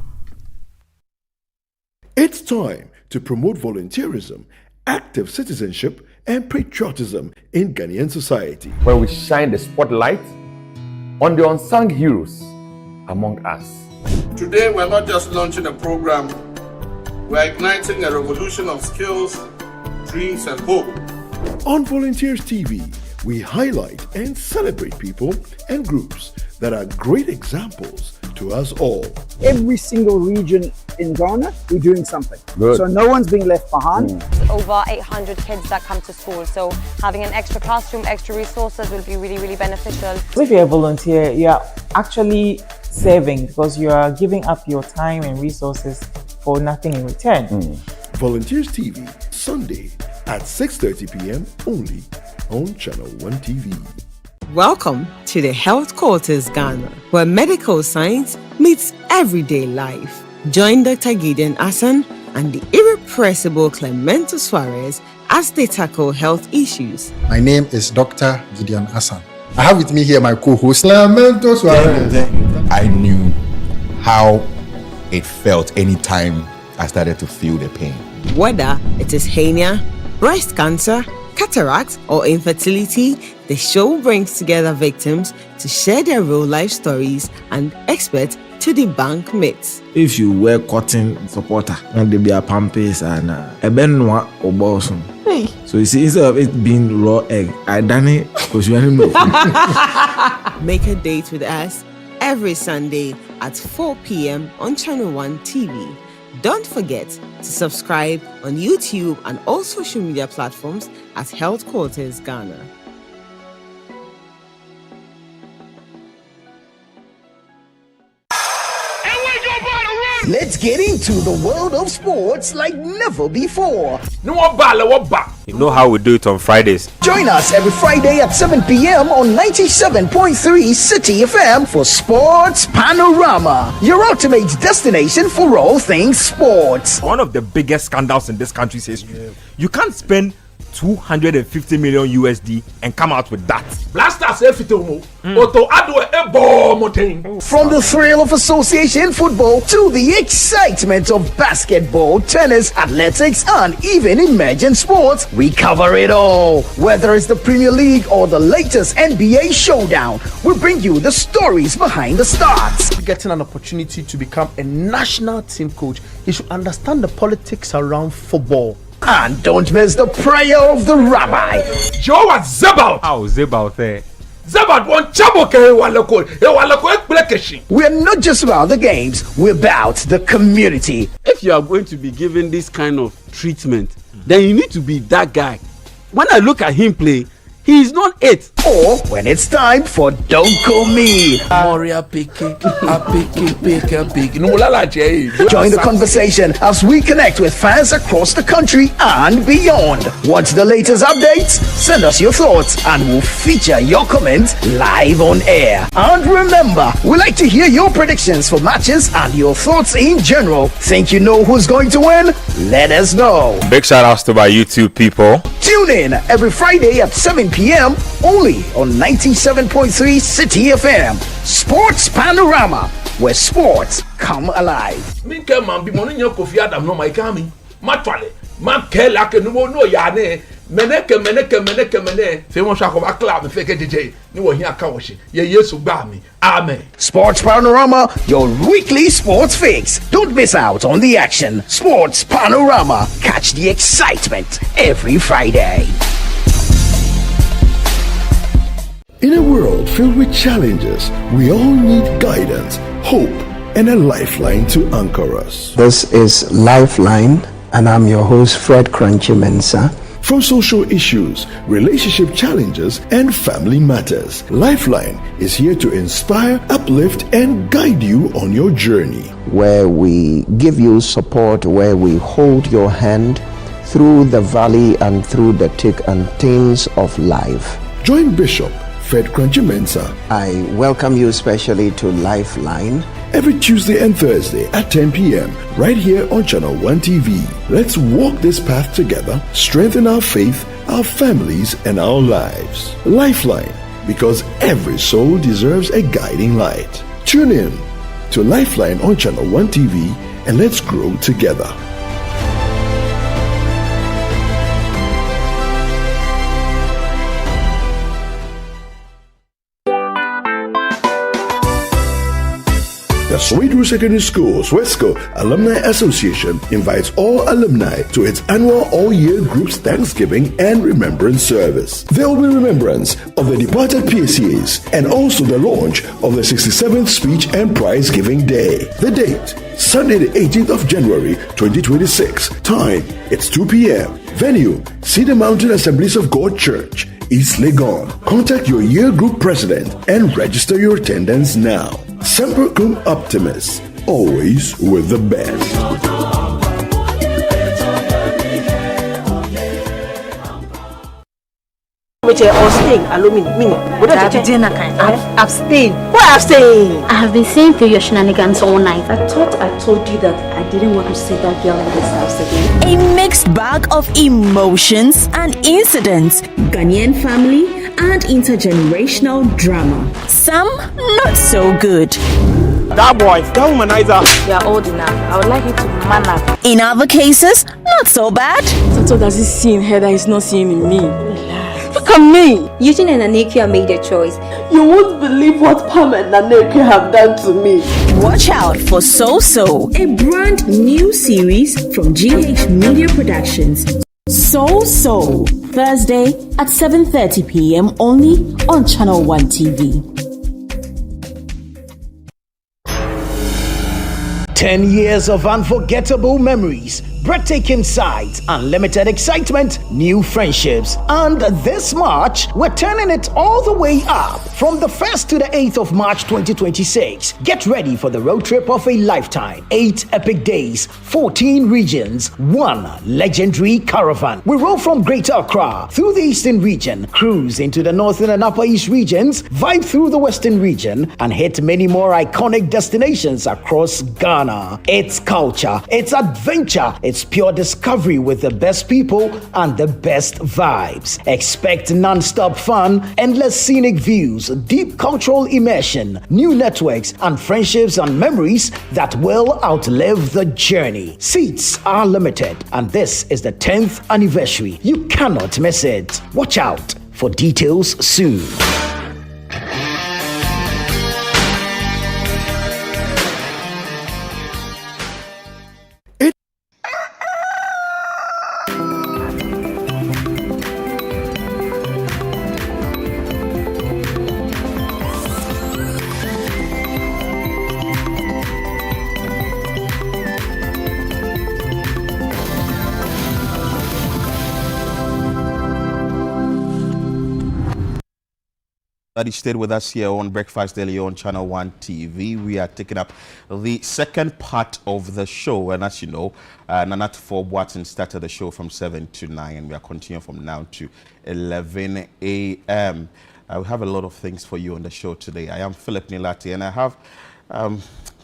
It's time to promote volunteerism, active citizenship, and patriotism in Ghanaian society, where we shine the spotlight on the unsung heroes among us. Today, we're not just launching a program, we're igniting a revolution of skills, dreams, and hope. On Volunteers TV, we highlight and celebrate people and groups that are great examples to us all. Every single region in Ghana, we're doing something. Good. So no one's being left behind. Over 800 kids that come to school, so having an extra classroom, extra resources will be really, really beneficial. If you're a volunteer, you are actually serving because you are giving up your time and resources for nothing in return. Volunteers TV, Sunday at 6:30 p.m. only on Channel 1 TV. Welcome to the Health Quarters Ghana, where medical science meets everyday life. Join Dr. Gideon Assan and the irrepressible Clemento Suarez as they tackle health issues. My name is Dr. Gideon Assan. I have with me here my co-host, Clemento Suarez. I knew how it felt anytime I started to feel the pain. Whether it is hernia, breast cancer, cataracts, or infertility, the show brings together victims to share their real life stories and experts to debunk myths. If you wear cotton supporter, and there be a pampers and a benwa or bosom. So you see, instead of it being raw egg, I done it because you didn't know. Make a date with us every Sunday at 4 p.m. on Channel 1 TV. Don't forget to subscribe on YouTube and all social media platforms at Health Quarters Ghana. Let's get into the world of sports like never before. You know how we do it on Fridays. Join us every Friday at 7 p.m. on 97.3 City FM for Sports Panorama, your ultimate destination for all things sports. One of the biggest scandals in this country's history. You can't spend 250 million USD and come out with that. From the thrill of association football to the excitement of basketball, tennis, athletics, and even emerging sports, we cover it all. Whether it's the Premier League or the latest NBA showdown, we bring you the stories behind the stars. Getting an opportunity to become a national team coach, he should understand the politics around football. And don't miss the prayer of the rabbi. Joe was Zebal. How Zebal there? Zebal won Chaboke. We're not just about the games, we're about the community. If you are going to be given this kind of treatment, then you need to be that guy. When I look at him play, he is not it. Or when it's time for Don't Call Me. Join the conversation as we connect with fans across the country and beyond. Want the latest updates? Send us your thoughts and we'll feature your comments live on air. And remember, we like to hear your predictions for matches and your thoughts in general. Think you know who's going to win? Let us know. Big shout outs to my YouTube people. Tune in every Friday at 7 p.m. only on 97.3 City FM. Sports Panorama, where sports come alive. Amen. Sports Panorama, your weekly sports fix. Don't miss out on the action. Sports Panorama. Catch the excitement every Friday. In a world filled with challenges, we all need guidance, hope, and a lifeline to anchor us. This is Lifeline, and I'm your host, Fred Crunchy Mensah. From social issues, relationship challenges, and family matters, Lifeline is here to inspire, uplift, and guide you on your journey. Where we give you support, where we hold your hand through the valley and through the thick and thins of life. Join Bishop Fred Crunchy Mensah. I welcome you especially to Lifeline. Every Tuesday and Thursday at 10 p.m. right here on Channel 1 TV. Let's walk this path together, strengthen our faith, our families, and our lives. Lifeline, because every soul deserves a guiding light. Tune in to Lifeline on Channel 1 TV and let's grow together. The Sweetroo Secondary Schools Wesco Alumni Association invites all alumni to its annual all-year groups Thanksgiving and Remembrance Service. There will be remembrance of the departed PSCs and also the launch of the 67th Speech and Prize Giving Day. The date, Sunday the 18th of January 2026. Time, it's 2 p.m. Venue, Cedar Mountain Assemblies of God Church, East Legon. Contact your year group president and register your attendance now. Semper Cum Optimus, always with the best. Abstain. Why abstain? I have been seeing through your shenanigans all night. I thought I told you that I didn't want to see that girl in this house again. A mixed bag of emotions and incidents, Ghanaian family and intergenerational drama. Some not so good. That boy, that womanizer. You are old enough. I would like you to man up. In other cases, not so bad. So does he see in her that he's not seeing in me? Look at me. Eugene and Anekia made their choice. You won't believe what Pam and Anekia have done to me. Watch out for So So, a brand new series from GH Media Productions. So So, Thursday at 7:30 p.m. only on Channel 1 TV. 10 years of unforgettable memories, breathtaking sights, unlimited excitement, new friendships. And this March, we're turning it all the way up from the 1st to the 8th of March 2026. Get ready for the road trip of a lifetime. 8 epic days, 14 regions, 1 legendary caravan. We roll from Greater Accra through the Eastern region, cruise into the Northern and Upper East regions, vibe through the Western region, and hit many more iconic destinations across Ghana. It's culture, it's adventure, it's pure discovery with the best people and the best vibes. Expect non-stop fun, endless scenic views, deep cultural immersion, new networks, and friendships and memories that will outlive the journey. Seats are limited, and this is the 10th anniversary. You cannot miss it. Watch out for details soon. That you stayed with us here on Breakfast Daily on Channel 1 TV. We are taking up the second part of the show, and as you know, Nana Tufo Boateng started the show from 7 to 9, and we are continuing from now to 11 a.m. We have a lot of things for you on the show today. I am Philip Nilati, and I have,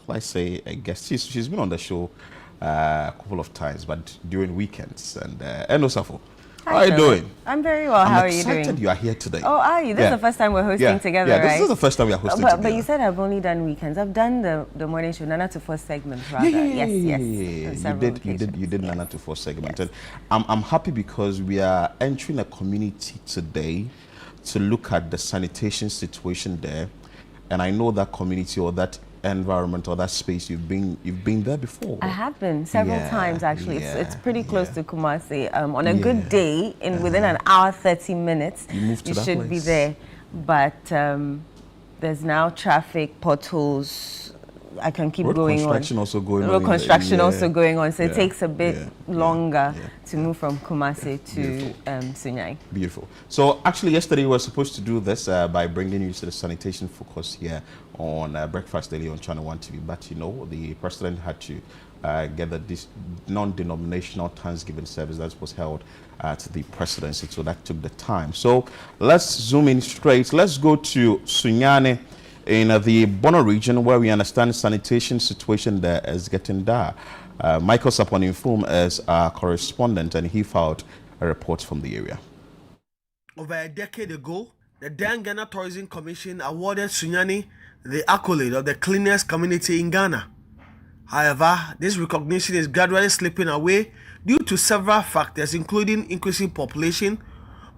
let's say, a guest. She's been on the show a couple of times, but during weekends. And Eno Safo. How are you doing? I'm very well. How are you doing? I'm excited you are here today. Oh, are you? This is the first time we're hosting together, right? This is the first time we are hosting together. But you said I've only done weekends. I've done the morning show, Nana Tufo segment, rather. Yes. You did Nana Tufo segment. Yes. And I'm happy because we are entering a community today to look at the sanitation situation there. And I know that community or that environment or that space, you've been there before. I have been several times actually. It's pretty close to Kumasi. On a good day, within an hour 30 minutes, you should be there. But there's now traffic, potholes. I can keep going on. Road construction also going on. So it takes a bit longer to move from Kumasi to Sunyani. Beautiful. So actually yesterday we were supposed to do this by bringing you to the sanitation focus here on Breakfast Daily on Channel 1 TV. But you know, the president had to gather this non-denominational Thanksgiving service that was held at the presidency. So that took the time. So let's zoom in straight. Let's go to Sunyani in the Bono region, where we understand sanitation situation there is getting dire. Michael Sapon-Infum is our correspondent, and he filed a report from the area. Over a decade ago, the Dan Ghana Tourism Commission awarded Sunyani the accolade of the cleanest community in Ghana. However, this recognition is gradually slipping away due to several factors, including increasing population,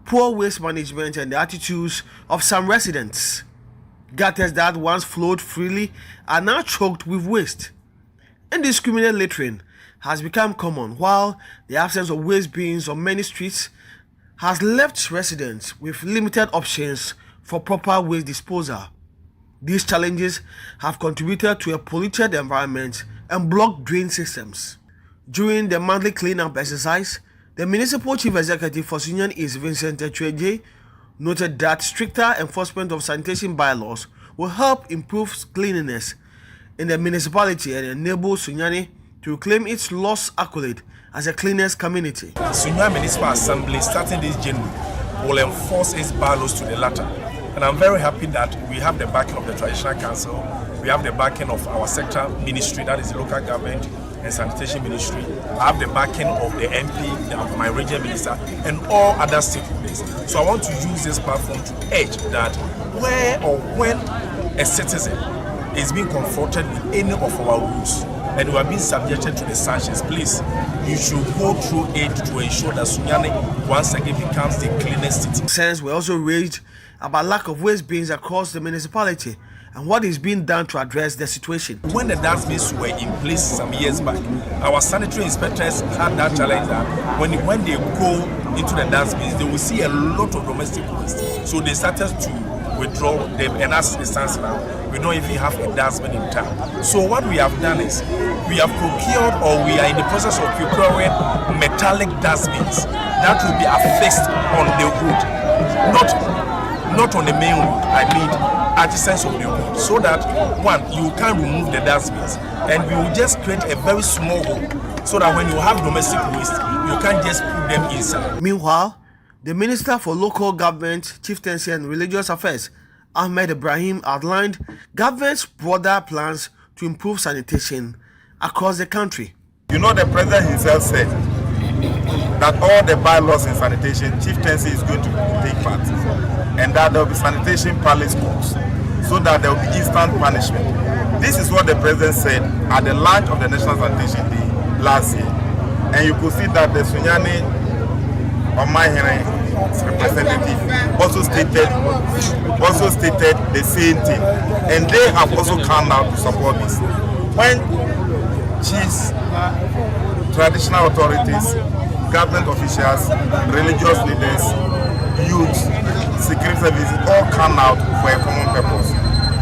poor waste management, and the attitudes of some residents. Gutters that once flowed freely are now choked with waste. Indiscriminate littering has become common, while the absence of waste bins on many streets has left residents with limited options for proper waste disposal. These challenges have contributed to a polluted environment and blocked drain systems. During the monthly cleanup exercise, the Municipal Chief Executive for Sunyani East, Vincent Etweje, noted that stricter enforcement of sanitation bylaws will help improve cleanliness in the municipality and enable Sunyani to reclaim its lost accolade as a cleanest community. Sunyani Municipal Assembly, starting this January, will enforce its bylaws to the latter. And I'm very happy that we have the backing of the Traditional Council, we have the backing of our sector ministry, that is the local government and sanitation ministry. I have the backing of the MP, my regional minister, and all other stakeholders. So I want to use this platform to urge that where or when a citizen is being confronted with any of our rules and we are being subjected to the sanctions, please, you should go through it to ensure that Sunyani once again becomes the cleanest city. Concerns were also raised about lack of waste bins across the municipality and what is being done to address the situation. When the dustbins were in place some years back, our sanitary inspectors had that challenge that when they go into the dustbins, they will see a lot of domestic waste. So they started to withdraw them, and as it stands now, we don't even have a dustbin in town. So what we have done is we have procured, or we are in the process of procuring metallic dustbins that will be affixed on the road, not on the main road. I mean adjacent of the road, so that one, you can remove the dustbins, and we will just create a very small hole so that when you have domestic waste, you can just put them inside. Meanwhile, the Minister for Local Government, Chieftaincy and Religious Affairs, Ahmed Ibrahim, outlined government's broader plans to improve sanitation across the country. You know, the President himself said that all the bylaws in sanitation, Chieftaincy is going to take part, and that there will be sanitation palace courts, so that there will be instant punishment. This is what the President said at the launch of the National Sanitation Day last year. And you could see that the Sunyani Omahene representative also stated the same thing. And they have also come out to support this. When chiefs, traditional authorities, government officials, religious leaders, youth, security services all come out for a common purpose,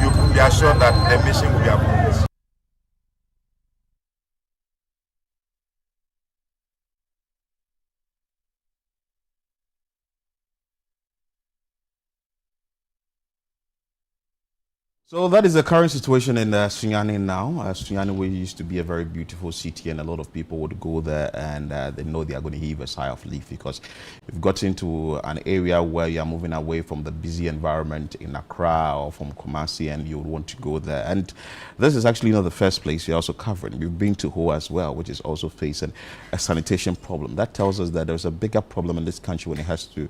you can be assured that the mission will be accomplished. So that is the current situation in Sunyani now. Sunyani used to be a very beautiful city, and a lot of people would go there and they know they are going to heave a sigh of relief, because you've got into an area where you are moving away from the busy environment in Accra or from Kumasi, and you would want to go there. And this is actually not the first place you're also covering. You've been to Ho as well, which is also facing a sanitation problem. That tells us that there's a bigger problem in this country when it has to,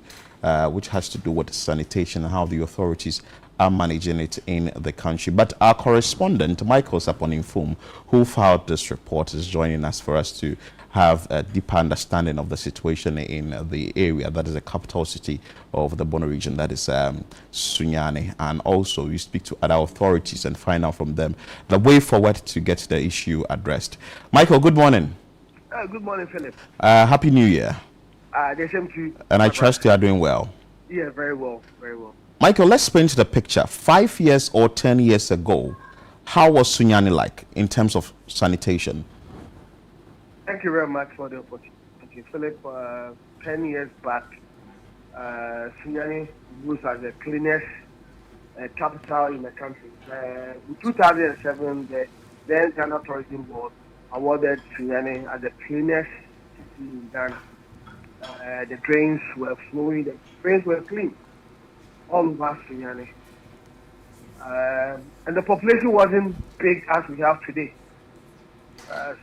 which has to do with sanitation and how the authorities are managing it in the country. But our correspondent, Michael Saponinfum, who filed this report, is joining us for us to have a deeper understanding of the situation in the area that is the capital city of the Bono region, that is Sunyani. And also we speak to other authorities and find out from them the way forward to get the issue addressed. Michael, good morning. Good morning, Philip. Happy New Year. The same to you. And I trust you are doing well. Yeah, very well, very well. Michael, let's paint the picture. 5 years or 10 years ago, how was Sunyani like in terms of sanitation? Thank you very much for the opportunity, Philip. 10 years back, Sunyani was as the cleanest capital in the country. In 2007, the then Ghana Tourism Board awarded Sunyani as the cleanest city in Ghana. The drains were flowing, the drains were clean all over Sunyani. And the population wasn't big as we have today.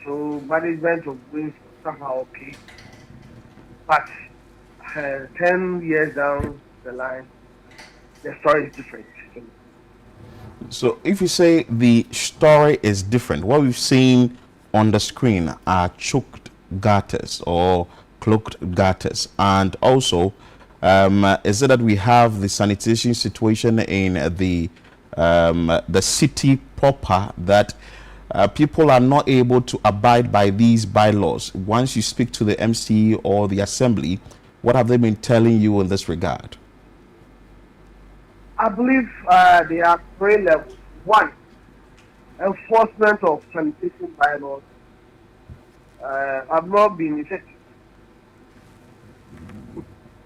So management of waste was somehow okay. But 10 years down the line, the story is different. So if you say the story is different, what we've seen on the screen are choked gutters or clogged gutters, and also is it that we have the sanitation situation in the the city proper that people are not able to abide by these bylaws? Once you speak to the MC or the assembly, what have they been telling you in this regard? I believe there are 3 levels. 1, enforcement of sanitation bylaws have not been effective.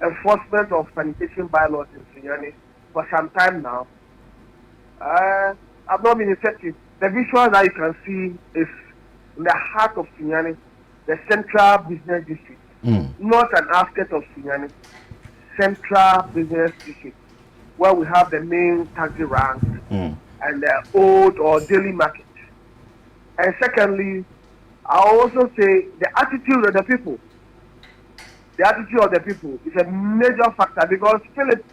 Enforcement of sanitation bylaws in Sunyani for some time now have not been effective. The visual that you can see is in the heart of Sunyani, the central business district, not an aspect of Sunyani, central business district, where we have the main taxi ranks and the old or daily market. And secondly, I also say the attitude of the people. The attitude of the people is a major factor because, Philip,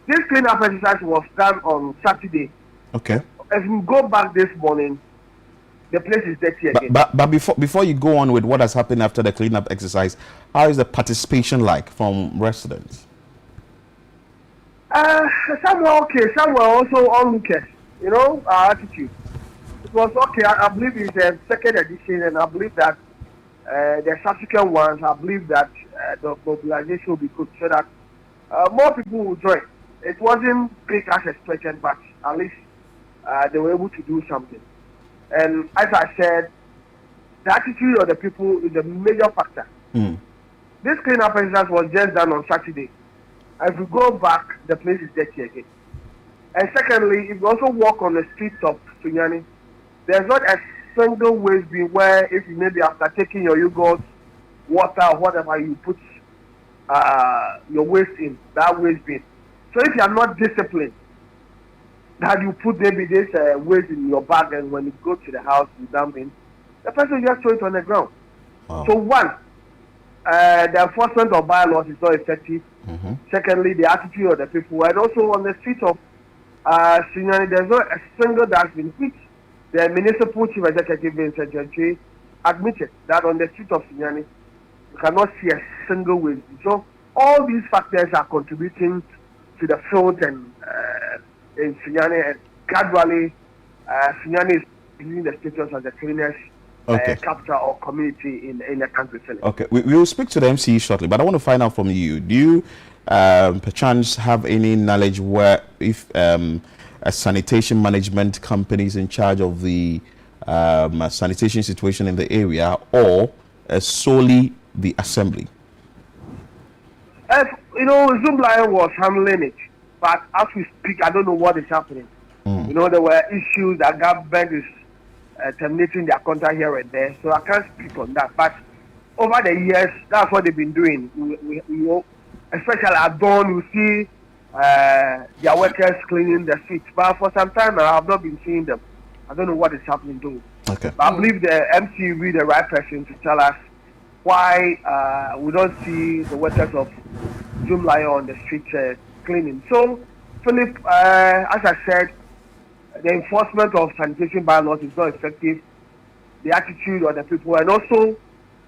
this cleanup exercise was done on Saturday. Okay. If you go back this morning, the place is dirty again. But before you go on with what has happened after the cleanup exercise, how is the participation like from residents? Some were okay, some were also onlookers. You know, our attitude. It was okay. I believe it's a second edition, and I believe that the subsequent ones, I believe that the mobilization will be good so that more people will join. It wasn't big as expected, but at least they were able to do something. And as I said, the attitude of the people is a major factor. This cleanup exercise was just done on Saturday. If we go back, the place is dirty again. And secondly, if you also walk on the streets of Sunyani, there's not a single waste bin where if you maybe after taking your yogurt, water or whatever, you put your waste in that waste bin. So if you are not disciplined, that you put maybe this waste in your bag and when you go to the house, you dump in, the person just throw it on the ground. Wow. So 1, the enforcement of bylaws is not effective. Secondly, the attitude of the people, and also on the street of Sunyani, there's not a single dustbin, which the municipal chief executive Vincent Gentry admitted that on the street of Sunyani, you cannot see a single waste. So all these factors are contributing to the filth and in Sunyani, and gradually Sunyani is losing the status as the cleanest capital or community in the country. Okay, we will speak to the MCE shortly, but I want to find out from you. Do you perchance have any knowledge where if a sanitation management company is in charge of the sanitation situation in the area, or solely the assembly? You know, Zoomlion was handling it, but as we speak, I don't know what is happening. You know, there were issues that government is terminating their contract here and there, so I can't speak on that. But over the years, that's what they've been doing. We especially at dawn, you see their workers cleaning the streets. But for some time now, I have not been seeing them. I don't know what is happening to. Okay. But I believe the MC will be the right person to tell us why we don't see the workers of Zoomlion on the street cleaning. So, Philip, as I said, the enforcement of sanitation bylaws is not effective. The attitude of the people, and also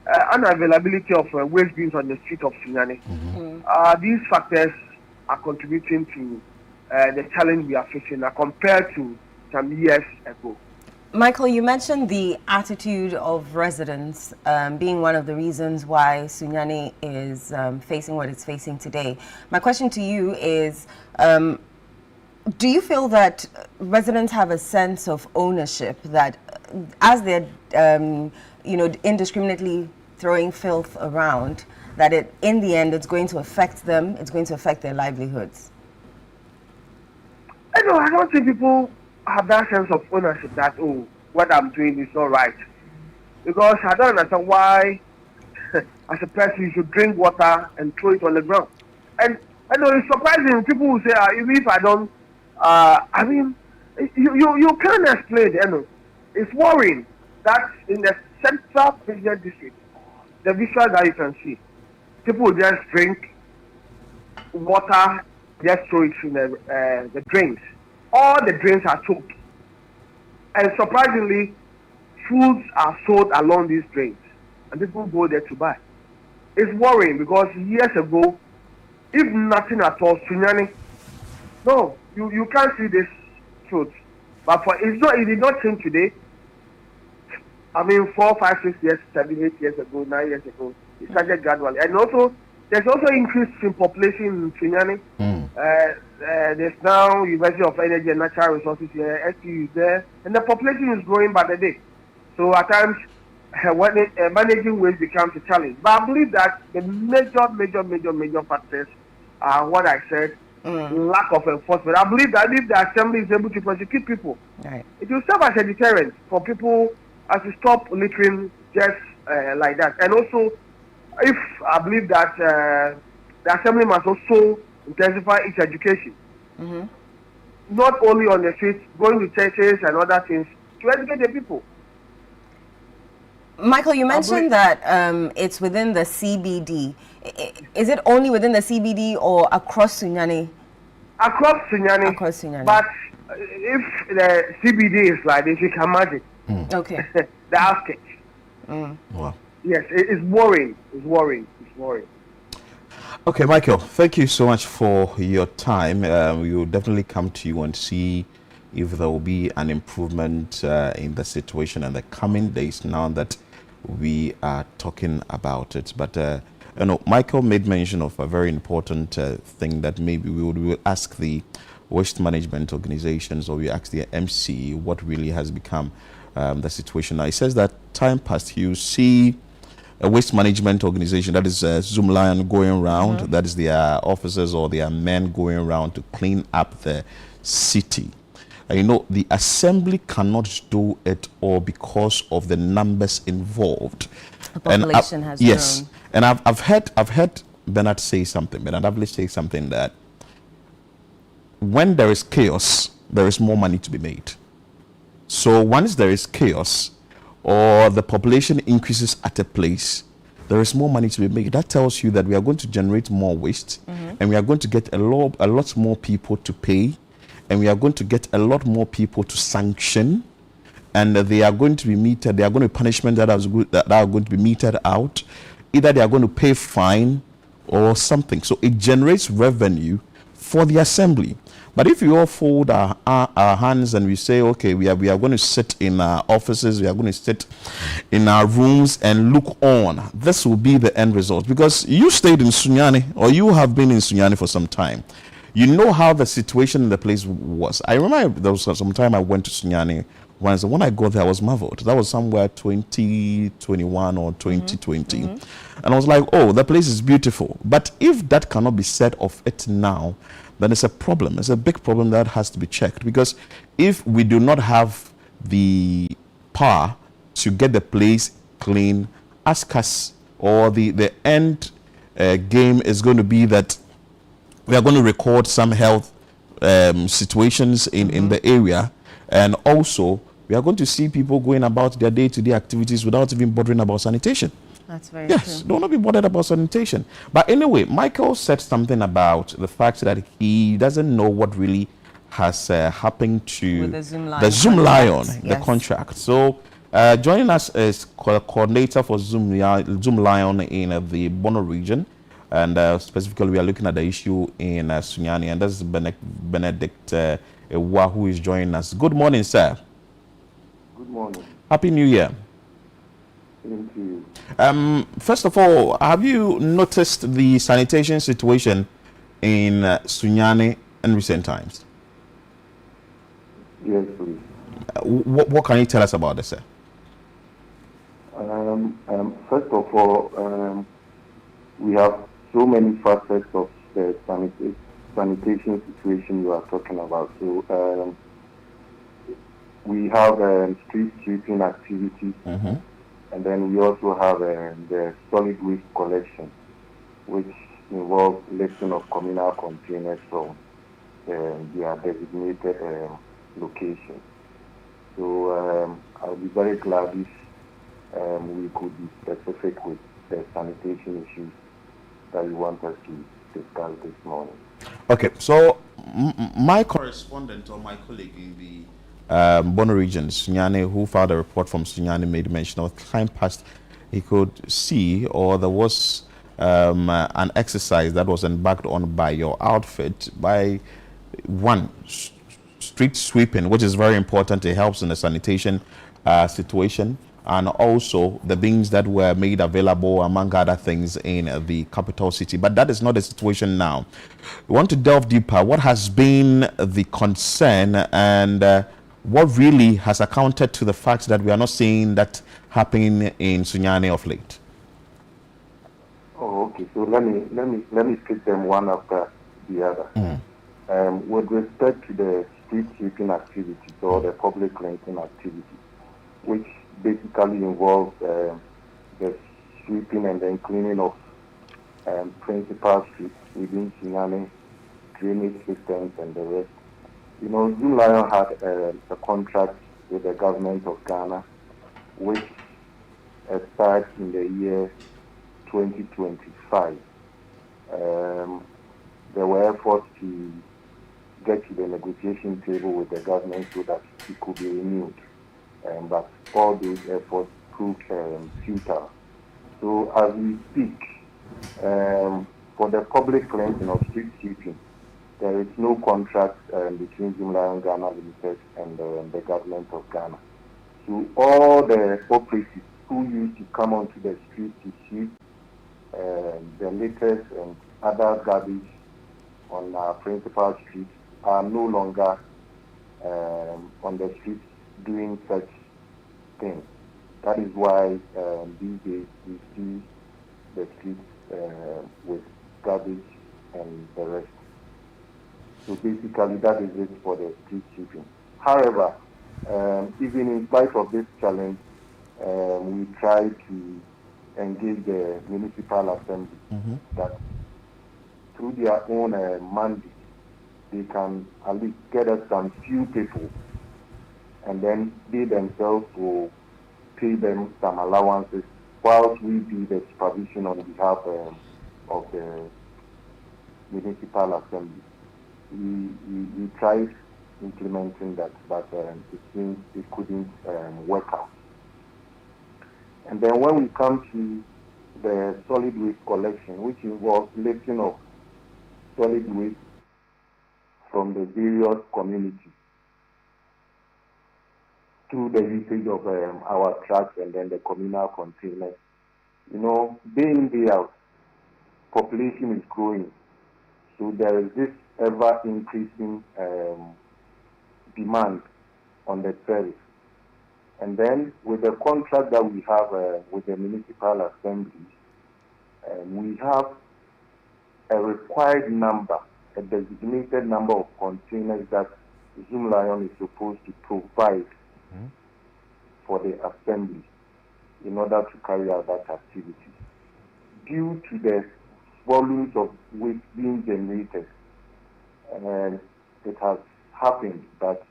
unavailability of waste bins on the street of Sunyani. These factors are contributing to the challenge we are facing compared to some years ago. Michael, you mentioned the attitude of residents being one of the reasons why Sunyani is facing what it's facing today. My question to you is, do you feel that residents have a sense of ownership that as they're, indiscriminately throwing filth around, that in the end it's going to affect them, it's going to affect their livelihoods? I don't think people have that sense of ownership that, oh, what I'm doing is not right. Because I don't understand why, as a person, you should drink water and throw it on the ground. And I know it's surprising. People will say, even if I don't, you can't explain it. It's worrying that in the central business district, the visual that you can see, people will just drink water, just throw it in the drains. All the drains are choked. And surprisingly, foods are sold along these drains. And people go there to buy. It's worrying because years ago, if nothing at all, Sunyani, no, you can't see this truth. But it did not change today. I mean, 4, 5, 6 years, 7, 8 years ago, 9 years ago, it started gradually. And also, there's also increase in population in Sunyani. There's now University of Energy and Natural Resources here, SU is there, and the population is growing by the day. So at times, managing waste becomes a challenge. But I believe that the major factors are what I said, lack of enforcement. I believe that if the assembly is able to prosecute people, it will serve as a deterrent for people as to stop littering just like that. And also, if I believe that the assembly must also intensify its education, not only on the streets, going to churches and other things to educate the people. Michael, you mentioned that it's within the CBD. Is it only within the CBD or across Sunyani? Across Sunyani. But if the CBD is like this, you can imagine. Okay. The outskirts. Wow. Yes, it's worrying. It's worrying. Okay, Michael, thank you so much for your time. We will definitely come to you and see if there will be an improvement in the situation in the coming days now that we are talking about it. But, Michael made mention of a very important thing that maybe we will ask the waste management organizations, or we ask the MC what really has become the situation now. He says that time past, you see a waste management organization, that is Zoom Lion, going around, that is their officers or their men going around to clean up the city. The assembly cannot do it all because of the numbers involved. The population has yes, grown. And I've heard Bernard say something, Bernard Avile say something, that when there is chaos, there is more money to be made. So once there is chaos, or the population increases at a place, there is more money to be made. That tells you that we are going to generate more waste, and we are going to get a lot more people to pay, and we are going to get a lot more people to sanction, and they are going to be meted. There are going to be punishments that are going to be meted out. Either they are going to pay fine or something. So it generates revenue for the assembly. But if we all fold our hands and we say, okay, we are going to sit in our offices, we are going to sit in our rooms and look on, this will be the end result. Because you stayed in Sunyani, or you have been in Sunyani for some time. You know how the situation in the place was. I remember there was some time I went to Sunyani once, and when I got there, I was marveled. That was somewhere 2021 or 2020. And I was like, oh, the place is beautiful. But if that cannot be said of it now, then it's a problem. It's a big problem that has to be checked. Because if we do not have the power to get the place clean, ask us, or the end game is going to be that we are going to record some health situations in the area, and also we are going to see people going about their day-to-day activities without even bothering about sanitation. That's very true. Yes, don't be bothered about sanitation. But anyway, Michael said something about the fact that he doesn't know what really has happened to the Zoom Lion, the contract. So joining us is coordinator for Zoom Lion in the Bono region. And specifically, we are looking at the issue in Sunyani, and that's Benedict Ewa, who is joining us. Good morning, sir. Good morning. Happy New Year. Thank you. First of all, have you noticed the sanitation situation in Sunyani in recent times? Yes, please. What can you tell us about this, sir? First of all, we have so many facets of the sanitation situation you are talking about. So we have street sweeping activities, and then we also have the solid waste collection, which involves lifting of communal containers from their designated locations. So I'll be very glad if we could be specific with the sanitation issues that you want us to discuss this morning. Okay, so my correspondent, or my colleague in the Bono region, Sunyani, who filed a report from Sunyani, made mention of time past he could see, or there was an exercise that was embarked on by your outfit by one street sweeping, which is very important. It helps in the sanitation situation, and also the bins that were made available, among other things, in the capital city. But that is not the situation now. We want to delve deeper. What has been the concern, and what really has accounted to the fact that we are not seeing that happening in Sunyani of late? Oh, okay. So let me take them one after the other. With respect to the street sweeping activities or the public cleansing activities, which basically involves the sweeping and then cleaning of principal streets within Sunyani, drainage systems and the rest. You know, Zoomlion had a contract with the government of Ghana, which starts in the year 2025. There were efforts to get to the negotiation table with the government so that it could be renewed. But all those efforts proved futile. So as we speak, for the public cleansing of street sweeping, there is no contract between Zoomlion Ghana Limited and the government of Ghana. So all the operatives who used to come onto the street to sweep the litters and other garbage on our principal streets are no longer on the streets doing such things. That is why these days we see the streets with garbage and the rest. So basically that is it for the street sweeping. However, even in spite of this challenge, we try to engage the municipal assembly that through their own mandate, they can at least get us some few people, and then they themselves will pay them some allowances whilst we do the supervision on behalf of the municipal assembly. We tried implementing that, but it seems it couldn't work out. And then when we come to the solid waste collection, which involves lifting of solid waste from the various communities through the usage of our trucks and then the communal containers. You know, day in, day out, population is growing. So there is this ever increasing demand on the service. And then with the contract that we have with the municipal assembly, we have a required number, a designated number of containers that Zoomlion is supposed to provide for the assembly in order to carry out that activity. Due to the volumes of waste being generated, it has happened that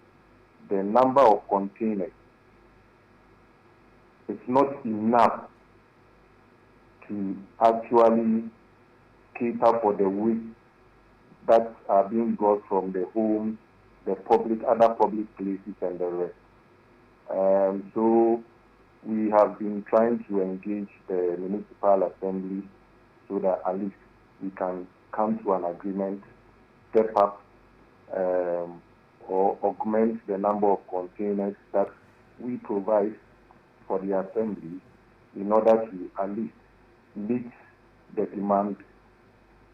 the number of containers is not enough to actually cater for the waste that are being brought from the homes, the public, other public places and the rest. So we have been trying to engage the municipal assembly so that at least we can come to an agreement, step up or augment the number of containers that we provide for the assembly in order to at least meet the demand,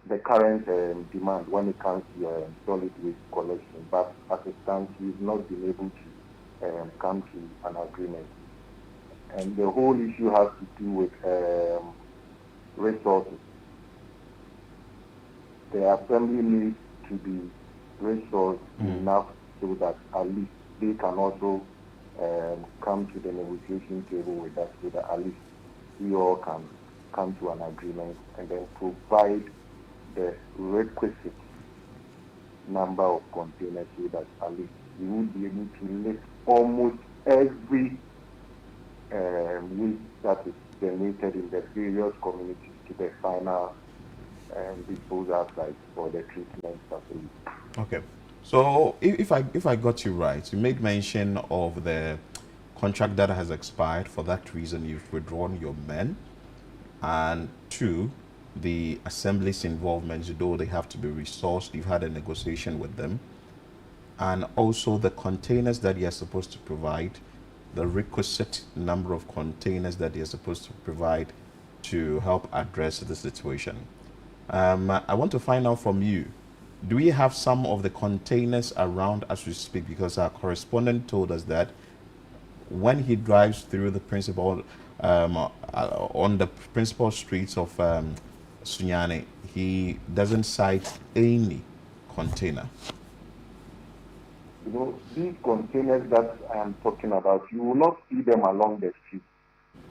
the current demand when it comes to solid waste collection. But as it stands, we've not been able to come to an agreement. And the whole issue has to do with resources. The assembly needs to be resourced enough so that at least they can also come to the negotiation table with us so that at least we all can come to an agreement and then provide the requisite number of containers so that at least we will be able to lift almost every waste that is generated in the various communities to the final disposal sites for the treatment facility. Okay. So if I got you right, you made mention of the contract that has expired. For that reason, you've withdrawn your men. And two, the assembly's involvement, though they have to be resourced, you've had a negotiation with them. and also the containers that you are supposed to provide, the requisite number of containers that you're supposed to provide to help address the situation. I want to find out from you, do we have some of the containers around as we speak? Because our correspondent told us that when he drives through the principal, on the principal streets of Sunyani, he doesn't sight any container. You know, these containers that I am talking about, you will not see them along the street.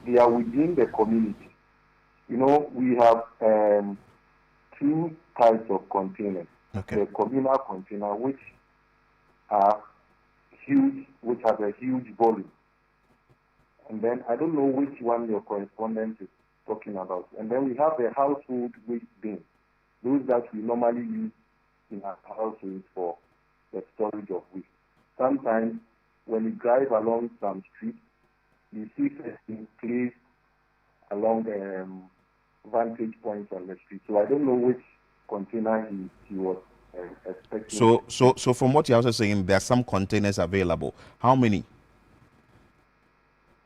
They are within the community. You know, we have two types of containers. Okay. The communal container, which are huge, which have a huge volume. And then I don't know which one your correspondent is talking about. And then we have the household waste bin, those that we normally use in our households for the storage of waste. Sometimes when you drive along some streets, you see things placed along the vantage points on the street. So I don't know which container he was expecting. So from what you're also saying, there are some containers available. How many?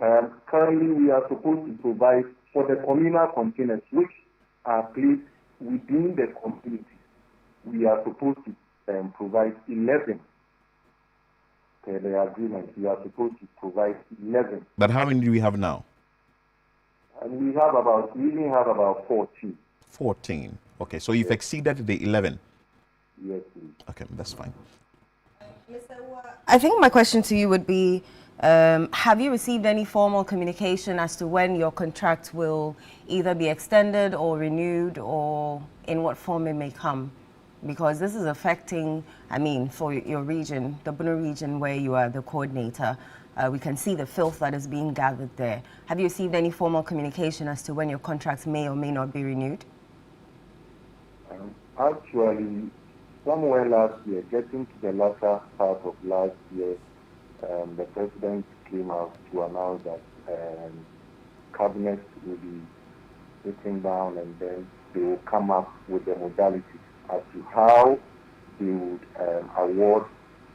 Currently, we are supposed to provide for the communal containers, which are placed within the community. We are supposed to provide 11. The agreement, we are supposed to provide 11. But how many do we have now? And we even have about 14. 14. Okay, so you've exceeded the 11. Yes, please. Okay, that's fine. I think my question to you would be, have you received any formal communication as to when your contract will either be extended or renewed, or in what form it may come? Because this is affecting, I mean, for your region, the Bono region where you are the coordinator, we can see the filth that is being gathered there. Have you received any formal communication as to when your contracts may or may not be renewed? Actually, somewhere last year, getting to the latter part of last year, the president came out to announce that cabinet will be sitting down, and then they will come up with the modalities as to how they would award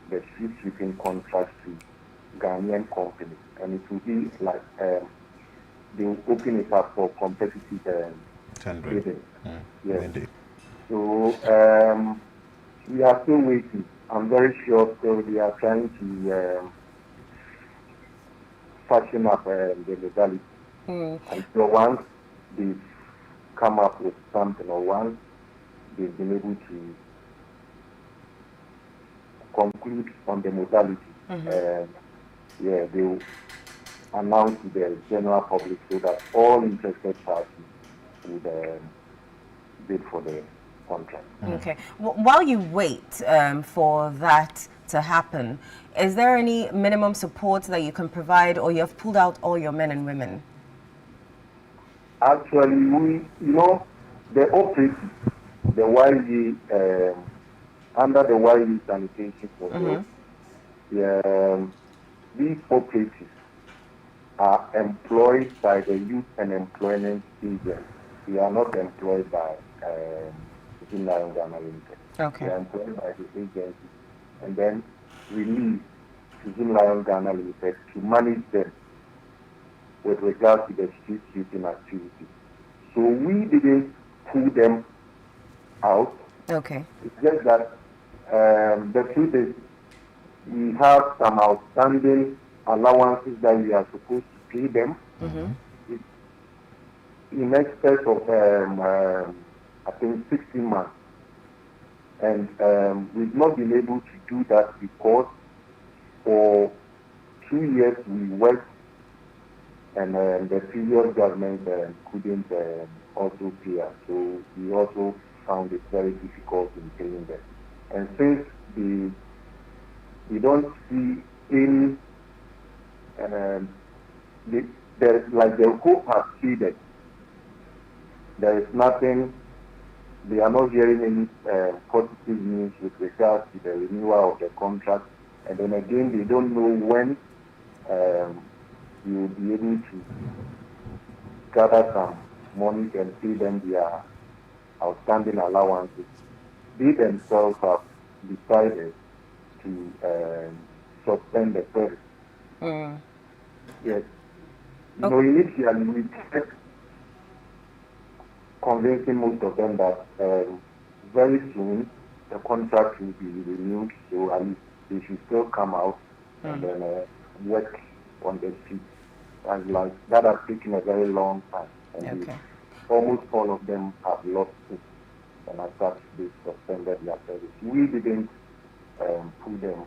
the street sweeping contract to Ghanaian companies. And it will be like they will open it up for competitive bidding. Yes. Indeed. So we are still waiting. I'm very sure still they are trying to fashion up the modality. And so once they've come up with something, or once they've been able to conclude on the modality, they will announce to the general public so that all interested parties would bid for the contract. Okay. While you wait for that to happen, is there any minimum support that you can provide, or you have pulled out all your men and women? Actually, the operators, the YG, under the YG sanitation for these operators are employed by the Youth and Employment Agency. They are not employed by Zoom Lion Ghana Limited. Okay. They are employed by the agency and then released to Zoom Lion Ghana Limited to manage them with regard to the street sweeping activity. So we didn't pull them out. Okay. It's just that the truth is we have some outstanding allowances that we are supposed to pay them in excess of I think 16 months. And we've not been able to do that because for 2 years we worked, and the previous government couldn't also pay us. So we also found it very difficult in paying them. And since we don't see any, the hope has faded. There is nothing, they are not hearing any positive news with regards to the renewal of the contract. And then again, they don't know when you will be able to gather some money and pay them their outstanding allowances. They themselves have decided to suspend the service. Yes. So initially we kept convincing most of them that very soon the contract will be renewed, so at least they should still come out and then work on the street. And like that has taken a very long time, and almost all of them have lost it, and as such they suspended their service. We didn't pull them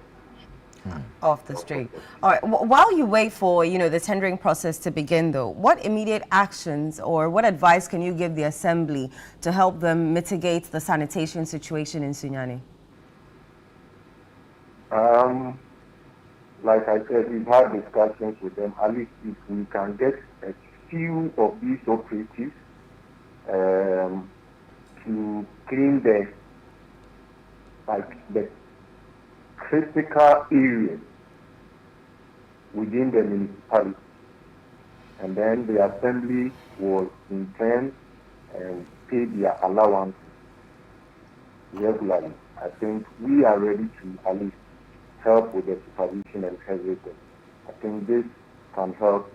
off the street. All right. While you wait for the tendering process to begin, though, what immediate actions or what advice can you give the Assembly to help them mitigate the sanitation situation in Sunyani? Like I said, we've had discussions with them. At least if we can get a few of these operatives to clean the critical areas within the municipality, and then the Assembly was in turn and pay their allowance regularly. I think we are ready to at least help with the supervision and everything. I think this can help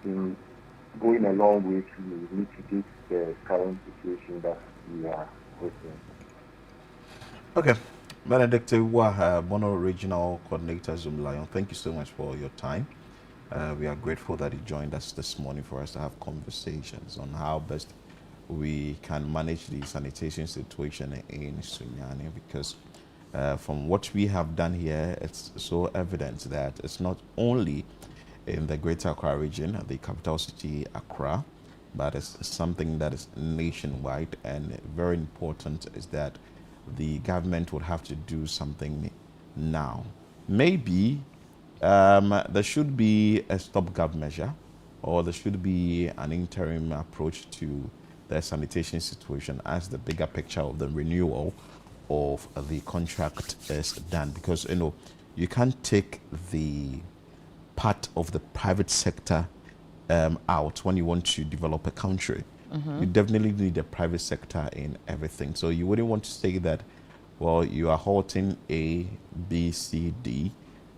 in going a long way to mitigate the current situation that we are facing. Okay. Benedict Bono Regional Coordinator Zoom Lion, thank you so much for your time. We are grateful that you joined us this morning for us to have conversations on how best we can manage the sanitation situation in Sunyani, because from what we have done here, it's so evident that it's not only in the Greater Accra region, the capital city Accra, but it's something that is nationwide, and very important is that the government would have to do something now. Maybe there should be a stopgap measure, or there should be an interim approach to the sanitation situation as the bigger picture of the renewal of the contract is done. Because you can't take the part of the private sector out when you want to develop a country. You definitely need the private sector in everything. So you wouldn't want to say that, well, you are halting A, B, C, D,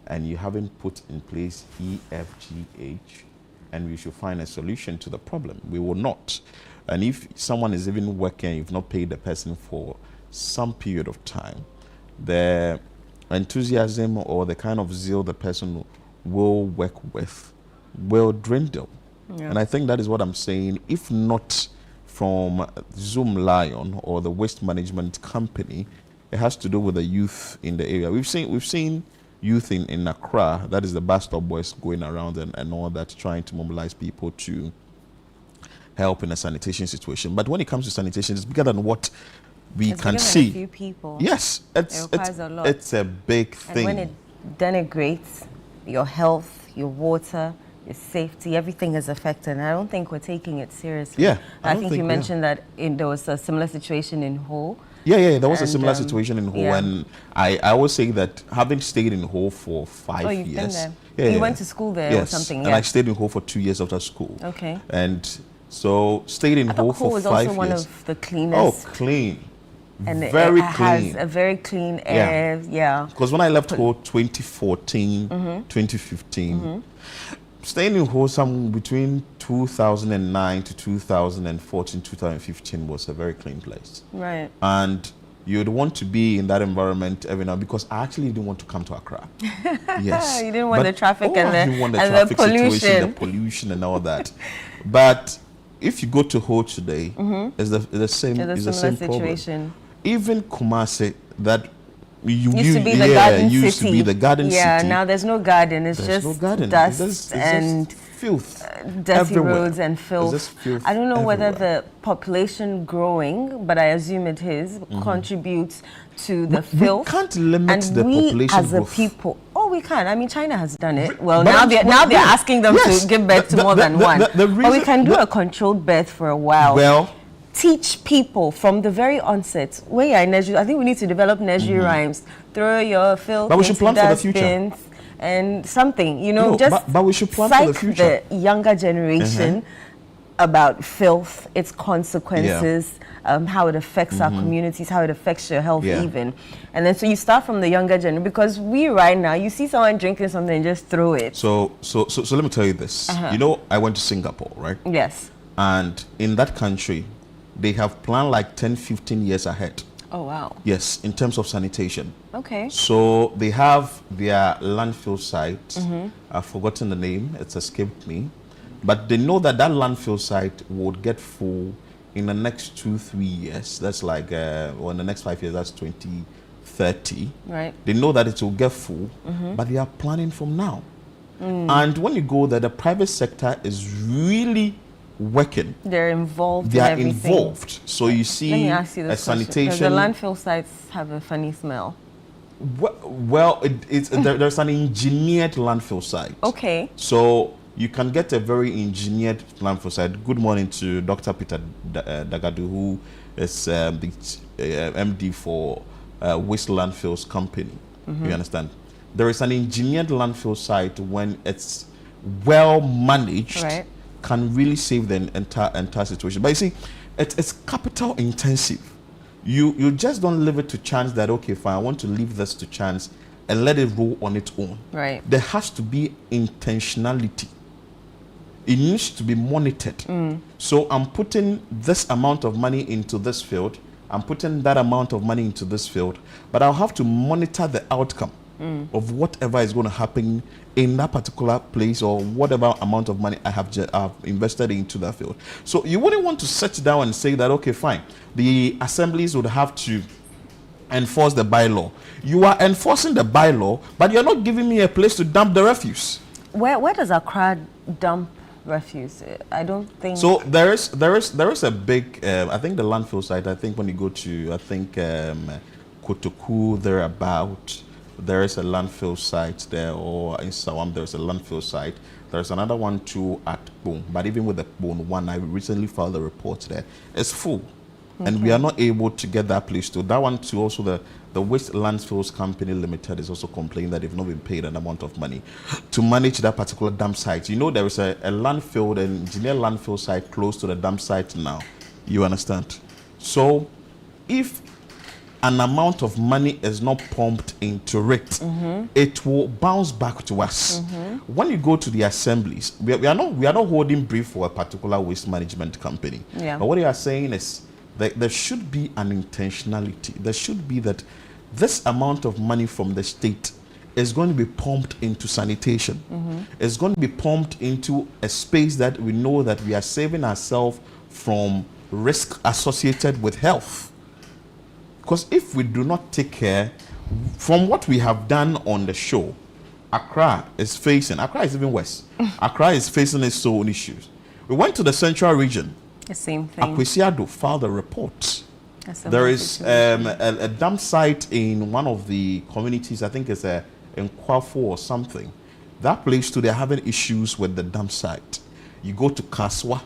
and you haven't put in place E, F, G, H, and we should find a solution to the problem. We will not. And if someone is even working and you've not paid the person for some period of time, the enthusiasm or the kind of zeal the person will work with will dwindle. Yeah. And I think that is what I'm saying. If not from Zoom Lion or the waste management company, it has to do with the youth in the area. We've seen youth in Accra, that is the bus stop boys going around and all that, trying to mobilize people to help in a sanitation situation. But when it comes to sanitation, it's bigger than what we can see. A few people. Yes, it requires a lot. It's a big thing. And when it denigrates your health, your water, your safety, everything is affected. And I don't think we're taking it seriously. Yeah, I think you mentioned that there was a similar situation in Ho. Yeah, there was a similar situation in Ho, and I always say that having stayed in Ho for 5 years. Been there. Yeah, you went to school there or something. And I stayed in Ho for 2 years after school. Okay. And so stayed in Ho for 5 years. Ho was also one of the cleanest. Oh, clean. And very it clean. Has a very clean air. Yeah. Because when I left Ho 2014, 2015, staying in Ho between 2009 to 2014, 2015 was a very clean place. Right. And you'd want to be in that environment every now, because I actually didn't want to come to Accra. Yes. You didn't want the traffic the pollution. The pollution and all that. But if you go to Ho today, it's the same situation. Even Kumasi, that used to be the garden used city. To be the garden city. Yeah, now there's no garden. There's just no garden. Dust it's and just filth. Dirty everywhere. Roads and filth. I don't know whether the population growing, but I assume it is, contributes to the filth. We can't limit the population as a people. Oh, we can. I mean, China has done it. Well, now they're asking them to give birth to more than one. But we can do a controlled birth for a while. Well, teach people from the very onset. I think we need to develop nursery rhymes. Throw your filth but we should plan for the future. And something, but we should plan for the future. The younger generation about filth, its consequences, how it affects our communities, how it affects your health even. And then so you start from the younger generation, because we right now, you see someone drinking something and just throw it. So let me tell you this. You know, I went to Singapore, right? Yes. And in that country, they have planned like 10, 15 years ahead. Oh, wow. Yes, in terms of sanitation. Okay. So they have their landfill site. I've forgotten the name. It's escaped me. But they know that that landfill site would get full in the next 2-3 years. That's like, well, in the next 5 years, that's 2030. Right. They know that it will get full, but they are planning from now. And when you go there, the private sector is really working. They're involved. They are in everything. involved. So you see, let me ask you this sanitation. Does the landfill sites have a funny smell? Well, there's an engineered landfill site. Okay. So you can get a very engineered landfill site. Good morning to Dr. Peter Dagadu, who is the MD for Waste Landfills Company. You understand? There is an engineered landfill site when it's well managed. Right. Can really save the entire situation. But you see, it's capital intensive. You just don't leave it to chance that, okay, fine, I want to leave this to chance and let it roll on its own. Right. There has to be intentionality. It needs to be monitored. So I'm putting this amount of money into this field, I'm putting that amount of money into this field, but I'll have to monitor the outcome of whatever is going to happen in that particular place, or whatever amount of money I have invested into that field. So you wouldn't want to sit down and say that, okay, fine, the assemblies would have to enforce the bylaw. You are enforcing the bylaw, but you're not giving me a place to dump the refuse. Where does Accra dump refuse? I don't think so. There is a big I think the landfill site, I think when you go to Kotoku thereabout, there is a landfill site there, or in Sawam there's a landfill site. There's another one too at Bone, but even with the Bone one, I recently filed a report there. It's full, and we are not able to get that place to. That one too, also the Waste Landfills Company Limited is also complaining that they've not been paid an amount of money to manage that particular dump site. You know, there is a landfill, an engineered landfill site close to the dump site now. You understand? So if an amount of money is not pumped into it, it will bounce back to us. When you go to the assemblies, we are not holding brief for a particular waste management company. Yeah. But what you are saying is that there should be an intentionality. There should be that this amount of money from the state is going to be pumped into sanitation. It's going to be pumped into a space that we know that we are saving ourselves from risk associated with health. Because if we do not take care, from what we have done on the show, Accra is even worse. Accra is facing its own issues. We went to the central region. The same thing. Akwesi Addo filed a report. There is a dump site in one of the communities, I think it's in Kwafo or something. That place too, they're having issues with the dump site. You go to Kaswa,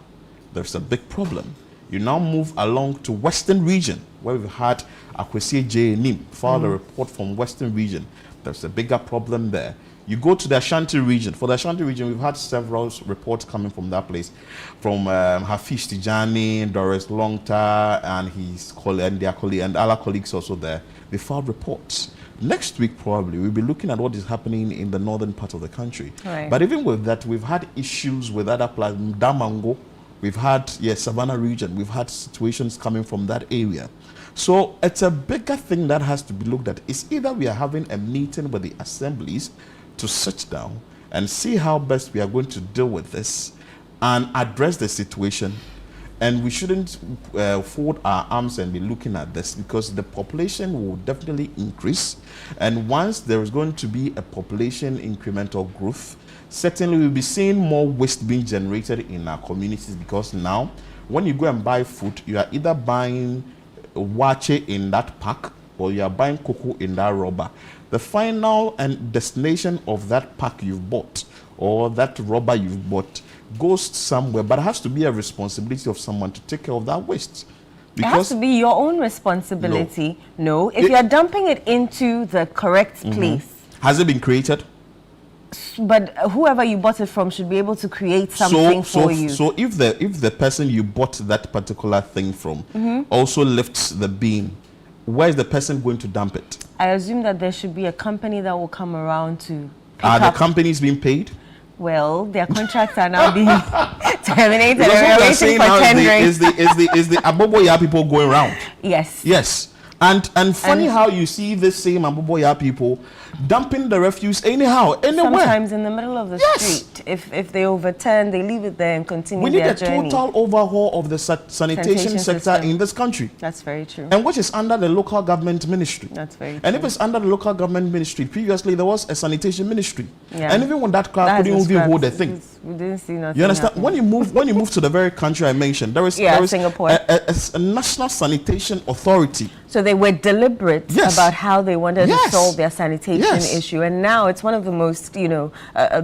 there's a big problem. You now move along to Western region, where we've had Akwesi J. Nim filed a report from Western region. There's a bigger problem there. You go to the Ashanti region. For the Ashanti region, we've had several reports coming from that place, from Hafiz Tijani, Doris Longta, and his colleague, and their colleague, and other colleagues also there. They filed reports. Next week, probably, we'll be looking at what is happening in the northern part of the country. Right. But even with that, we've had issues with other places. Damango, we've had, Savannah region, we've had situations coming from that area. So it's a bigger thing that has to be looked at. It's either we are having a meeting with the assemblies to sit down and see how best we are going to deal with this and address the situation. And we shouldn't fold our arms and be looking at this, because the population will definitely increase. And once there is going to be a population incremental growth, certainly we'll be seeing more waste being generated in our communities, because now when you go and buy food, you are either buying wache in that pack or you are buying cocoa in that rubber. The final and destination of that pack you've bought or that rubber you've bought goes somewhere, but it has to be a responsibility of someone to take care of that waste. It has to be your own responsibility. No, if you're dumping it into the correct place. Has it been created? But whoever you bought it from should be able to create something for you. So if the person you bought that particular thing from also lifts the bin, where is the person going to dump it? I assume that there should be a company that will come around to pick Are up. the companies being paid? Well, their contracts are now being terminated. Because what We're they're saying waiting for now tendering. is the Aboboya people going around. Yes. Yes. And funny how you see the same Aboboya people dumping the refuse anyhow, anywhere. Sometimes in the middle of the street. If they overturn, they leave it there and continue We need their a journey. total overhaul of the sanitation sector system. in this country. That's very true. And which is under the local government ministry. That's very true. And if it's under the local government ministry, previously there was a sanitation ministry. Yeah. And even when that crowd couldn't even hold the thing. We didn't see nothing. You understand? happen. When you move to the very country I mentioned, there is Singapore. a national sanitation authority. So they were deliberate about how they wanted to solve their sanitation issue, and now it's one of the most,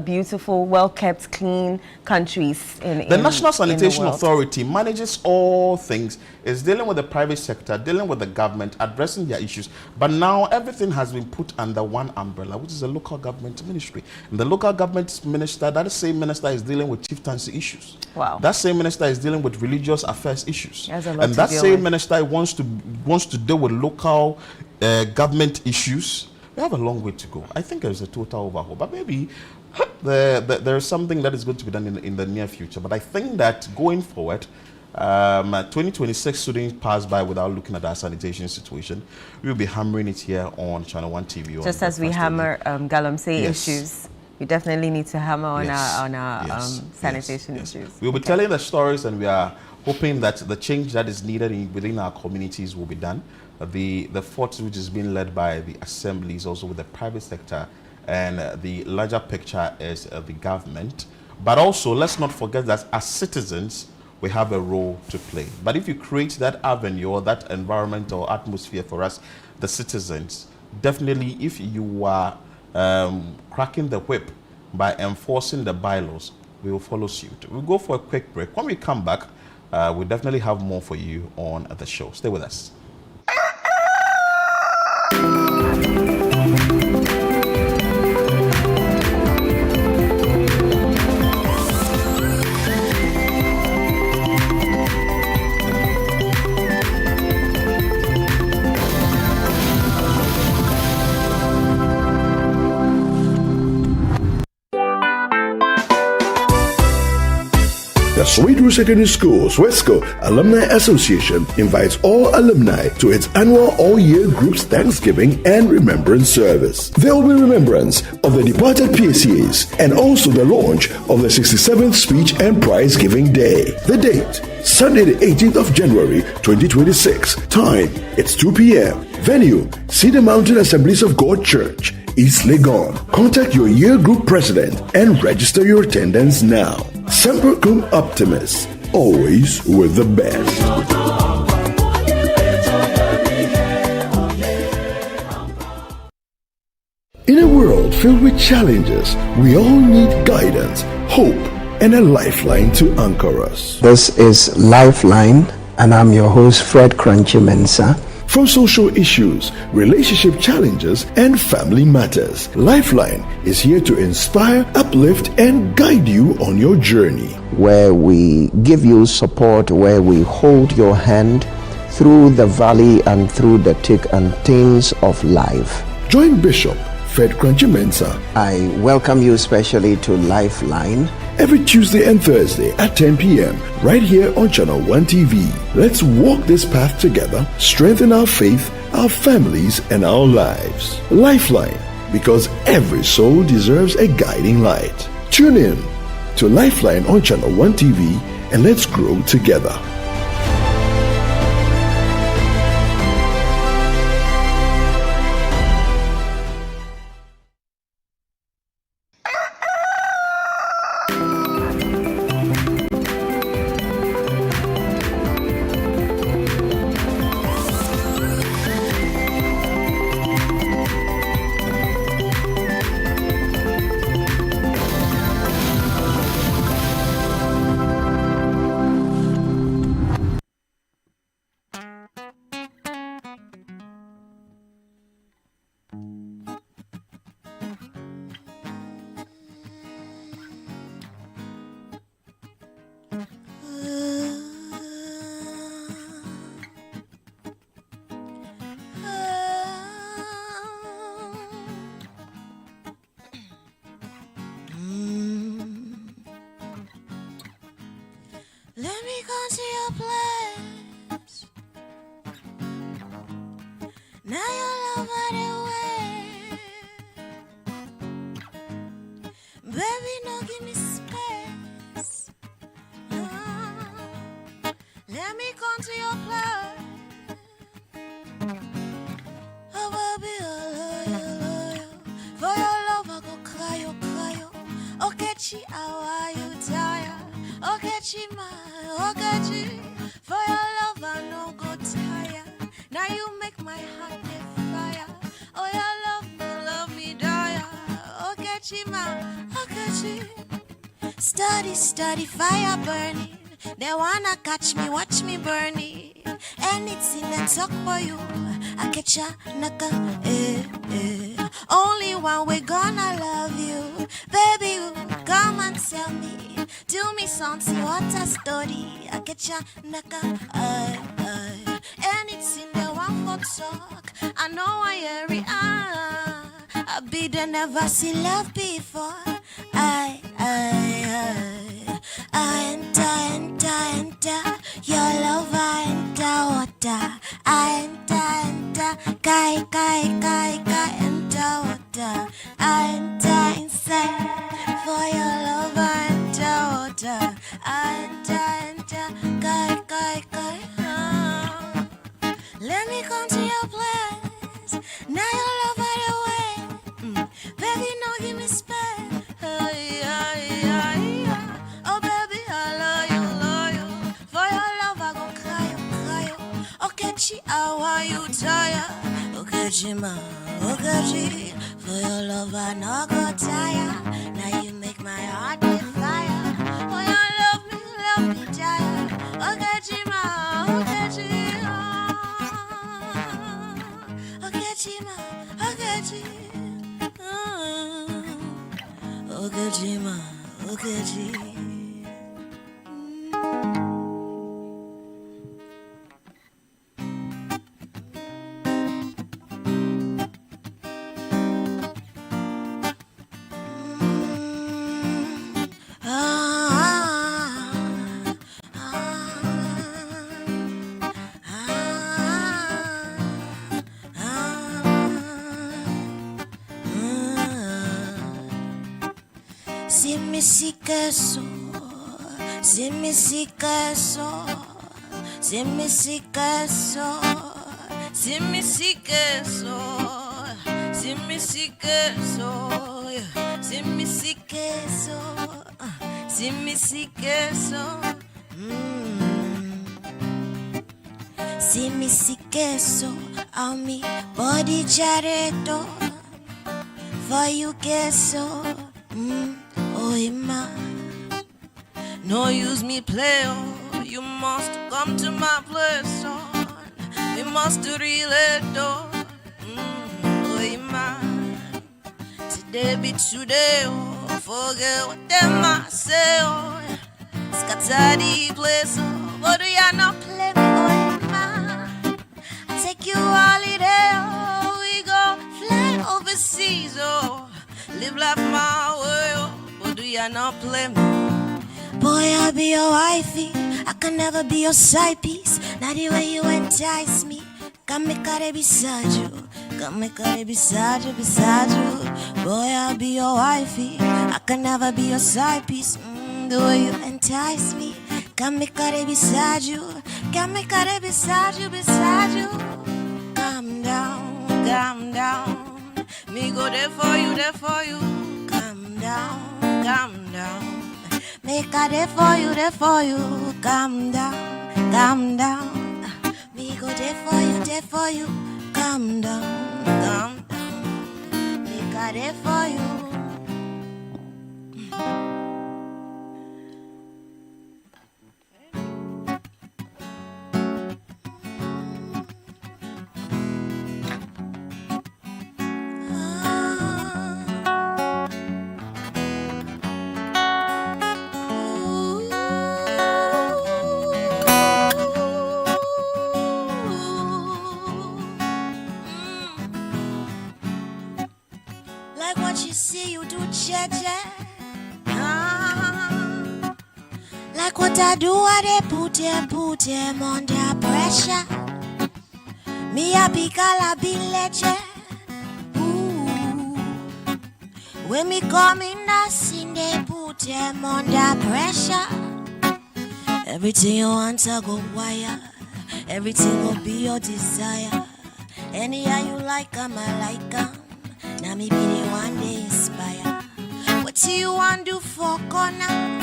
beautiful, well-kept, clean countries in the National in Sanitation the world. Authority manages all things. It's dealing with the private sector, dealing with the government, addressing their issues. But now everything has been put under one umbrella, which is the local government ministry. And the local government minister, that same minister is dealing with chieftaincy issues. Wow. That same minister is dealing with religious affairs issues. Has a lot And to that deal same with. minister wants to deal with local government issues. We have a long way to go. I think there's a total overhaul, but maybe there is something that is going to be done in the near future. But I think that going forward, 2026 shouldn't pass by without looking at our sanitation situation. We'll be hammering it here on Channel 1 TV. Just as we hammer Galamsey issues, we definitely need to hammer on our sanitation issues. We'll be telling the stories, and we are hoping that the change that is needed within our communities will be done. The fort which is being led by the assemblies, also with the private sector, and the larger picture is the government. But also, let's not forget that as citizens, we have a role to play. But if you create that avenue or that environment or atmosphere for us, the citizens, definitely if you are cracking the whip by enforcing the bylaws, we will follow suit. We'll go for a quick break. When we come back, we'll definitely have more for you on the show. Stay with us. The Sweet Root Secondary School's WESCO Alumni Association invites all alumni to its annual all-year groups Thanksgiving and Remembrance Service. There will be remembrance of the departed PACAs and also the launch of the 67th Speech and Prize Giving Day. The date, Sunday the 18th of January 2026. Time, it's 2 p.m. Venue, Cedar Mountain Assemblies of God Church, East Legon. Contact your year group president and register your attendance now. Semper Cum Optimus, always with the best. In a world filled with challenges, we all need guidance, hope, and a lifeline to anchor us. This is Lifeline, and I'm your host, Fred Crunchy Mensa. From social issues, relationship challenges, and family matters, Lifeline is here to inspire, uplift, and guide you on your journey. Where we give you support, where we hold your hand through the valley and through the thick and thins of life. Join Bishop Fred Crunchy Mensa. I welcome you especially to Lifeline. Every Tuesday and Thursday at 10 p.m. right here on Channel 1 TV. Let's walk this path together, strengthen our faith, our families, and our lives. Lifeline, because every soul deserves a guiding light. Tune in to Lifeline on Channel 1 TV and let's grow together. place. Now your love right away. Baby, no give me space. Let me come to your place. Oh baby, I love you. For your love I go cry, oh cry, oh. Okay, chi, how are you tired? Okay, chi, my, okay, chi. For your love I no go tired. Now you make my heart get fire. Oh, you love me, die. Okay, chi, my, okay, chi. Study, fire burning. They wanna catch me, watch me burning. Anything that talk for you, I catch ya, naka, Only one way gonna love you. Baby, you come and tell me. Do me something, what a story. I catch ya, naka, Anything they want for talk, I know I hear it, I be there, never see love before. Enter, your love, enter water. Enter, kai, enter water. Enter inside, for your love, enter water. Enter, kai. Let me come to your place. Now your love right away. Baby, no give me space. Oh baby, I love you. For your love I go cry. Okay, chi, how are you tired? Okay, chi, ma, okay, chi. For your love I no go tired. Now you make my heart get fire. For your love me tired. Okay, chi, ma, okay, chi. Okay, chi, ma, okay, chi. Okay, chi, ma, okay, chi. On me body chareto for you queso. Oh ima, no use me play. Oh, you must come to my place. Oh, we must relate. Oh, oh ima, today be today. Oh, forget what them I say. Oh, scatter the place. Oh, but do ya not play me? Oh ima, I take you holiday. Oh, we go fly overseas. Oh, live life my way. Oh, but do ya not play me? Boy, I'll be your wifey. I can never be your side piece. Not the way you entice me. Come make her beside you. Come make her beside you, beside you. Boy, I'll be your wifey. I can never be your side piece. The way you entice me. Come make her beside you. Come make her beside you, beside you. Calm down, calm down. Me go there for you, there for you. Calm down, calm down. Make a day for you, there for you. Calm down, calm down. Me go there for you. Calm down, calm down. Make a day for you. Like what I do, I put them under pressure. Me a big legend. Ooh. When me come in the scene, they put them under pressure. Everything you want to go wire. Everything will be your desire. Anyhow you like 'em, I like 'em. Now me be the one they inspire. What do you want do for corner?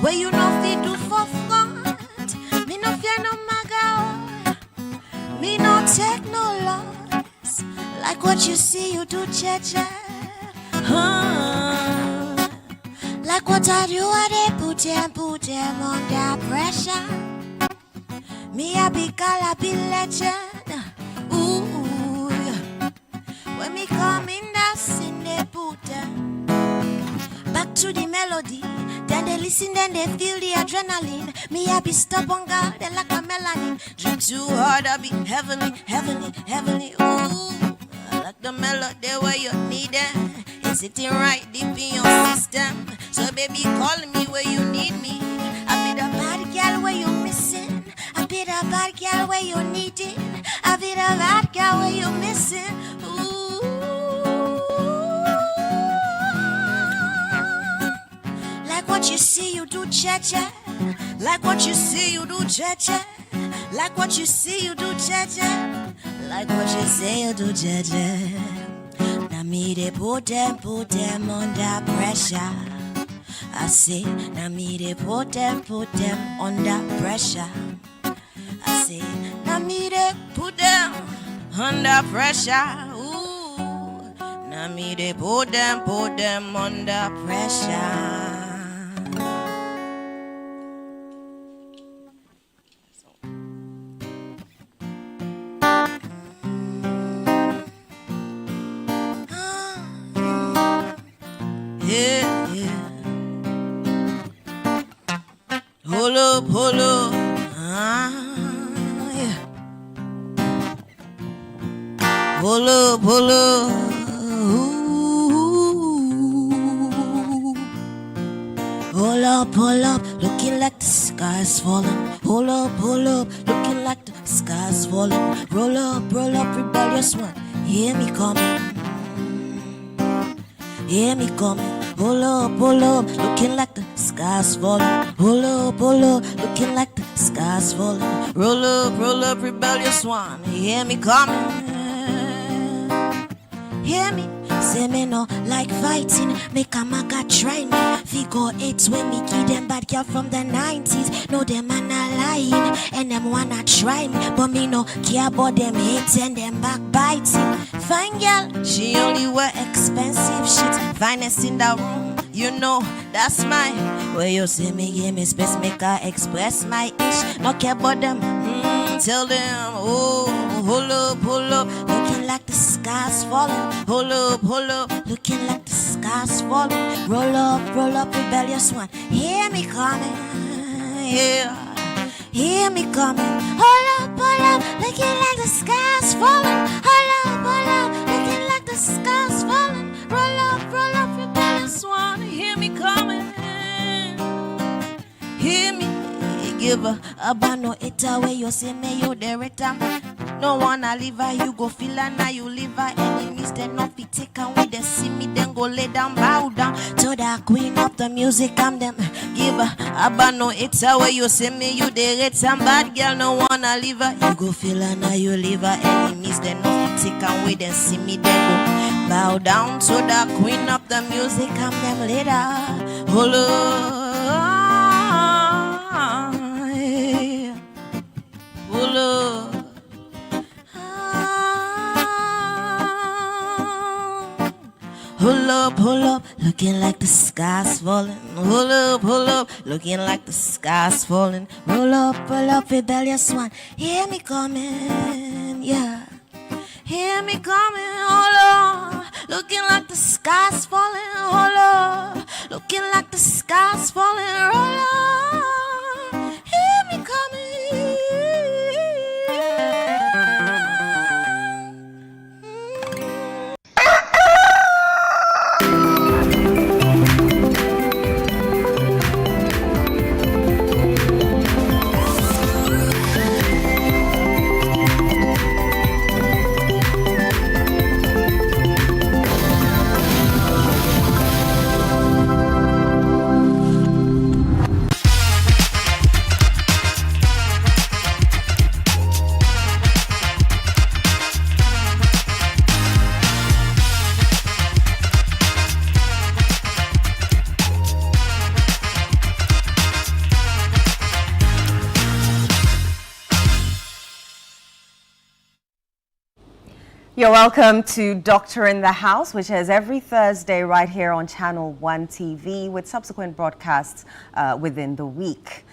Where you know fit do for front? Me no fear no maga. Me no take no loss. Like what you see you do, cheche. Like what I do, I put them under pressure. Me a big legend. Ooh, when me come in the scene, they put them back to the melody. Then they listen, then they feel the adrenaline. Me a be stubborn girl, they like a melanin. Drink too hard, I be heavenly, heavenly, heavenly. Ooh, I like the melody where you need it. It's sitting right deep in your system. So baby, call me where you need me. I be the bad girl where you missing. I be the bad girl where you need it. I be the bad girl where you missing. Ooh. Like what you see you do, cha-cha. Like what you see you do, cha-cha. Like what you see you do, cha-cha. Like what you say you do, cha-cha. Now me they put them under pressure. I say, now me they put them under pressure. I say, now me they put them under pressure. Ooh, now me they put them under pressure. Yeah, yeah. Hold up, yeah. Hold up, ooh. Hold up, looking like the sky's falling. Hold up, looking like the sky's falling. Roll up, rebellious one. Hear me coming. Hear me coming. Pull up, looking like the sky's falling. Pull up, looking like the sky's falling. Roll up, rebellious one. Hear me coming. Hear me, say me no like fighting. Make a maga try me. Figure 8 when me give them bad girl from the 90s. No, them man a lying and them wanna try me. But me no care about them hate and them backbiting. Fine girl, she only wear expensive shit. Finest in the room, you know that's mine. Where you see me, give me space, make her express my ish. No care about them, tell them, oh, hold up, looking like the sky's falling. Hold up, looking like the sky's falling. Roll up, rebellious one. Hear me coming, yeah. Hear me coming. Hold up, looking like the sky's falling. Hold up, looking like the sky's falling. Roll up, rebellious one. Hear me coming. Hear me. Give a bano it away. You say me you the return. No wanna leave her, you go feel her, now you leave her. Enemies, they not be taken with they see me, then go lay down, bow down. To the queen of the music, I'm them. Give her a bano it away. You say me you the return. Bad girl, no wanna leave her. You go feel her, now you leave her. Enemies, they not be taken with they see me, then go bow down. To the queen of the music, I'm them later. Hold up. Pull up, looking like the sky's falling. Pull up, looking like the sky's falling. Roll up, rebellious one. Hear me coming, yeah. Hear me coming, hold on. Looking like the sky's falling, hold on. Looking like the sky's falling, roll on. Hear me coming. You're welcome to Doctor in the House, which is every Thursday right here on Channel 1 TV with subsequent broadcasts within the week.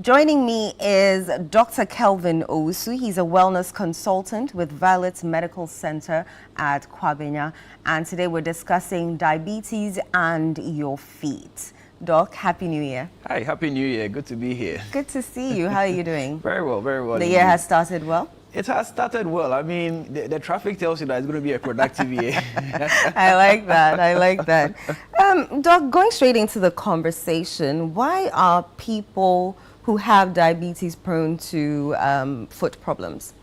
Joining me is Dr. Kelvin Owusu. He's a wellness consultant with Violet Medical Center at Kwabena. And today we're discussing diabetes and your feet. Doc, Happy New Year. Hi, Happy New Year. Good to be here. Good to see you. How are you doing? Very well, very well. The year has started well? It has started well. I mean, the traffic tells you that it's going to be a productive year. I like that. I like that. Doc, going straight into the conversation, why are people who have diabetes prone to foot problems?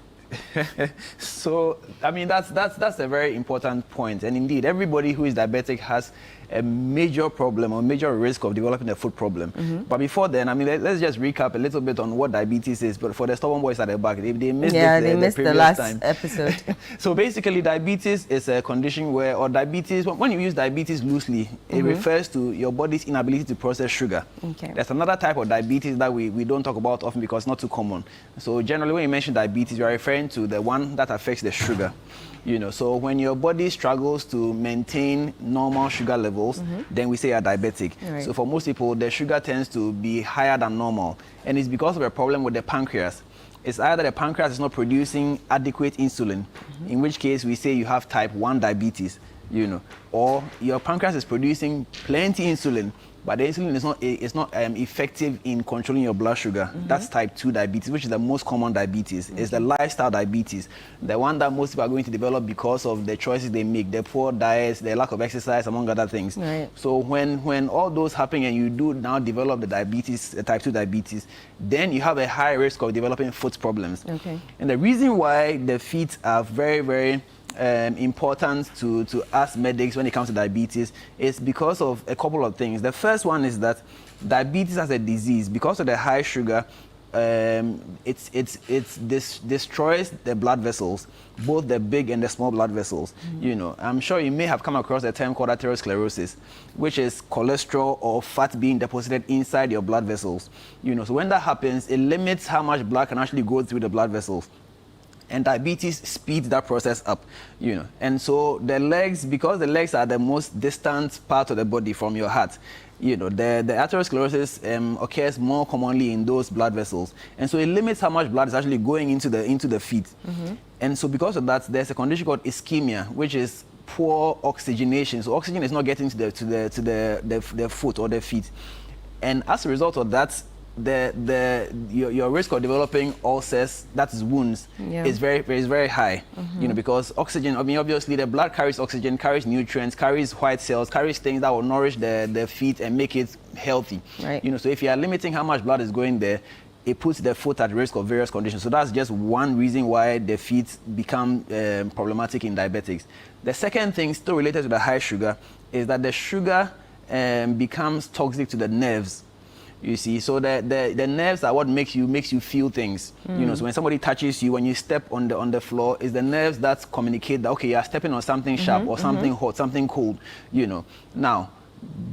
So, I mean, that's a very important point. And indeed, everybody who is diabetic has a major problem or major risk of developing a foot problem. But before then, I mean, let's just recap a little bit on what diabetes is. But for the stubborn boys at the back, they missed the last time. episode. So basically, diabetes is a condition where, or diabetes, when you use diabetes loosely, it refers to your body's inability to process sugar. Okay. There's another type of diabetes that we don't talk about often because it's not too common. So generally, when you mention diabetes, you are referring to the one that affects the sugar. You know, so when your body struggles to maintain normal sugar levels, then we say you're diabetic. Right. So for most people, the sugar tends to be higher than normal. And it's because of a problem with the pancreas. It's either the pancreas is not producing adequate insulin, in which case we say you have type 1 diabetes, you know, or your pancreas is producing plenty insulin, but the insulin is not effective in controlling your blood sugar. That's type 2 diabetes, which is the most common diabetes. It's the lifestyle diabetes, the one that most people are going to develop because of the choices they make, the poor diets, the lack of exercise, among other things. Right. So when all those happen and you do now develop the diabetes, type 2 diabetes, then you have a high risk of developing foot problems. Okay. And the reason why the feet are very, very important to us medics when it comes to diabetes is because of a couple of things. The first one is that diabetes as a disease, because of the high sugar, it destroys the blood vessels, both the big and the small blood vessels. You know, I'm sure you may have come across a term called atherosclerosis, which is cholesterol or fat being deposited inside your blood vessels. You know, so when that happens, it limits how much blood can actually go through the blood vessels. And diabetes speeds that process up, you know. And so the legs, because the legs are the most distant part of the body from your heart, you know, the atherosclerosis occurs more commonly in those blood vessels. And so it limits how much blood is actually going into the feet. And so because of that, there's a condition called ischemia, which is poor oxygenation. So oxygen is not getting to the foot or the feet. And as a result of that, your risk of developing ulcers, that is wounds, is very high. You know, because oxygen, I mean, obviously the blood carries oxygen, carries nutrients, carries white cells, carries things that will nourish the feet and make it healthy. Right. You know, so if you are limiting how much blood is going there, it puts the foot at risk of various conditions. So that's just one reason why the feet become problematic in diabetics. The second thing, still related to the high sugar, is that the sugar becomes toxic to the nerves. You see, so the nerves are what makes you feel things. You know, so when somebody touches you, when you step on the floor, it's the nerves that communicate that, okay, you're stepping on something sharp or something hot, something cold. You know, now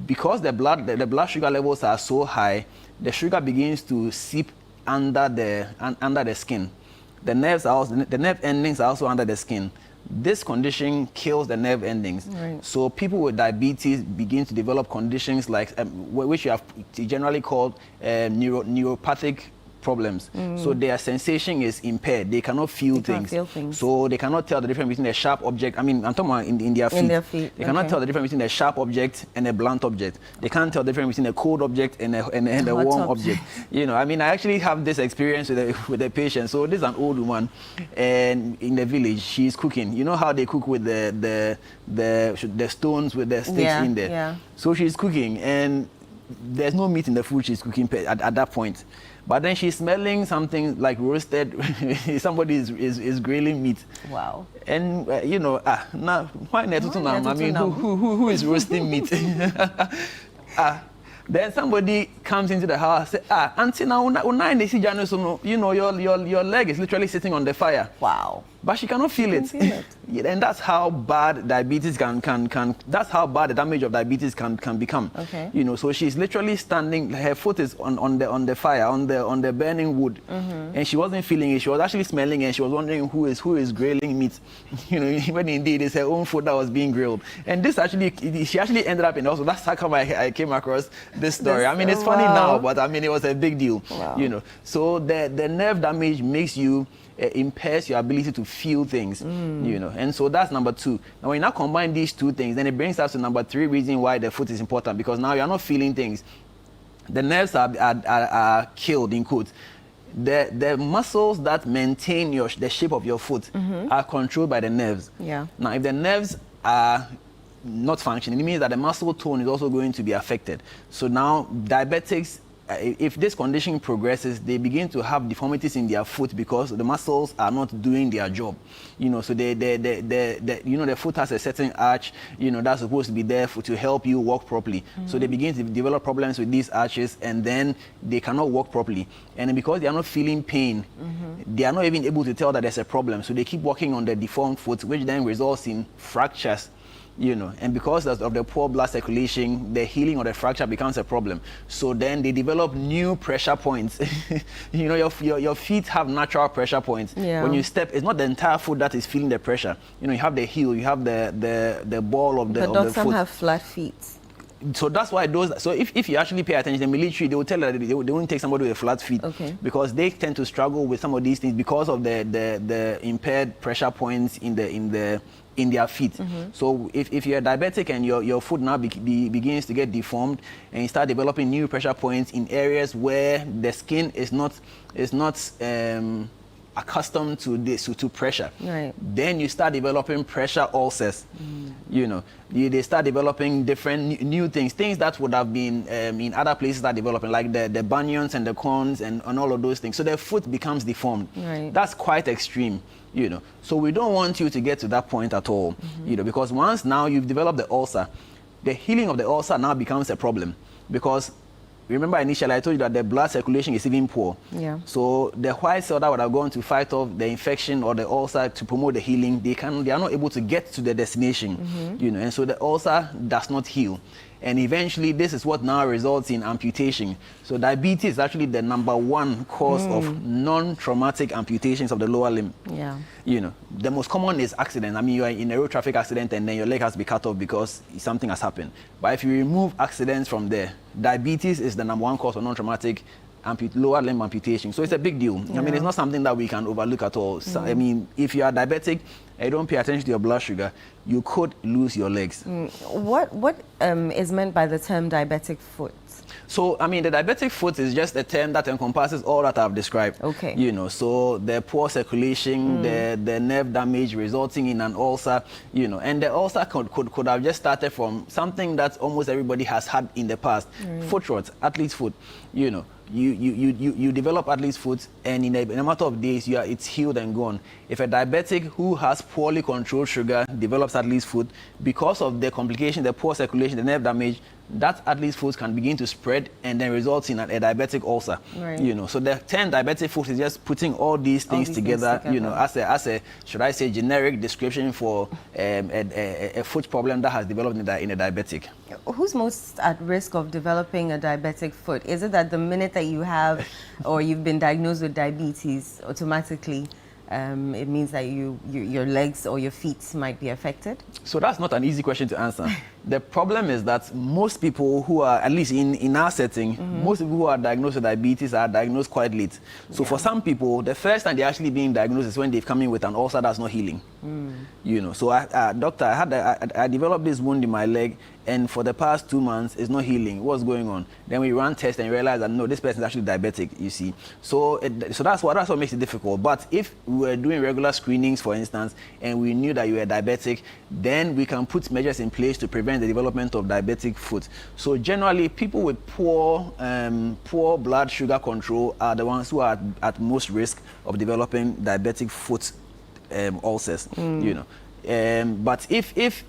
because the blood sugar levels are so high, the sugar begins to seep under the skin. The nerve endings are also under the skin. This condition kills the nerve endings. Right. So people with diabetes begin to develop conditions like, which you have generally called neuropathic problems. So their sensation is impaired. They cannot feel things. So they cannot tell the difference between a sharp object. I mean, I'm talking about in their feet. In their feet. They cannot tell the difference between a sharp object and a blunt object. They can't tell the difference between a cold object and a warm object. You know, I mean, I actually have this experience with a patient. So this is an old woman, and in the village, she's cooking. You know how they cook with the stones with the sticks in there. Yeah. So she's cooking, and there's no meat in the food she's cooking at that point. But then she's smelling something like roasted. Somebody is grilling meat. Wow. And you know, now why not? I mean, who is roasting meat? Then somebody comes into the house and says, Auntie, now, you know, your leg is literally sitting on the fire. Wow. But she cannot feel it. And that's how bad diabetes that's how bad the damage of diabetes can become. Okay. You know, so she's literally standing, her foot is on the fire, on the burning wood. And she wasn't feeling it. She was actually smelling it, and she was wondering who is grilling meat. You know, when indeed it's her own food that was being grilled. And this actually, she actually ended up in also, that's how come I came across this story. I mean, it's funny now, but I mean, it was a big deal. Wow. You know, so the nerve damage makes you impairs your ability to feel things, you know, and so that's number 2. Now, when you now combine these two things, then it brings us to number 3 reason why the foot is important, because now you're not feeling things. The nerves are killed, in quotes. The muscles that maintain the shape of your foot are controlled by the nerves. Yeah. Now, if the nerves are not functioning, it means that the muscle tone is also going to be affected. So now, diabetics, if this condition progresses, they begin to have deformities in their foot because the muscles are not doing their job. You know, so you know, the foot has a certain arch, you know, that's supposed to be there to help you walk properly. So they begin to develop problems with these arches, and then they cannot walk properly. And because they are not feeling pain, they are not even able to tell that there's a problem. So they keep walking on the deformed foot, which then results in fractures. You know, and because of the poor blood circulation, the healing of the fracture becomes a problem. So then they develop new pressure points. You know, your feet have natural pressure points. Yeah. When you step, it's not the entire foot that is feeling the pressure. You know, you have the heel, you have the ball of the foot. Some have flat feet. So that's why so if you actually pay attention, the military, they will tell you that they won't take somebody with flat feet, because they tend to struggle with some of these things because of the impaired pressure points in their feet. So if you're diabetic and your foot now begins to get deformed, and you start developing new pressure points in areas where the skin is not accustomed to this, to pressure, right, then you start developing pressure ulcers. You know, they start developing different new things that would have been in other places that are developing, like the bunions and the corns and all of those things. So their foot becomes deformed. Right. That's quite extreme. You know, so we don't want you to get to that point at all. You know, because once now you've developed the ulcer, the healing of the ulcer now becomes a problem, because remember initially I told you that the blood circulation is even poor. Yeah. So the white cell that would have gone to fight off the infection or the ulcer to promote the healing, they are not able to get to the destination. You know, and so the ulcer does not heal. And eventually, this is what now results in amputation. So diabetes is actually the #1 cause of non-traumatic amputations of the lower limb. Yeah. You know, the most common is accident. I mean, you are in a road traffic accident and then your leg has to be cut off because something has happened. But if you remove accidents from there, diabetes is the #1 cause of non-traumatic lower limb amputation. So it's a big deal. Yeah. I mean, it's not something that we can overlook at all. So, I mean, if you are diabetic and you don't pay attention to your blood sugar, you could lose your legs. What is meant by the term diabetic foot? So, I mean, the diabetic foot is just a term that encompasses all that I've described. Okay. You know, so the poor circulation, the nerve damage resulting in an ulcer, you know, and the ulcer could have just started from something that almost everybody has had in the past. Foot rot, athlete's foot, you know. You develop athlete's foot, and in a matter of days, it's healed and gone. If a diabetic who has poorly controlled sugar develops athlete's foot, because of the complication, the poor circulation, the nerve damage, that athlete's foot can begin to spread and then results in a diabetic ulcer. Right. You know, so the term diabetic foot is just putting all these things together, you know, as a should I say generic description for a foot problem that has developed in a diabetic. Who's most at risk of developing a diabetic foot? Is it that the minute that you have or you've been diagnosed with diabetes, automatically it means that your legs or your feet might be affected? So that's not an easy question to answer. The problem is that most people who are, at least in our setting, most people who are diagnosed with diabetes are diagnosed quite late. So for some people, the first time they're actually being diagnosed is when they've come in with an ulcer that's not healing. You know, so doctor, I developed this wound in my leg, and for the past 2 months, it's not healing. What's going on? Then we ran tests and realized that no, this person is actually diabetic, you see. So that's what makes it difficult. But if we were doing regular screenings, for instance, and we knew that you were diabetic, then we can put measures in place to prevent the development of diabetic foot. So generally, people with poor blood sugar control are the ones who are at most risk of developing diabetic foot ulcers, you know. But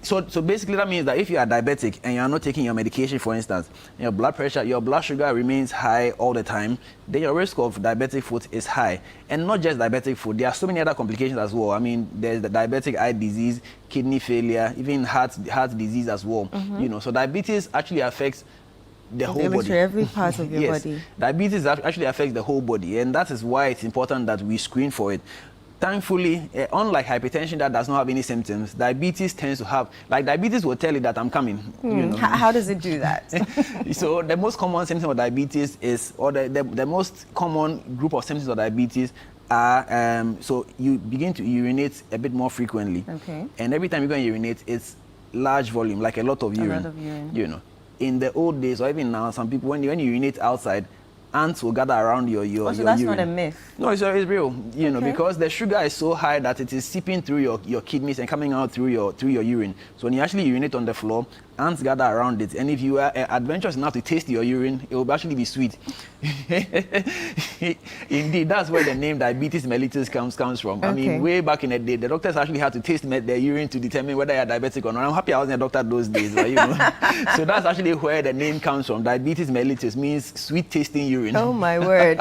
so basically that means that if you are diabetic and you are not taking your medication, for instance, your blood pressure, your blood sugar remains high all the time, then your risk of diabetic foot is high. And not just diabetic foot, there are so many other complications as well. I mean, there's the diabetic eye disease, kidney failure, even heart disease as well. You know, so diabetes actually affects the whole body. Every part of your body. Diabetes actually affects the whole body, and that is why it's important that we screen for it. Thankfully, unlike hypertension that does not have any symptoms, diabetes tends to have, like diabetes will tell you that I'm coming. You know? How does it do that? So the most common symptom of diabetes is, or the most common group of symptoms of diabetes are, so you begin to urinate a bit more frequently. Okay. And every time you go and urinate, it's large volume, like a lot of urine. A lot of urine. You know, in the old days, or even now, some people, when you urinate outside, ants will gather around your so that's urine. Not a myth. No, it's real. You know, because the sugar is so high that it is seeping through your kidneys and coming out through your urine. So when you actually urinate on the floor, ants gather around it, and if you are adventurous enough to taste your urine, it will actually be sweet. Indeed, that's where the name diabetes mellitus comes from. Okay. I mean, way back in the day, the doctors actually had to taste their urine to determine whether you're diabetic or not. I'm happy I wasn't a doctor those days, but you know. So that's actually where the name comes from. Diabetes mellitus means sweet tasting urine. Oh my word.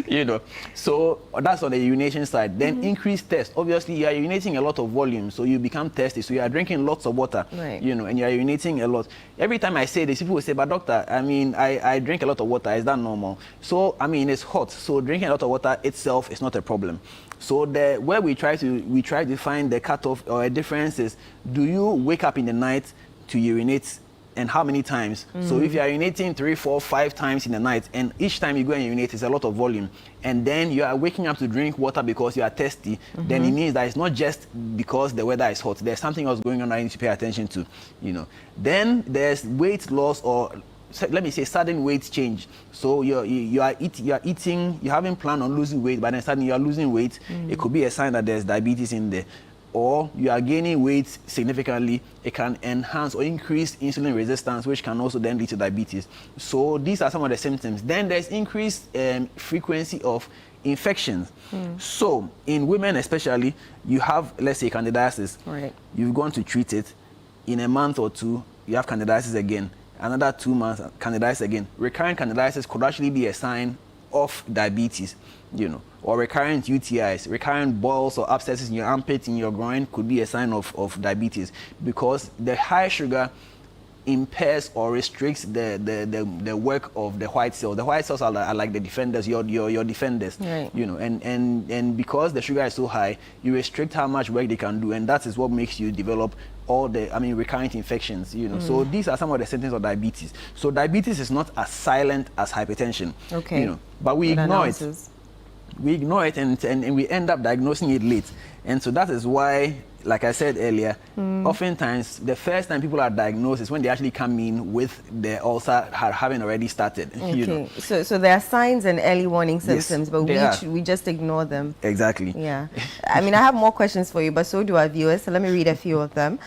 You know, so that's on the urination side. Then increased thirst. Obviously, you are urinating a lot of volume, so you become thirsty. So you are drinking lots of water. Right. You know, and you are urinating a lot. Every time I say this, people will say, but doctor, I mean, I drink a lot of water. Is that normal? So, I mean, it's hot. So drinking a lot of water itself is not a problem. So where we try to find the cutoff or a difference is, do you wake up in the night to urinate, and how many times? So if you are urinating 3, 4, 5 times in the night, and each time you go and urinate is a lot of volume, and then you are waking up to drink water because you are thirsty, then it means that it's not just because the weather is hot. There's something else going on that you need to pay attention to, you know. Then there's weight loss, or let me say sudden weight change. So you are eating, you haven't planned on losing weight, but then suddenly you are losing weight. It could be a sign that there's diabetes in there. Or you are gaining weight significantly, it can enhance or increase insulin resistance, which can also then lead to diabetes. So these are some of the symptoms. Then there's increased frequency of infections. So in women especially, you have, let's say, candidiasis. Right. You've gone to treat it. In a month or two, you have candidiasis again. Another 2 months, candidiasis again. Recurrent candidiasis could actually be a sign of diabetes, you know, or recurrent UTIs, recurrent boils or abscesses in your armpit, in your groin could be a sign of diabetes, because the high sugar impairs or restricts the work of the white cells. The white cells are like the defenders, your defenders, right. You know, and because the sugar is so high, you restrict how much work they can do, and that is what makes you develop all the, recurrent infections, you know. So these are some of the symptoms of diabetes. So diabetes is not as silent as hypertension, okay, you know, but we ignore it. We ignore it and we end up diagnosing it late. And so that is why, like I said earlier, oftentimes the first time people are diagnosed is when they actually come in with the ulcer having already started. Okay. You know. So there are signs and early warning symptoms, yes, but we just ignore them. Exactly. Yeah. I mean, I have more questions for you, but so do our viewers. So let me read a few of them.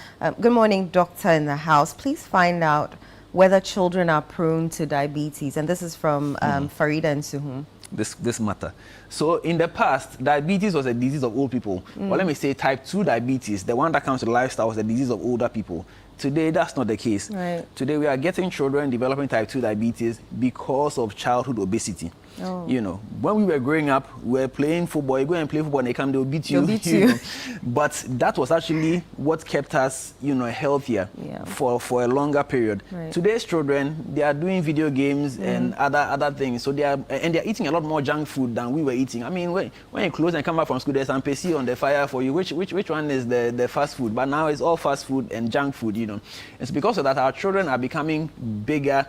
Good morning, doctor in the house. Please find out whether children are prone to diabetes. And this is from Farida and Suhum. This matter. So in the past, diabetes was a disease of old people. Well, let me say type 2 diabetes, the one that comes with lifestyle, was a disease of older people. Today, that's not the case. Right. Today, we are getting children developing type 2 diabetes because of childhood obesity. Oh. You know, when we were growing up, we were playing football. You go and play football and they come, they'll beat you. They'll beat you. Know. But that was actually what kept us, healthier for a longer period. Right. Today's children, they are doing video games and other things. So they are eating a lot more junk food than we were eating. I mean, when you close and come back from school, there's some PC on the fire for you. Which one is the fast food? But now it's all fast food and junk food, you know. It's because of that our children are becoming bigger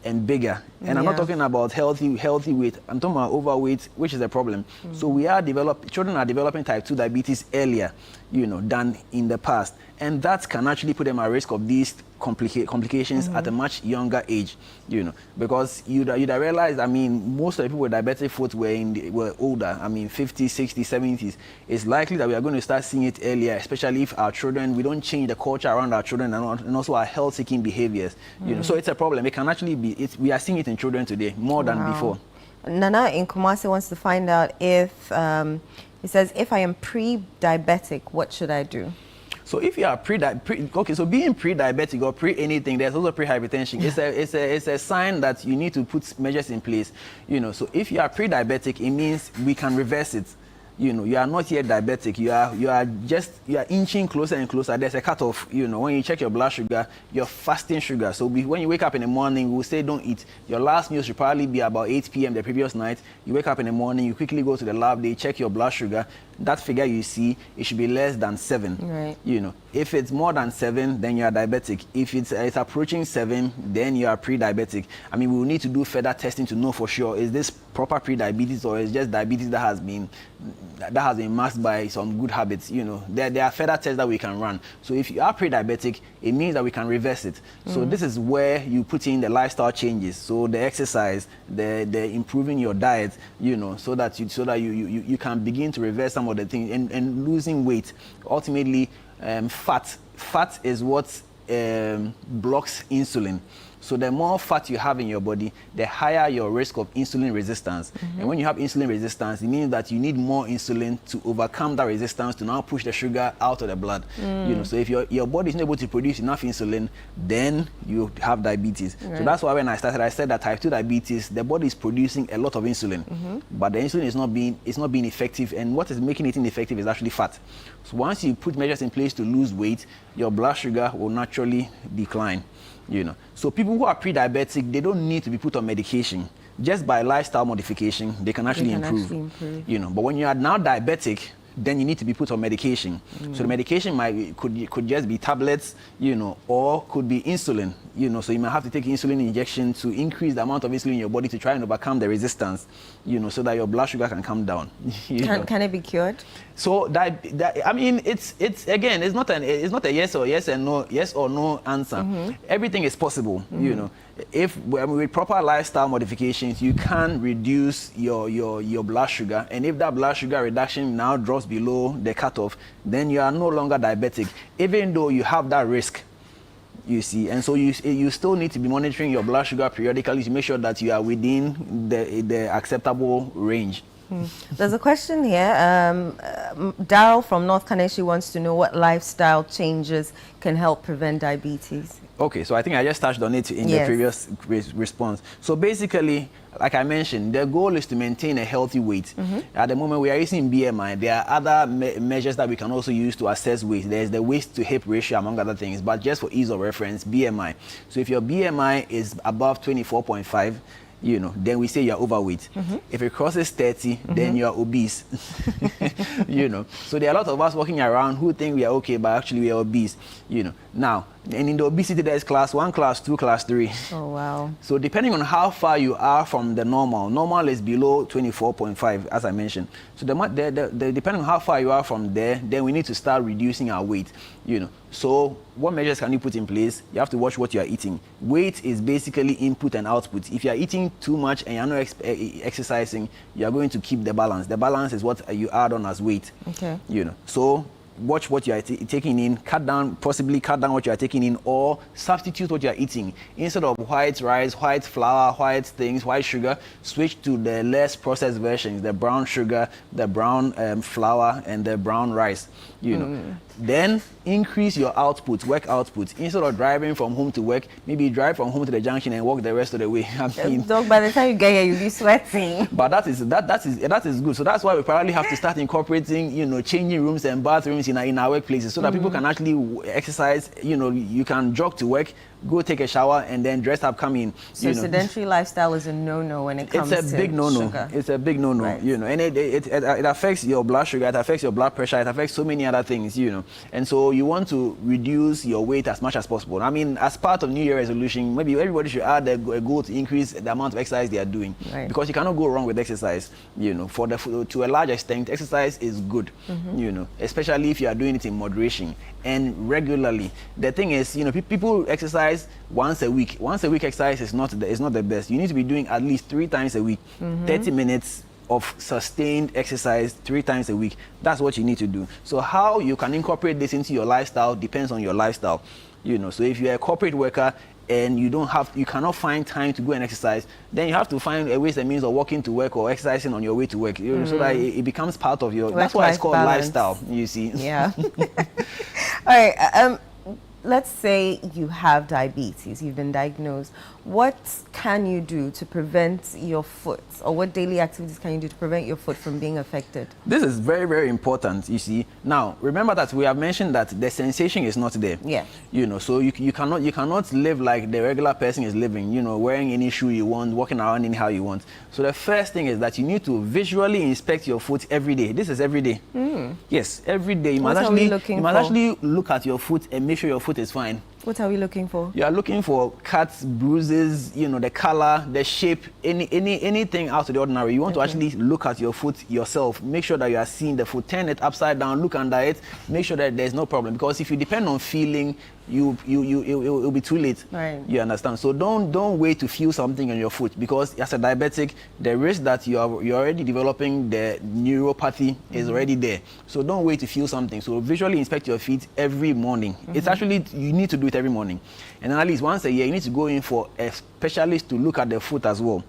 and bigger. And I'm not talking about healthy weight. I'm talking about overweight, which is a problem. So children are developing type 2 diabetes earlier, than in the past. And that can actually put them at risk of these complications at a much younger age, because you'd realize, most of the people with diabetic foot were older, 50s, 60s, 70s. It's likely that we are going to start seeing it earlier, especially if our children, we don't change the culture around our children and also our health-seeking behaviors. So it's a problem. It can actually be, we are seeing it in children today more than before. Nana in Kumasi wants to find out if He says, if I am pre-diabetic, what should I do? So if you are okay, so being pre-diabetic or pre-anything, there's also pre-hypertension. It's a sign that you need to put measures in place. You know, so if you are pre-diabetic, it means we can reverse it. You know, you are not yet diabetic. You are inching closer and closer. There's a cutoff. You know, when you check your blood sugar, your fasting sugar. So when you wake up in the morning, we'll say don't eat. Your last meal should probably be about 8 p.m. the previous night. You wake up in the morning, you quickly go to the lab, they check your blood sugar. That figure you see, it should be less than 7. Right. You know, if it's more than 7, then you are diabetic. If it's approaching 7, then you are pre-diabetic. I mean, we will need to do further testing to know for sure, is this proper pre-diabetes or is just diabetes that has been masked by some good habits. You know, there are further tests that we can run. So if you are pre-diabetic, it means that we can reverse it. So this is where you put in the lifestyle changes. So the exercise, the improving your diet, you know, so that you can begin to reverse some of the things and losing weight. Ultimately, fat is what blocks insulin. So the more fat you have in your body, the higher your risk of insulin resistance. And when you have insulin resistance, it means that you need more insulin to overcome that resistance to now push the sugar out of the blood. You know, so if your body is not able to produce enough insulin, then you have diabetes. Right. So that's why when I started, I said that type 2 diabetes, the body is producing a lot of insulin, but the insulin is not being effective, and what is making it ineffective is actually fat. So once you put measures in place to lose weight, your blood sugar will naturally decline. You know, so people who are pre-diabetic, they don't need to be put on medication. Just by lifestyle modification, they can actually improve. You know, but when you are now diabetic, then you need to be put on medication. So the medication could just be tablets, you know, or could be insulin. You know, so you might have to take insulin injection to increase the amount of insulin in your body to try and overcome the resistance, you know, so that your blood sugar can come down. Can it be cured? So I mean, it's again, it's not a yes or no answer. Everything is possible, you know. If with proper lifestyle modifications, you can reduce your blood sugar, and if that blood sugar reduction now drops below the cutoff, then you are no longer diabetic, even though you have that risk. You see, and so you still need to be monitoring your blood sugar periodically to make sure that you are within the acceptable range. There's a question here. Daryl from North Kaneshi wants to know what lifestyle changes can help prevent diabetes. Okay, so I think I just touched on it in the previous response. So basically, like I mentioned, the goal is to maintain a healthy weight. At the moment, we are using BMI. There are other measures that we can also use to assess weight. There's the waist to hip ratio, among other things, but just for ease of reference, BMI. So if your BMI is above 24.5, you know, then we say you're overweight. If it crosses 30, then you're obese. You know, so there are a lot of us walking around who think we are okay, but actually we are obese. You know, now, and in the obesity, there's class 1, class 2, class 3. Oh, wow. So depending on how far you are from the normal is below 24.5, as I mentioned. So depending on how far you are from there, then we need to start reducing our weight, you know. So what measures can you put in place? You have to watch what you are eating. Weight is basically input and output. If you are eating too much and you're not exercising, you are going to keep the balance. The balance is what you add on as weight. Okay. You know, so watch what you are taking in, possibly cut down what you are taking in, or substitute what you are eating. Instead of white rice, white flour, white sugar, switch to the less processed versions, the brown sugar, the brown flour, and the brown rice, you know. Then increase your output, work output. Instead of driving from home to work, maybe drive from home to the junction and walk the rest of the way. I mean, Dog, by the time you get here, you'll be sweating. But that is good. So that's why we probably have to start incorporating, you know, changing rooms and bathrooms in our workplaces, so that people can actually exercise. You know, you can jog to work, go take a shower, and then dress up, come in. So sedentary lifestyle is a no-no when it comes to It's a big no-no. It's a big no-no, right. You know, and it affects your blood sugar, it affects your blood pressure, it affects so many other things, you know. And so you want to reduce your weight as much as possible. I mean, as part of New Year resolution, maybe everybody should add a goal to increase the amount of exercise they are doing, because you cannot go wrong with exercise. You know, to a large extent, exercise is good. You know, especially if you are doing it in moderation and regularly. The thing is, you know, people exercise once a week. Once a week exercise is not the best. You need to be doing at least 3 times a week, 30 minutes of sustained exercise 3 times a week. That's what you need to do. So how you can incorporate this into your lifestyle depends on your lifestyle. So if you're a corporate worker and you cannot find time to go and exercise, then you have to find a ways and means of walking to work or exercising on your way to work, so that it becomes part of your. That's why it's called lifestyle. You see. Yeah. All right. Let's say you have diabetes, you've been diagnosed. What can you do to prevent your foot, or what daily activities can you do to prevent your foot from being affected? This is very, very important, you see. Now, remember that we have mentioned that the sensation is not there. Yeah. So you cannot live like the regular person is living, wearing any shoe you want, walking around anyhow you want. So the first thing is that you need to visually inspect your foot every day. This is every day. Yes, every day. You must actually look at your foot and make sure your foot is fine. What are we looking for? You are looking for cuts, bruises, the color, the shape, anything out of the ordinary. You want to actually look at your foot yourself. Make sure that you are seeing the foot. Turn it upside down, look under it, make sure that there's no problem. Because if you depend on feeling, it'll be too late. Right. You understand? So don't wait to feel something on your foot, because as a diabetic, the risk that you're already developing the neuropathy is already there. So don't wait to feel something. So visually inspect your feet every morning. It's actually, you need to do it every morning. And at least once a year, you need to go in for a specialist to look at the foot as well.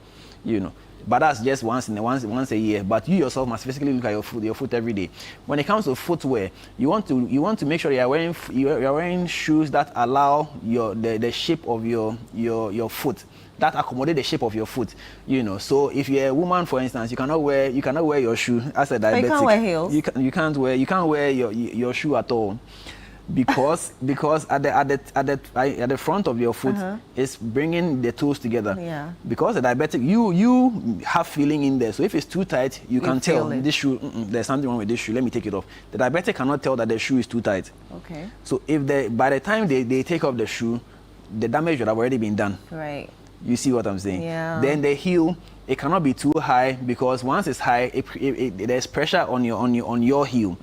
But that's just once a year. But you yourself must physically look at your foot every day. When it comes to footwear, you want to make sure you're wearing shoes that allow the shape of your foot, that accommodate the shape of your foot. So if you're a woman, for instance, you cannot wear your shoe as a diabetic. But you can't wear heels. You can't wear your shoe at all. Because at the front of your foot is bringing the toes together. Yeah. Because the diabetic, you have feeling in there. So if it's too tight, you can tell this shoe. There's something wrong with this shoe. Let me take it off. The diabetic cannot tell that the shoe is too tight. Okay. So if by the time they take off the shoe, the damage would have already been done. Right. You see what I'm saying? Yeah. Then the heel, it cannot be too high, because once it's high, there's pressure on your heel.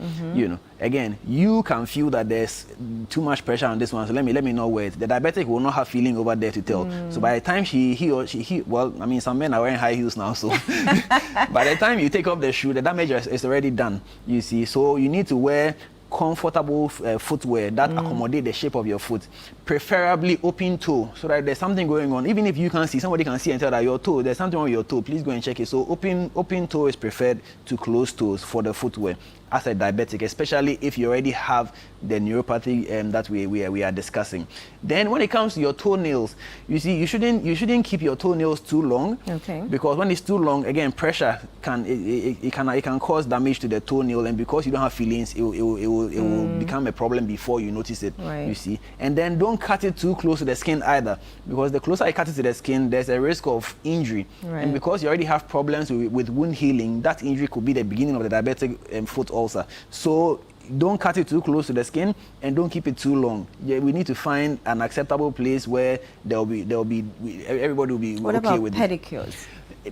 Again, you can feel that there's too much pressure on this one, so let me not wear it. The diabetic will not have feeling over there to tell. So by the time some men are wearing high heels now, so by the time you take off the shoe, the damage is already done. You see, so you need to wear comfortable footwear that accommodate the shape of your foot, preferably open toe, so that there's something going on. Even if you can't see, somebody can see and tell that your toe, there's something wrong with your toe, please go and check it. So open toe is preferred to closed toes for the footwear as a diabetic, especially if you already have the neuropathy that we are discussing. Then when it comes to your toenails, you see, you shouldn't keep your toenails too long. Okay. Because when it's too long, again, pressure can cause damage to the toenail, and because you don't have feelings, it will become a problem before you notice it. Right. You see. And then don't cut it too close to the skin either, because the closer you cut it to the skin, there's a risk of injury. Right. And because you already have problems with wound healing, that injury could be the beginning of the diabetic foot ulcer. So don't cut it too close to the skin, and don't keep it too long. Yeah, we need to find an acceptable place where everybody will be okay with it. What about pedicures?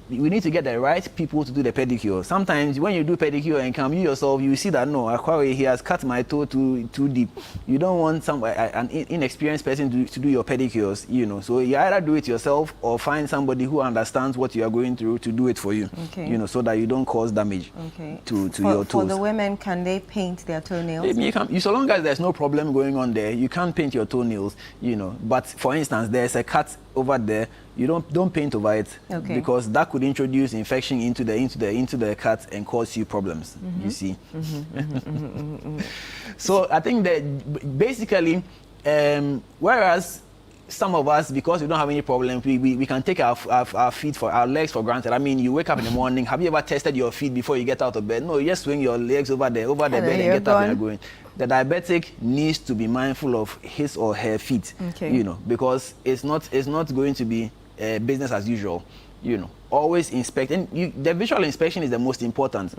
We need to get the right people to do the pedicure. Sometimes when you do pedicure and come, you yourself, you see that no, he has cut my toe too deep. You don't want an inexperienced person to do your pedicures, So you either do it yourself or find somebody who understands what you are going through to do it for you. Okay. So that you don't cause damage to your toes. For the women, can they paint their toenails? So long as there's no problem going on there, you can paint your toenails, But for instance, there's a cut over there. You don't paint over it, because that could introduce infection into the cut and cause you problems. You see. So I think that basically, whereas some of us, because we don't have any problem, we can take our feet our legs for granted. I mean, you wake up in the morning. Have you ever tested your feet before you get out of bed? No, you just swing your legs over the bed and get up and you're going. The diabetic needs to be mindful of his or her feet, because it's not going to be business as usual. Always inspect, and the visual inspection is the most important,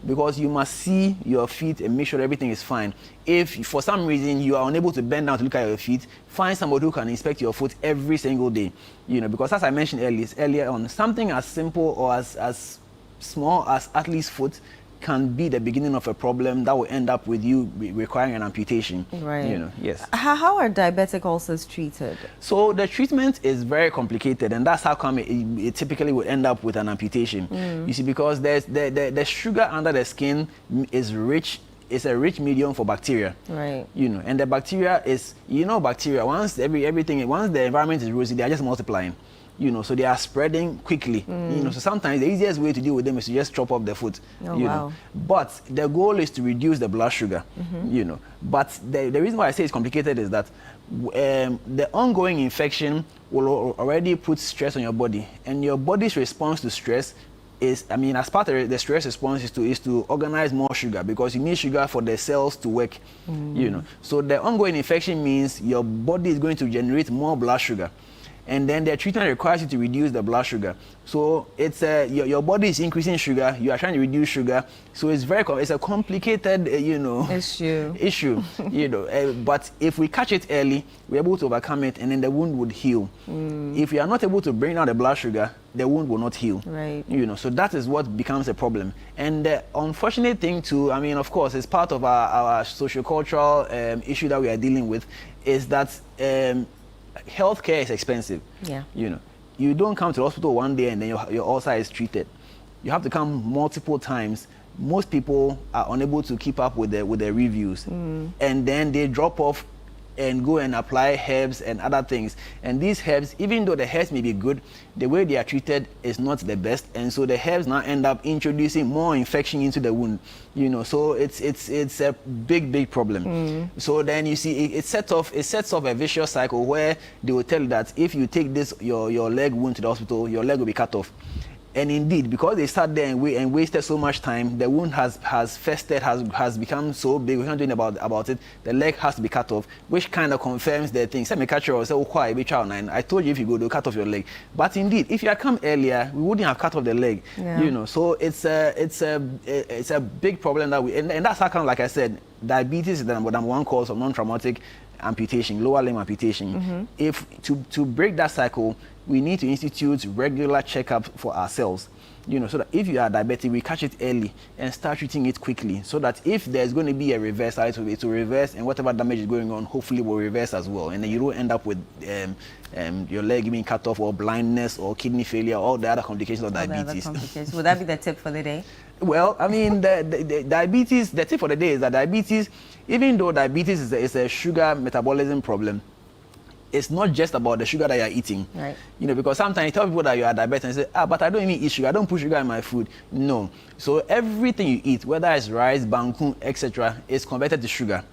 because you must see your feet and make sure everything is fine. If for some reason you are unable to bend down to look at your feet, find somebody who can inspect your foot every single day. Because as I mentioned earlier on, something as simple or as small as athlete's foot can be the beginning of a problem that will end up with you requiring an amputation. Right. You know, yes. How are diabetic ulcers treated? So the treatment is very complicated, and that's how come it typically would end up with an amputation. You see, because the sugar under the skin is rich. It's a rich medium for bacteria. Right. You know, and the bacteria is, bacteria, once the environment is rosy, they are just multiplying. You know, so they are spreading quickly. You know, so sometimes the easiest way to deal with them is to just chop off the foot. Oh, you wow. know. But the goal is to reduce the blood sugar. You know, but the reason why I say it's complicated is that the ongoing infection will already put stress on your body, and your body's response to stress is, as part of the stress response is to organize more sugar, because you need sugar for the cells to work. You know, so the ongoing infection means your body is going to generate more blood sugar, and then the treatment requires you to reduce the blood sugar. So it's your body is increasing sugar, you are trying to reduce sugar, so it's a complicated issue. You know, but if we catch it early, we're able to overcome it, and then the wound would heal. If we are not able to bring down the blood sugar, the wound will not heal. Right. You know, so that is what becomes a problem. And the unfortunate thing too, of course, it's part of our sociocultural issue that we are dealing with, is that healthcare is expensive. Yeah. You know, you don't come to the hospital one day and then your ulcer is treated. You have to come multiple times. Most people are unable to keep up with the reviews, and then they drop off and go and apply herbs and other things. And these herbs, even though the herbs may be good, the way they are treated is not the best, and so the herbs now end up introducing more infection into the wound. You know, so it's a big problem. So then you see it sets off a vicious cycle where they will tell you that if you take your leg wound to the hospital, your leg will be cut off. And indeed, because they sat there and wasted so much time, the wound has festered, has become so big, we're not doing about it, the leg has to be cut off, which kind of confirms the thing. I told you if you go, they'll cut off your leg. But indeed, if you had come earlier, we wouldn't have cut off the leg. Yeah. You know, so it's a big problem that and that's how come, like I said, diabetes is the number one cause of non-traumatic amputation, lower limb amputation. If to break that cycle, we need to institute regular checkups for ourselves, you know, so that if you are diabetic, we catch it early and start treating it quickly, so that if there's going to be a reverse, it will reverse, and whatever damage is going on, hopefully will reverse as well, and then you don't end up with your leg being cut off, or blindness, or kidney failure, all the other complications of diabetes. Would that be the tip for the day? Well, the diabetes, the tip for the day is that diabetes, even though diabetes is a sugar metabolism problem, it's not just about the sugar that you're eating. Right. You know, because sometimes you tell people that you are diabetic and say, but I don't even eat sugar, I don't put sugar in my food. No. So everything you eat, whether it's rice, bangkun, etc., is converted to sugar.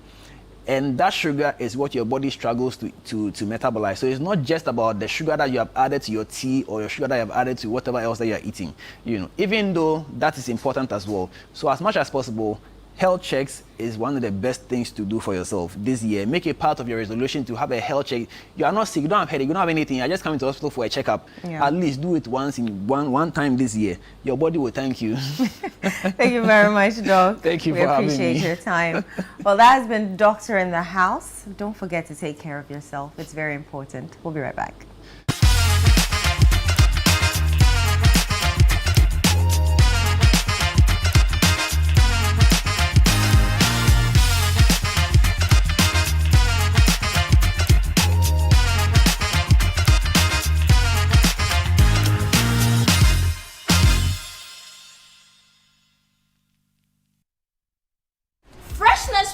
And that sugar is what your body struggles to metabolize. So it's not just about the sugar that you have added to your tea, or your sugar that you have added to whatever else that you are eating. You know, even though that is important as well. So as much as possible, health checks is one of the best things to do for yourself this year. Make it part of your resolution to have a health check. You are not sick, you don't have headache, you don't have anything, you're just coming to the hospital for a checkup. Yeah. At least do it once in one time this year. Your body will thank you. Thank you very much, Doc. Thank you for having me. We appreciate your time. Well, that has been Doctor in the House. Don't forget to take care of yourself. It's very important. We'll be right back.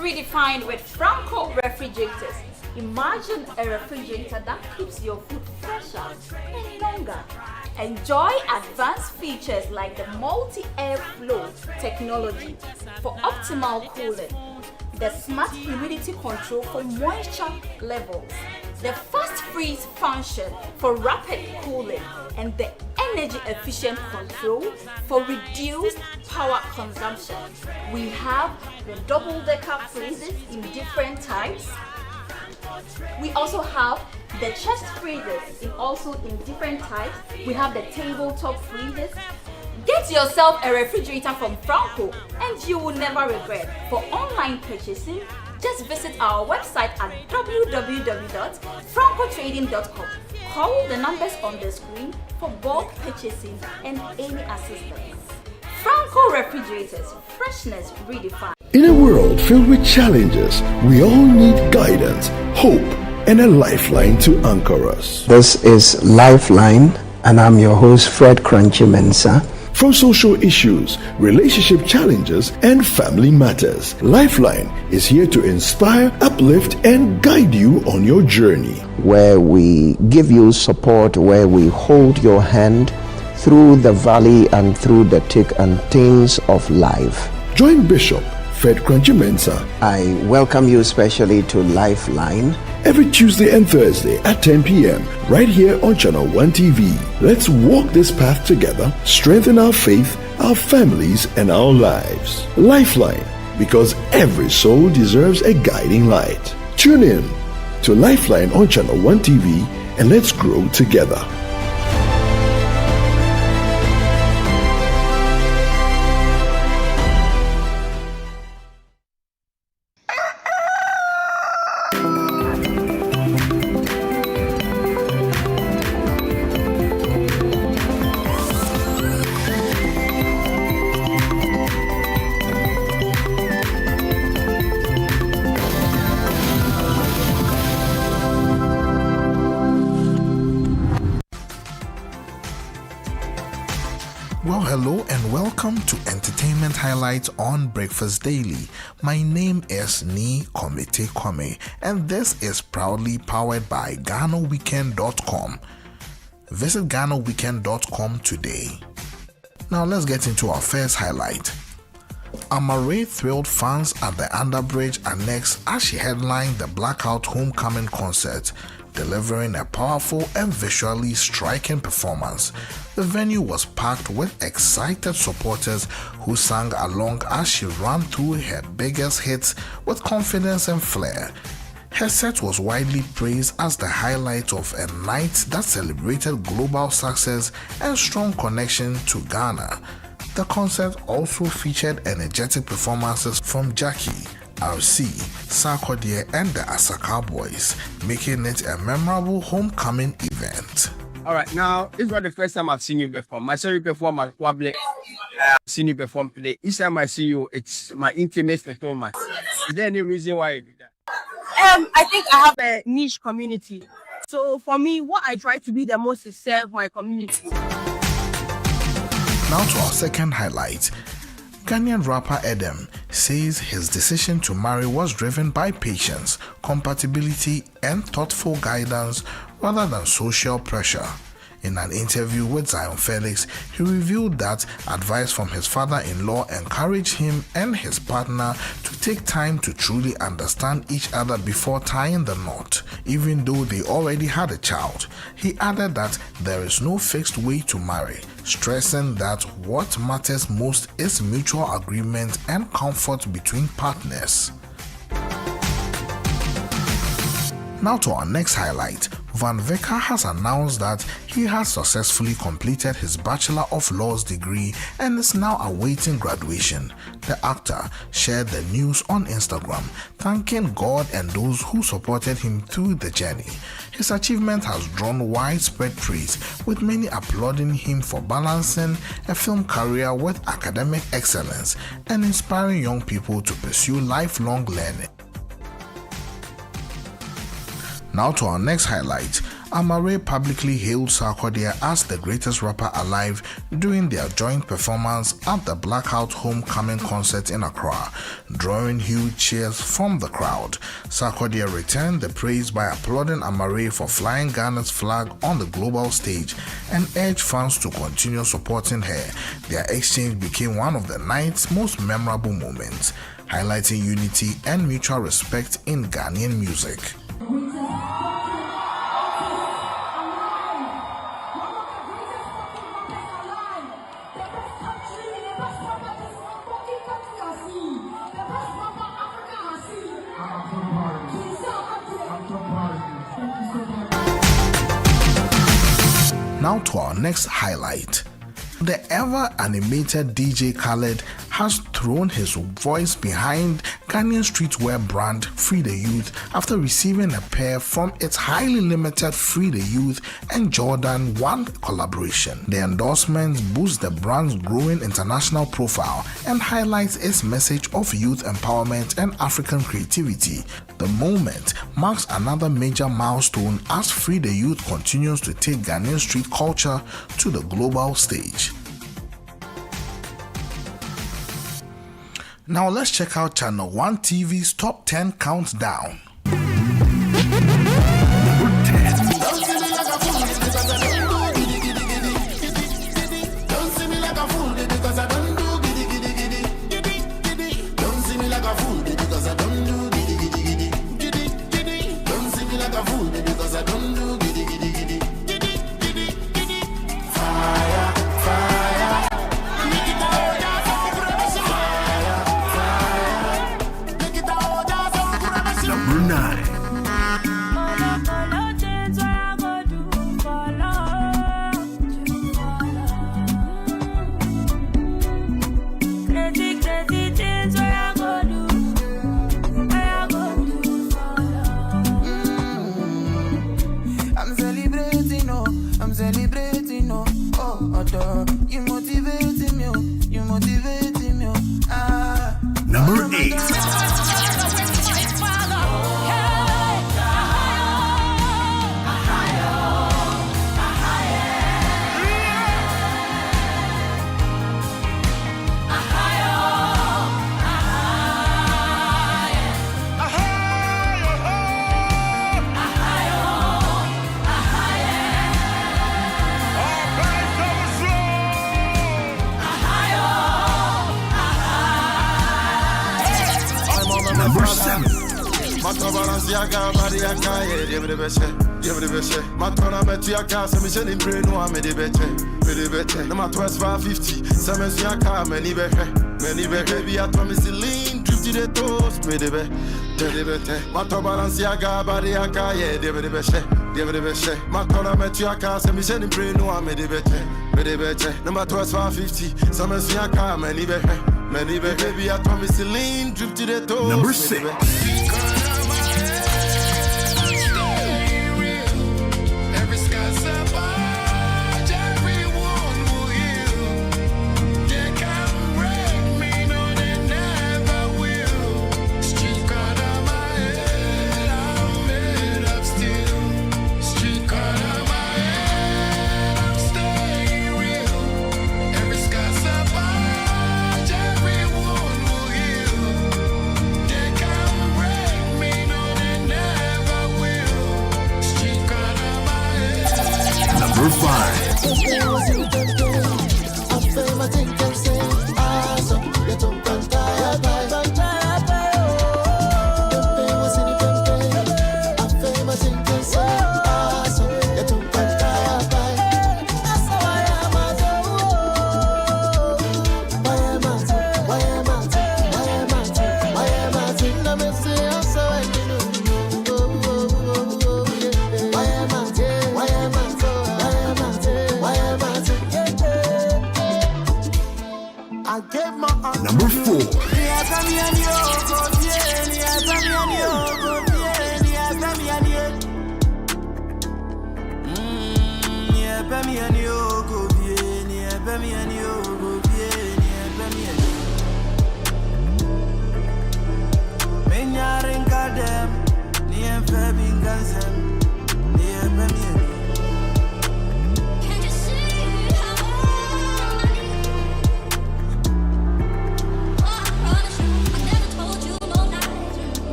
Redefined with Franco refrigerators. Imagine a refrigerator that keeps your food fresher and longer. Enjoy advanced features like the multi-air flow technology for optimal cooling, the smart humidity control for moisture levels, the fast freeze function for rapid cooling, and the energy efficient control for reduced power consumption. We have the double-decker freezers in different types. We also have the chest freezers in different types. We have the tabletop freezers. Get yourself a refrigerator from Franco and you will never regret. For online purchasing, just visit our website at www.francotrading.com. Call the numbers on the screen for bulk purchasing and any assistance. Franco Refrigerators, freshness redefined. In a world filled with challenges, we all need guidance, hope, and a lifeline to anchor us. This is Lifeline, and I'm your host, Fred Crunchy Mensah. From social issues, relationship challenges, and family matters, Lifeline is here to inspire, uplift, and guide you on your journey. Where we give you support, where we hold your hand through the valley and through the thick and thins of life. Join Bishop Fred Crunchy Mensah. I welcome you especially to Lifeline. Every Tuesday and Thursday at 10 p.m. right here on Channel 1 TV. Let's walk this path together, strengthen our faith, our families, and our lives. Lifeline, because every soul deserves a guiding light. Tune in to Lifeline on Channel 1 TV and let's grow together. Hello and welcome to Entertainment Highlights on Breakfast Daily. My name is Ni Komite Kwame and this is proudly powered by GhanaWeekend.com. Visit GhanaWeekend.com today. Now let's get into our first highlight. Amare thrilled fans at the Underbridge Annex as she headlined the Blackout Homecoming concert, delivering a powerful and visually striking performance. The venue was packed with excited supporters who sang along as she ran through her biggest hits with confidence and flair. Her set was widely praised as the highlight of a night that celebrated global success and strong connection to Ghana. The concert also featured energetic performances from Jackie, RC, Sarkodie, and the Asaka Boys, making it a memorable homecoming event. All right, now this was the first time I've seen you perform. I saw you perform at Public. I've seen you perform today. Each time I see you, it's my intimate performance. Is there any reason why you do that? I think I have a niche community. So for me, what I try to be the most is serve my community. Now to our second highlight. Ghanaian rapper Edem says his decision to marry was driven by patience, compatibility, and thoughtful guidance rather than social pressure. In an interview with Zion Felix, he revealed that advice from his father-in-law encouraged him and his partner to take time to truly understand each other before tying the knot, even though they already had a child. He added that there is no fixed way to marry, stressing that what matters most is mutual agreement and comfort between partners. Now to our next highlight. Van Vecker has announced that he has successfully completed his Bachelor of Laws degree and is now awaiting graduation. The actor shared the news on Instagram, thanking God and those who supported him through the journey. His achievement has drawn widespread praise, with many applauding him for balancing a film career with academic excellence and inspiring young people to pursue lifelong learning. Now to our next highlight. Amare publicly hailed Sarkodie as the greatest rapper alive during their joint performance at the Blackout Homecoming concert in Accra, drawing huge cheers from the crowd. Sarkodie returned the praise by applauding Amare for flying Ghana's flag on the global stage and urged fans to continue supporting her. Their exchange became one of the night's most memorable moments, highlighting unity and mutual respect in Ghanaian music. Now to our next highlight. The ever-animated DJ Khaled has thrown his voice behind Ghanaian streetwear brand Free the Youth after receiving a pair from its highly limited Free the Youth and Jordan 1 collaboration. The endorsements boost the brand's growing international profile and highlights its message of youth empowerment and African creativity. The moment marks another major milestone as Free the Youth continues to take Ghanaian street culture to the global stage. Now let's check out Channel 1 TV's Top 10 Countdown. Number 8. Number 7. Balenciaga, Mariaka, the best. Matona Metiaka, Samission in Breno, Medibete, no matter 550, Samesiaka, many baby, I promise to lean, drifted the toes, Medibe, Matobalanciaga, Bariaka, the best. Matona Metiaka, Samission in Breno, Medibete, no matter 550, Samesiaka, many baby, I promise to lean, drifted the toes. Number 6. Number 5. Number 4.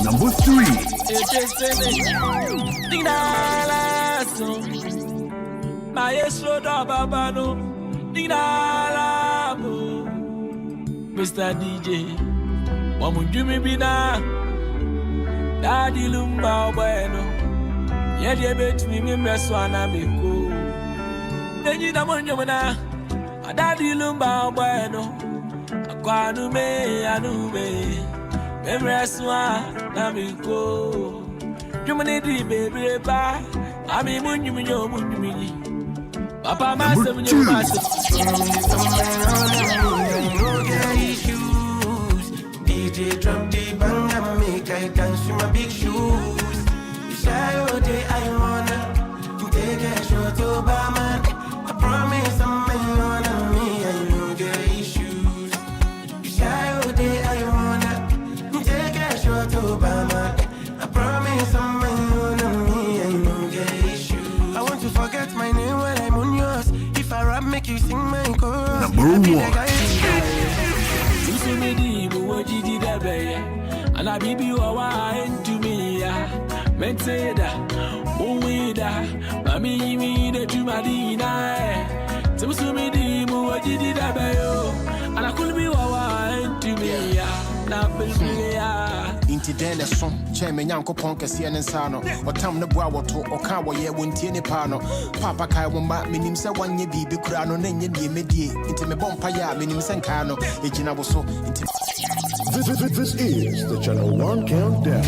Number 3. Mr. DJ, Wamujumi Bina, Daddy Lumba Bueno, Yet bet me Meswana Miko. Then you don't want Daddy Lumba Bueno, Aquanume, Anube, Memreswa, Namiko. You may baby, I mean, when you Number 2. DJ drop the bang and make I dance with my big shoes. Shy all day I wanna take a shot to Obama. I promise I'm my on me, I no get issues. Shy all day I wanna take a shot to Obama. I promise I'm my on me, I no get issues. I want to forget my name when I'm on yours. If I rap, make you sing my chorus. Number 1. And I be you a wine to me, Menteda, Uwida, Mammy, me the Jumadina, Timsumi, Muadidi Dabayo, and I could be a wine to me, Inti dele son, chairman yanko ponke sian sano, or tam the guawato, or kawa ye won't any pano. Papa kai womba, minim sa one ye be crano, then ye medi, into me bompaya, minim sankano, ejina was so into. This is the Channel 1 Countdown.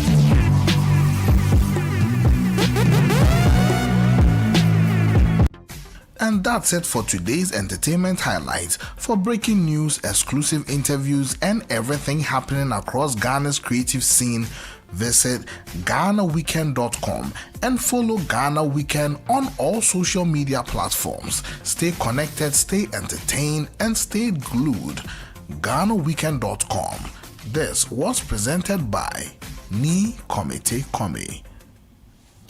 And that's it for today's entertainment highlights. For breaking news, exclusive interviews, and everything happening across Ghana's creative scene, visit GhanaWeekend.com and follow Ghana Weekend on all social media platforms. Stay connected, stay entertained, and stay glued. GhanaWeekend.com. This was presented by Ni Komite Kome.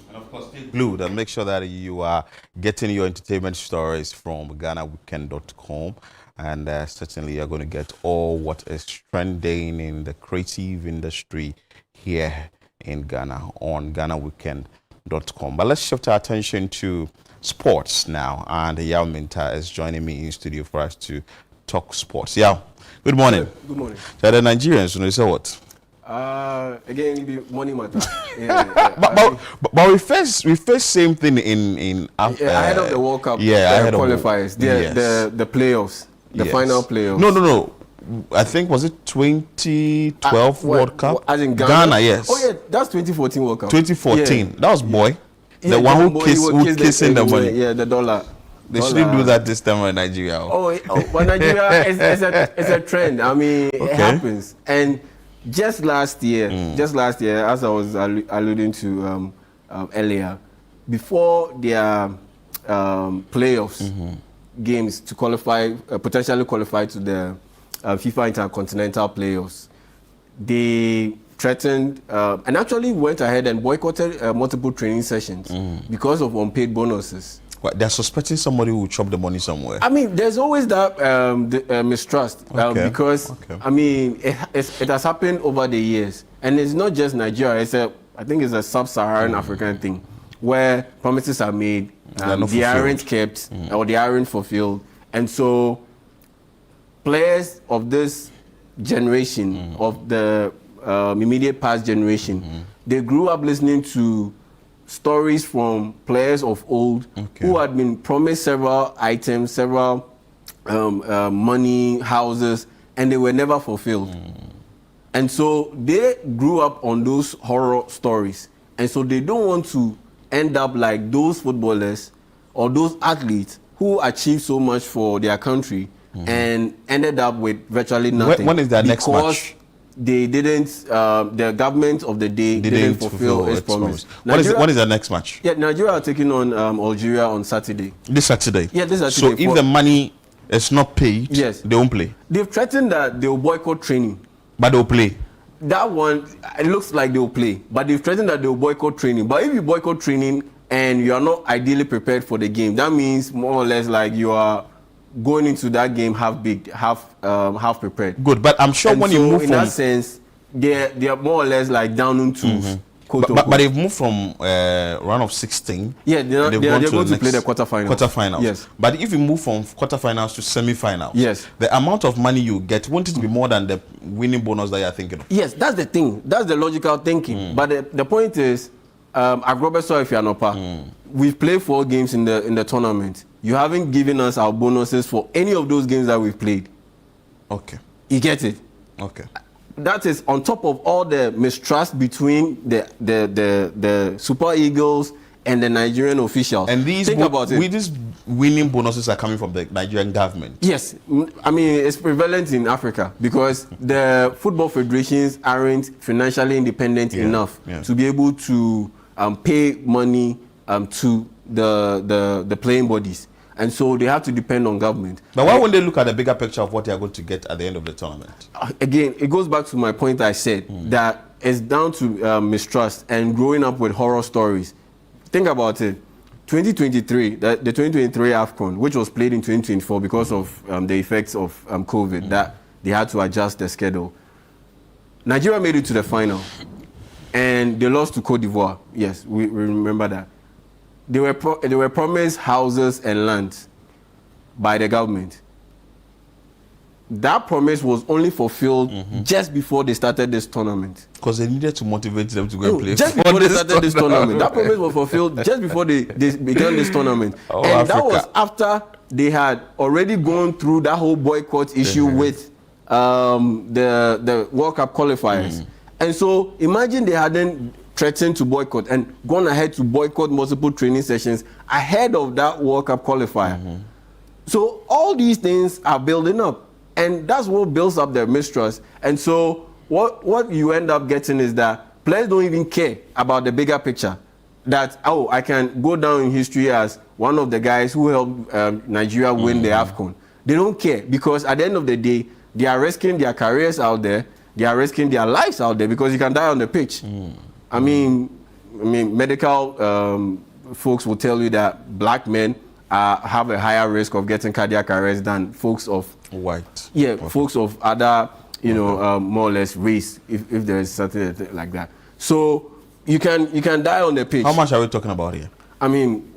And of course, stay glued and make sure that you are getting your entertainment stories from GhanaWeekend.com. And certainly you're going to get all what is trending in the creative industry here in Ghana on GhanaWeekend.com. But let's shift our attention to sports now. And Yao Minta is joining me in studio for us to talk sports. Yao, good morning. Good morning. So the Nigerians, you say what? Again, the money matter. But we face same thing in ahead of the World Cup. Ahead qualifiers. The playoffs, the final playoffs. No. I think was it 2012 World Cup? As in Ghana, yes. Oh yeah, that's 2014 World Cup. 2014. That was boy. The one who kissing the money. Yeah, the dollar. They shouldn't do that this time in Nigeria. But Nigeria it's a trend. I mean, it happens. And just last year, as I was alluding to earlier, before their playoffs games to qualify, potentially qualify to the FIFA Intercontinental playoffs, they threatened and actually went ahead and boycotted multiple training sessions because of unpaid bonuses. What, they're suspecting somebody who will chop the money somewhere. I mean, there's always that mistrust because I mean it has happened over the years, and it's not just Nigeria. I think it's a sub-Saharan African thing where promises are made, they aren't kept or they aren't fulfilled, and so players of this generation, of the immediate past generation, they grew up listening to stories from players of old who had been promised several items, several money, houses, and they were never fulfilled. And so they grew up on those horror stories. And so they don't want to end up like those footballers or those athletes who achieved so much for their country and ended up with virtually nothing. When is their next match? They didn't, the government of the day didn't fulfill its promise. When is the next match? Yeah, Nigeria are taking on Algeria on Saturday. This Saturday? Yeah, this Saturday. So if the money is not paid, they won't play? They've threatened that they will boycott training. But they'll play? That one, it looks like they'll play. But they've threatened that they'll boycott training. But if you boycott training and you are not ideally prepared for the game, that means more or less like you are going into that game half prepared. Good, but I'm sure when you move in that sense, they are more or less like down on tools. But they've moved from round of 16. Yeah, they're going to play the quarterfinals. Yes. But if you move from quarterfinals to semifinals, yes, the amount of money you get won't it be more than the winning bonus that you're thinking of? Yes, that's the thing. That's the logical thinking. But the point is, Agrobeso Ifianopa, we've played 4 games in the tournament. You haven't given us our bonuses for any of those games that we've played. Okay. You get it? Okay. That is on top of all the mistrust between the Super Eagles and the Nigerian officials. And these these winning bonuses are coming from the Nigerian government. Yes, I mean it's prevalent in Africa because the football federations aren't financially independent enough to be able to pay money to the playing bodies, and so they have to depend on government. But why won't they look at the bigger picture of what they are going to get at the end of the tournament? Again, it goes back to my point I said that it's down to mistrust and growing up with horror stories. Think about it. 2023, the 2023 AFCON, which was played in 2024 because of the effects of COVID, that they had to adjust the schedule. Nigeria made it to the final, and they lost to Cote d'Ivoire. Yes, we remember that. They were promised houses and lands by the government. That promise was only fulfilled just before they started this tournament. Because they needed to motivate them to go and play. Just before they started this tournament. That promise was fulfilled just before they began this tournament. And Africa. That was after they had already gone through that whole boycott issue with the World Cup qualifiers. And so imagine they hadn't threatened to boycott and gone ahead to boycott multiple training sessions ahead of that World Cup qualifier. So all these things are building up. And that's what builds up their mistrust. And so what you end up getting is that players don't even care about the bigger picture. That, oh, I can go down in history as one of the guys who helped Nigeria win the AFCON. They don't care because at the end of the day, they are risking their careers out there. They are risking their lives out there because you can die on the pitch. I mean, medical folks will tell you that black men have a higher risk of getting cardiac arrest than folks of white. Yeah, folks of other, more or less race, if there is something like that. So you can die on the pitch. How much are we talking about here? I mean,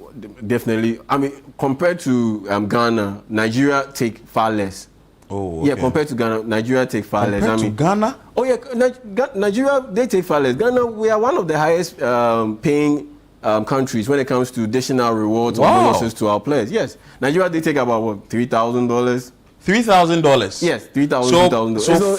definitely. I mean, compared to Ghana, Nigeria take far less. Oh, okay. Yeah, compared to Ghana, Nigeria take far less. Compared to Ghana? Oh yeah, Nigeria, they take far less. Ghana, we are one of the highest paying countries when it comes to dishing out rewards or bonuses to our players. Yes, Nigeria, they take about what, $3,000. $3,000. Yes, $3,000. So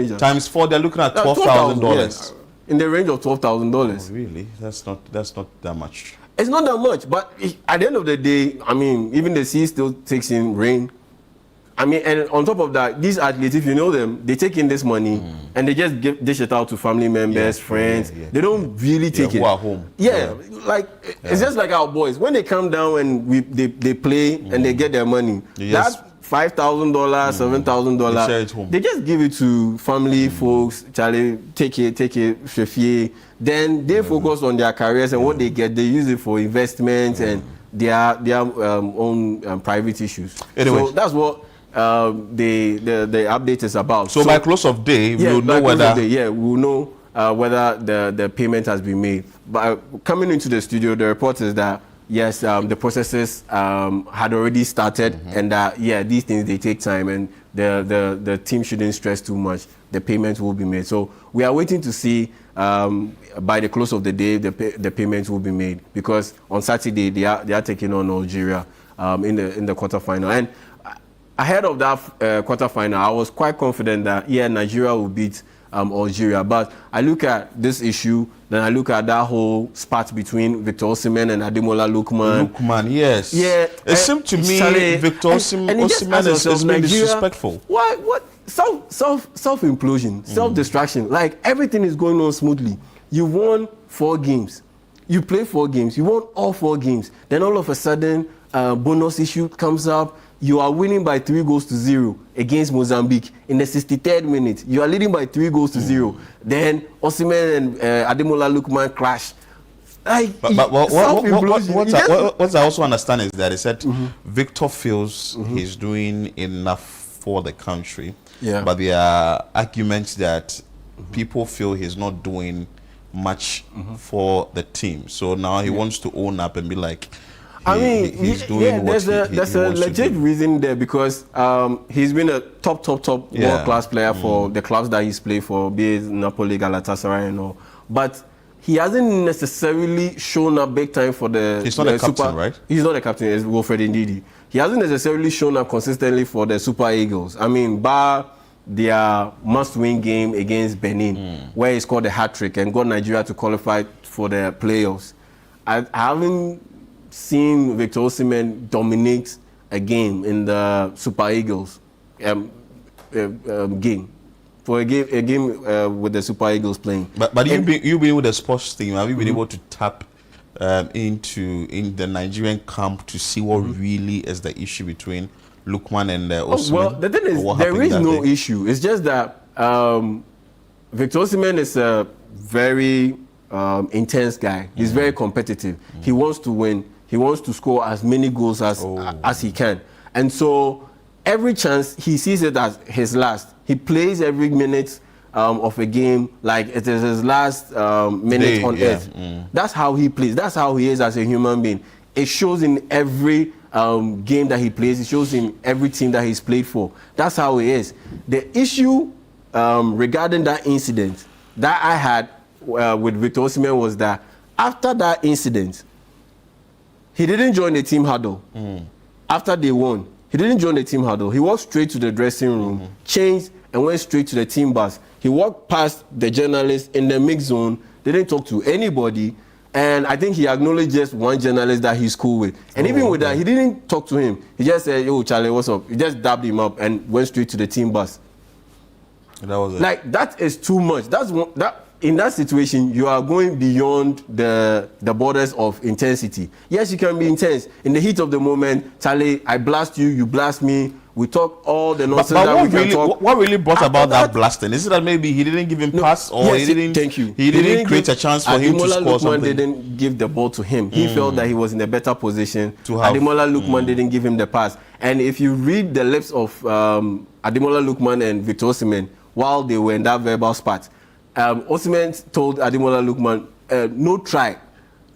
4 times 4, they're looking at $12,000. Yes. In the range of $12,000. Oh, really? That's not that much. It's not that much, but at the end of the day, I mean, even the sea still takes in rain. I mean, and on top of that, these athletes, if you know them, they take in this money and they just dish it out to family members, friends. They don't really take it. Who are home. It's just like our boys. When they come down and they play and they get their money, that's $5,000, $7,000. They just give it to family folks. Charlie, take it, Shefie. Then they focus on their careers and what they get, they use it for investments and their own private issues. Anyway. So that's what the update is about. So by close of day, we'll know whether we'll know whether the payment has been made. But coming into the studio, the report is that yes, the processes had already started, and that these things, they take time, and the team shouldn't stress too much. The payment will be made. So we are waiting to see by the close of the day the payments will be made, because on Saturday they are taking on Algeria in the quarterfinal. And ahead of that quarterfinal, I was quite confident that Nigeria will beat Algeria. But I look at this issue, then I look at that whole spat between Victor Osimhen and Ademola Lookman. Lookman, yes. Yeah. It seemed to me Victor Osimhen is being disrespectful. What? Self-implosion, self-distraction. Like, everything is going on smoothly. You won 4 games. You play 4 games. You won all 4 games. Then all of a sudden, bonus issue comes up. You are winning by 3-0 against Mozambique in the 63rd minute. You are leading by 3-0. Then Osimhen and Ademola Lookman clash. But what I also understand is that he said Victor feels he's doing enough for the country. Yeah. But there are arguments that people feel he's not doing much for the team. So now he wants to own up and be like, he's doing what there's a legit reason there, because he's been a top world-class player for the clubs that he's played for, be it Napoli, Galatasaray and all. But he hasn't necessarily shown up big time for the He's not a captain, right? He's not a captain, it's Wilfred Ndidi. He hasn't necessarily shown up consistently for the Super Eagles. I mean, bar their must-win game against Benin, where he scored a hat-trick and got Nigeria to qualify for the playoffs. I haven't seen Victor Osimhen dominate a game in the Super Eagles game. For a game with the Super Eagles playing. But you've been with the sports team. Have you been able to tap in the Nigerian camp to see what really is the issue between Lookman and Osimhen? Well, the thing is, there is no issue. It's just that Victor Osimhen is a very intense guy. He's very competitive. He wants to win. He wants to score as many goals as he can. And so every chance he sees it as his last. He plays every minute of a game like it is his last minute on earth. That's how he plays. That's how he is as a human being. It shows in every game that he plays. It shows in every team that he's played for. That's how he is. The issue regarding that incident that I had with Victor Osimhen was that after that incident, he didn't join the team huddle. After they won, he didn't join the team huddle. He walked straight to the dressing room, changed, and went straight to the team bus. He walked past the journalists in the mix zone, didn't talk to anybody, and I think he acknowledged just one journalist that he's cool with. And even with that, he didn't talk to him. He just said, "Yo, Charlie, what's up?" He just dabbed him up and went straight to the team bus. And that was it. Like, that is too much. In that situation, you are going beyond the borders of intensity. Yes, you can be intense. In the heat of the moment, Charlie, I blast you, you blast me. We talk all the nonsense what really brought about that blasting? Is it that maybe he didn't give him pass, or he didn't? Thank you. He didn't create a chance for him to score something. Didn't give the ball to him. He felt that he was in a better position. Ademola Lookman didn't give him the pass. And if you read the lips of Ademola Lookman and Victor Osimhen while they were in that verbal spat, Osimhen told Ademola Lookman, no try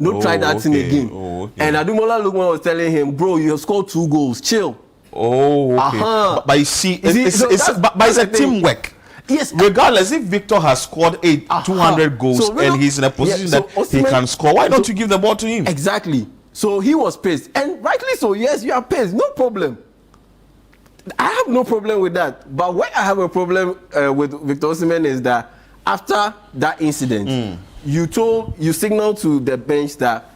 that thing again. And Ademola Lookman was telling him, bro, you have scored 2 goals, chill. But you see, it's a teamwork. Yes. Regardless, if Victor has scored 200 goals and he's in a position that he can score, why don't you give the ball to him? Exactly. So he was pissed, and rightly so. Yes, you are pissed. No problem. I have no problem with that. But where I have a problem with Victor Osimhen is that after that incident, you signaled to the bench that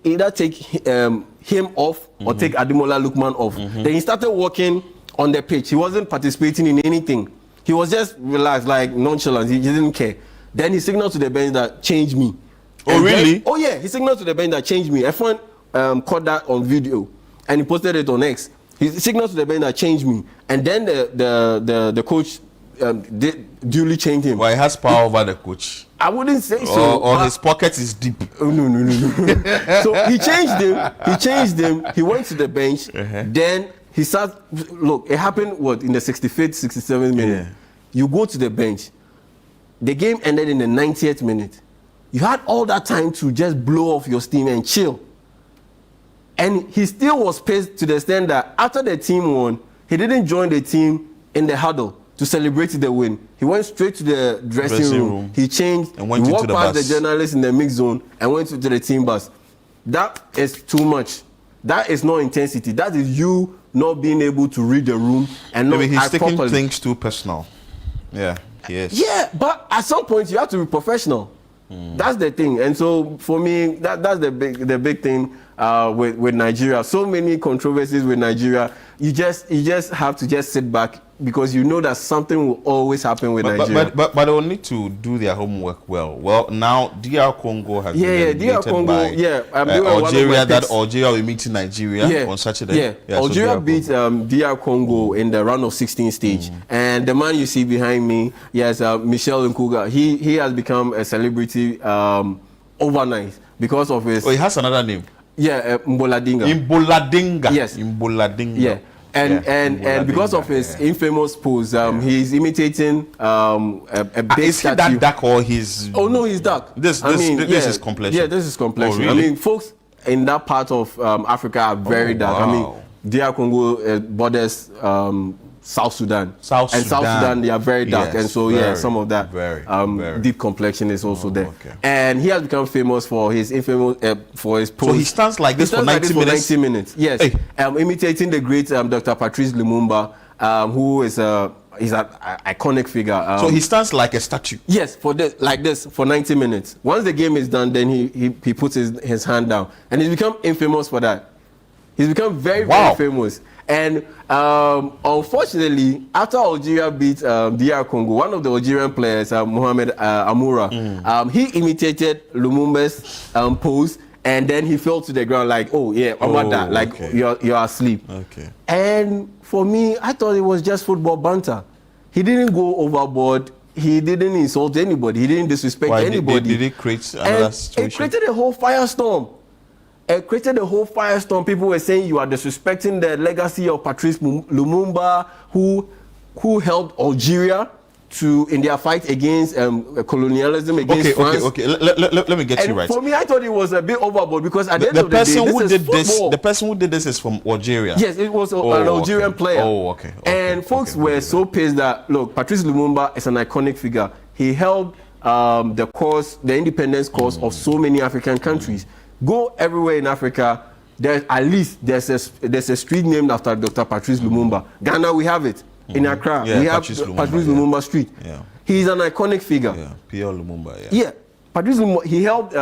either take him off or take Ademola Lookman off. Then he started walking on the pitch. He wasn't participating in anything. He was just relaxed, like nonchalant. He didn't care. Then he signaled to the bench that change me. Oh, really? Yeah. He signaled to the bench that change me. A friend caught that on video and he posted it on X. He signaled to the bench that change me. And then the coach duly changed him. Well, he has power over the coach. I wouldn't say so. Or his pocket is deep. Oh, no. So he changed him. He went to the bench. Then he started. Look, it happened in the 65th, 67th minute. You go to the bench. The game ended in the 90th minute. You had all that time to just blow off your steam and chill. And he still was pissed to the extent that after the team won, he didn't join the team in the huddle to celebrate the win. He went straight to the dressing room. He changed and he walked past the journalists in the mix zone and went to the team bus. That is too much. That is no intensity. That is you not being able to read the room and not he's taking properly. Things too personal. Yeah, yes. Yeah, but at some point you have to be professional. That's the thing. And so for me, that's the big thing with Nigeria. So many controversies with Nigeria. You just have to just sit back because you know that something will always happen with Nigeria. But they will need to do their homework well. Well, now DR Congo has been DR Congo, Algeria. That Algeria will meet in Nigeria on Saturday. Algeria beat DR Congo in the round of 16 stage. And the man you see behind me, yes, Michel Nkuga. He has become a celebrity overnight because of his. Oh, he has another name. Yeah, Mboladinga. Mboladinga. Yes. Mboladinga. Yeah. And because of his infamous pose, he's imitating a big is he that dark or he's... Oh, no, he's dark. This is complexion. Yeah, this is complexion. Oh, really? I mean, folks in that part of Africa are very dark. Wow. I mean, DR Congo borders South Sudan. South Sudan, they are very dark. Yes, and so, some of that very deep complexion is also there. Okay. And he has become famous for his infamous, for his pose. So he stands like this for 90 minutes? 90 minutes, yes. Hey. Imitating the great Dr. Patrice Lumumba, who is a he's an iconic figure. So he stands like a statue. Yes, for this for 90 minutes. Once the game is done, then he puts his hand down, and he's become infamous for that. He's become very famous. And unfortunately, after Algeria beat DR Congo, one of the Algerian players, Mohamed Amoura, he imitated Lumumba's pose, and then he fell to the ground like, oh yeah, Amada, like you're asleep. Okay. And for me, I thought it was just football banter. He didn't go overboard. He didn't insult anybody. He didn't disrespect anybody. Did it create another situation? It created a whole firestorm. People were saying you are disrespecting the legacy of Patrice Lumumba, who helped Algeria in their fight against colonialism against France. Okay. Let me get you right. For me, I thought it was a bit overboard because at the end of the day, the person who did this is from Algeria. Yes, it was an Algerian player. Oh, okay. And folks were so pissed that, look, Patrice Lumumba is an iconic figure. He held the independence cause of so many African countries. Go everywhere in Africa, there's a street named after Dr. Patrice Lumumba. Ghana, we have it. In Accra, we have Patrice Lumumba Street. Yeah. He's an iconic figure. Yeah, Pierre Lumumba. Yeah, Patrice Lumumba. He helped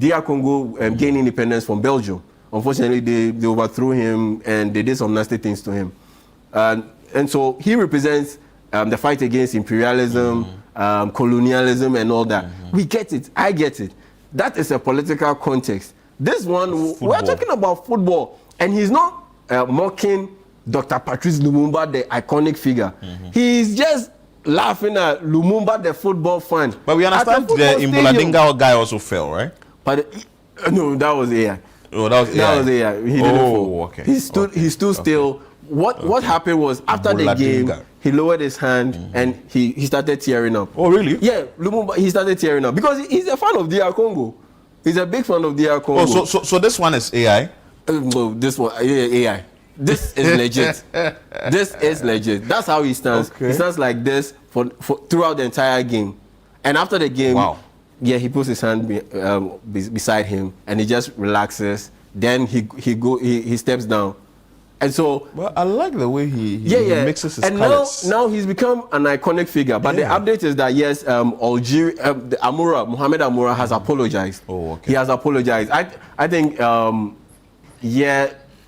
DR Congo gain independence from Belgium. Unfortunately, they overthrew him and they did some nasty things to him. And so he represents the fight against imperialism, colonialism, and all that. We get it. I get it. That is a political context. This one, we're talking about football, and he's not mocking Dr. Patrice Lumumba, the iconic figure. He's just laughing at Lumumba, the football fan. But we understand the Imboladinga guy also fell, right? But no, that was AI. Oh, that was AI. He didn't fall. Okay. He stood still. What happened was after the game, he lowered his hand and he started tearing up. Oh, really? Yeah, Lumumba, he started tearing up because he's a fan of DR Congo. He's a big fan of DR Congo. Oh, so this one is AI? No, this one, AI. This is legit. This is legit. That's how he stands. Okay. He stands like this for throughout the entire game. And after the game, he puts his hand beside him and he just relaxes. Then he steps down. And so, well, I like the way he mixes his colors. Now he's become an iconic figure. But the update is that yes, Algeria, Mohamed Amoura has apologized. Oh, okay. He has apologized. I think,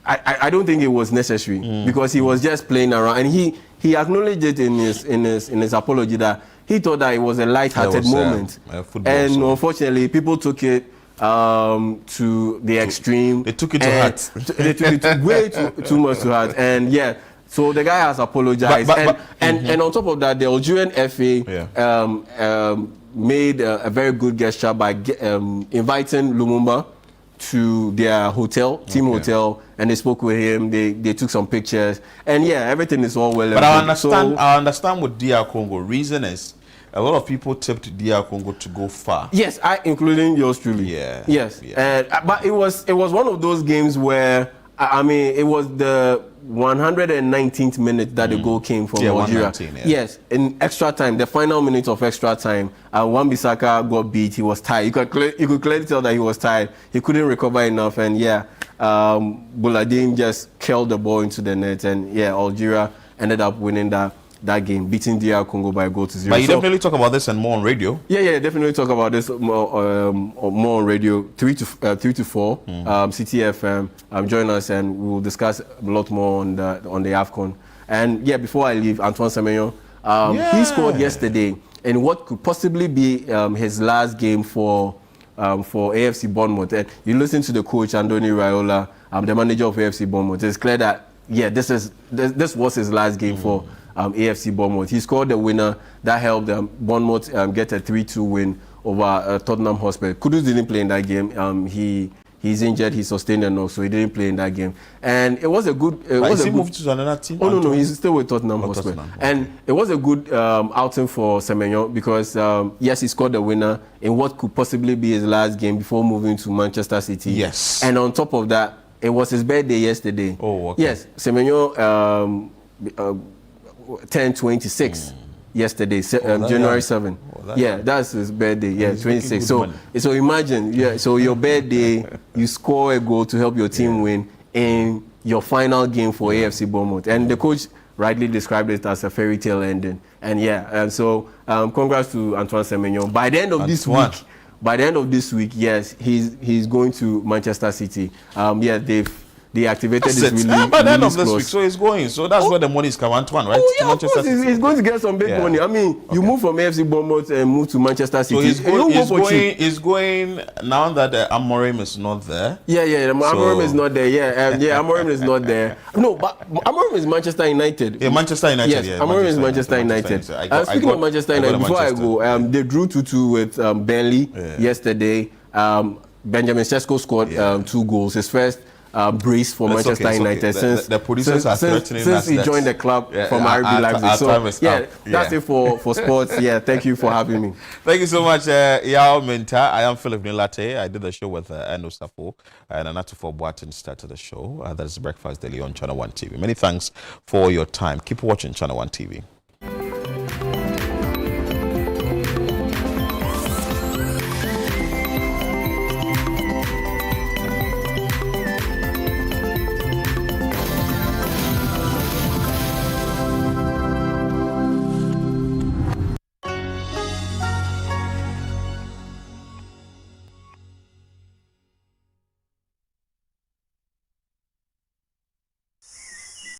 I don't think it was necessary because he was just playing around, and he acknowledged it in his apology that he thought that it was a light-hearted moment, and unfortunately, people took it to the extreme. They took it to heart. They took it way too much to heart, and so the guy has apologized, and on top of that, the Algerian FA made a very good gesture by inviting Lumumba to their team hotel, and they spoke with him. They took some pictures, and everything is all well. But I understand with DR Congo. Reason is a lot of people tipped DR Congo to go far. Yes, including yours truly. Yeah. Yes. Yeah. But it was one of those games where it was the 119th minute that the goal came from Algeria. Yes, in extra time, the final minute of extra time, Wan-Bissaka got beat. He was tired. You could clearly tell that he was tired. He couldn't recover enough, and Bouladine just curled the ball into the net, and Algeria ended up winning that game, beating DR Congo by a goal to 0. But you definitely talk about this and more on radio. Yeah, definitely talk about this more on radio, 3 to 4, CTFM. Join us and we will discuss a lot more on the AFCON. And before I leave, Antoine Semenyo, he scored yesterday in what could possibly be his last game for AFC Bournemouth. And you listen to the coach, Andoni Raiola, the manager of AFC Bournemouth. It's clear that this was his last game for AFC Bournemouth. He scored the winner that helped Bournemouth get a 3-2 win over Tottenham Hotspur. Kudus didn't play in that game. He's injured. He sustained a knock, so he didn't play in that game. And it was a good. Is he moved to another team? Oh no, he's still with Tottenham Hotspur. And it was a good outing for Semenyo because he scored the winner in what could possibly be his last game before moving to Manchester City. Yes. And on top of that, it was his birthday yesterday. Oh, okay. Yes, Semenyo turned 26 yesterday, January 7. That's his birthday. 26. So imagine, so your birthday, you score a goal to help your team win in your final game for AFC Bournemouth. And the coach rightly described it as a fairy tale ending. And yeah, and so congrats to Antoine Semenyo. By the end of this week, yes, he's going to Manchester City. Yeah, they activated this release. By the end of this week, so he's going. So that's where the money is coming, Antoine, right? Oh, yeah, of course, he's going to get some big money. I mean, you move from AFC Bournemouth and move to Manchester City. So he's going now that Amorim is not there. Yeah, Amorim is not there. Amorim is not there. No, but Amorim is Manchester United. Yeah, Manchester United. Yes, Amorim is Manchester United. Speaking of Manchester United, before I go, they drew 2-2 with Burnley yesterday. Benjamin Sesko scored 2 goals. His first brace for Manchester United since the producers are threatening since he joined the club from RB Leipzig. So that's it for sports. Yeah, thank you for having me. Thank you so much, Yao Minta. I am Philip Nilate. I did the show with Eno Safo and Anatofo Boatin started the show. That is Breakfast Daily on Channel One TV. Many thanks for your time. Keep watching Channel One TV.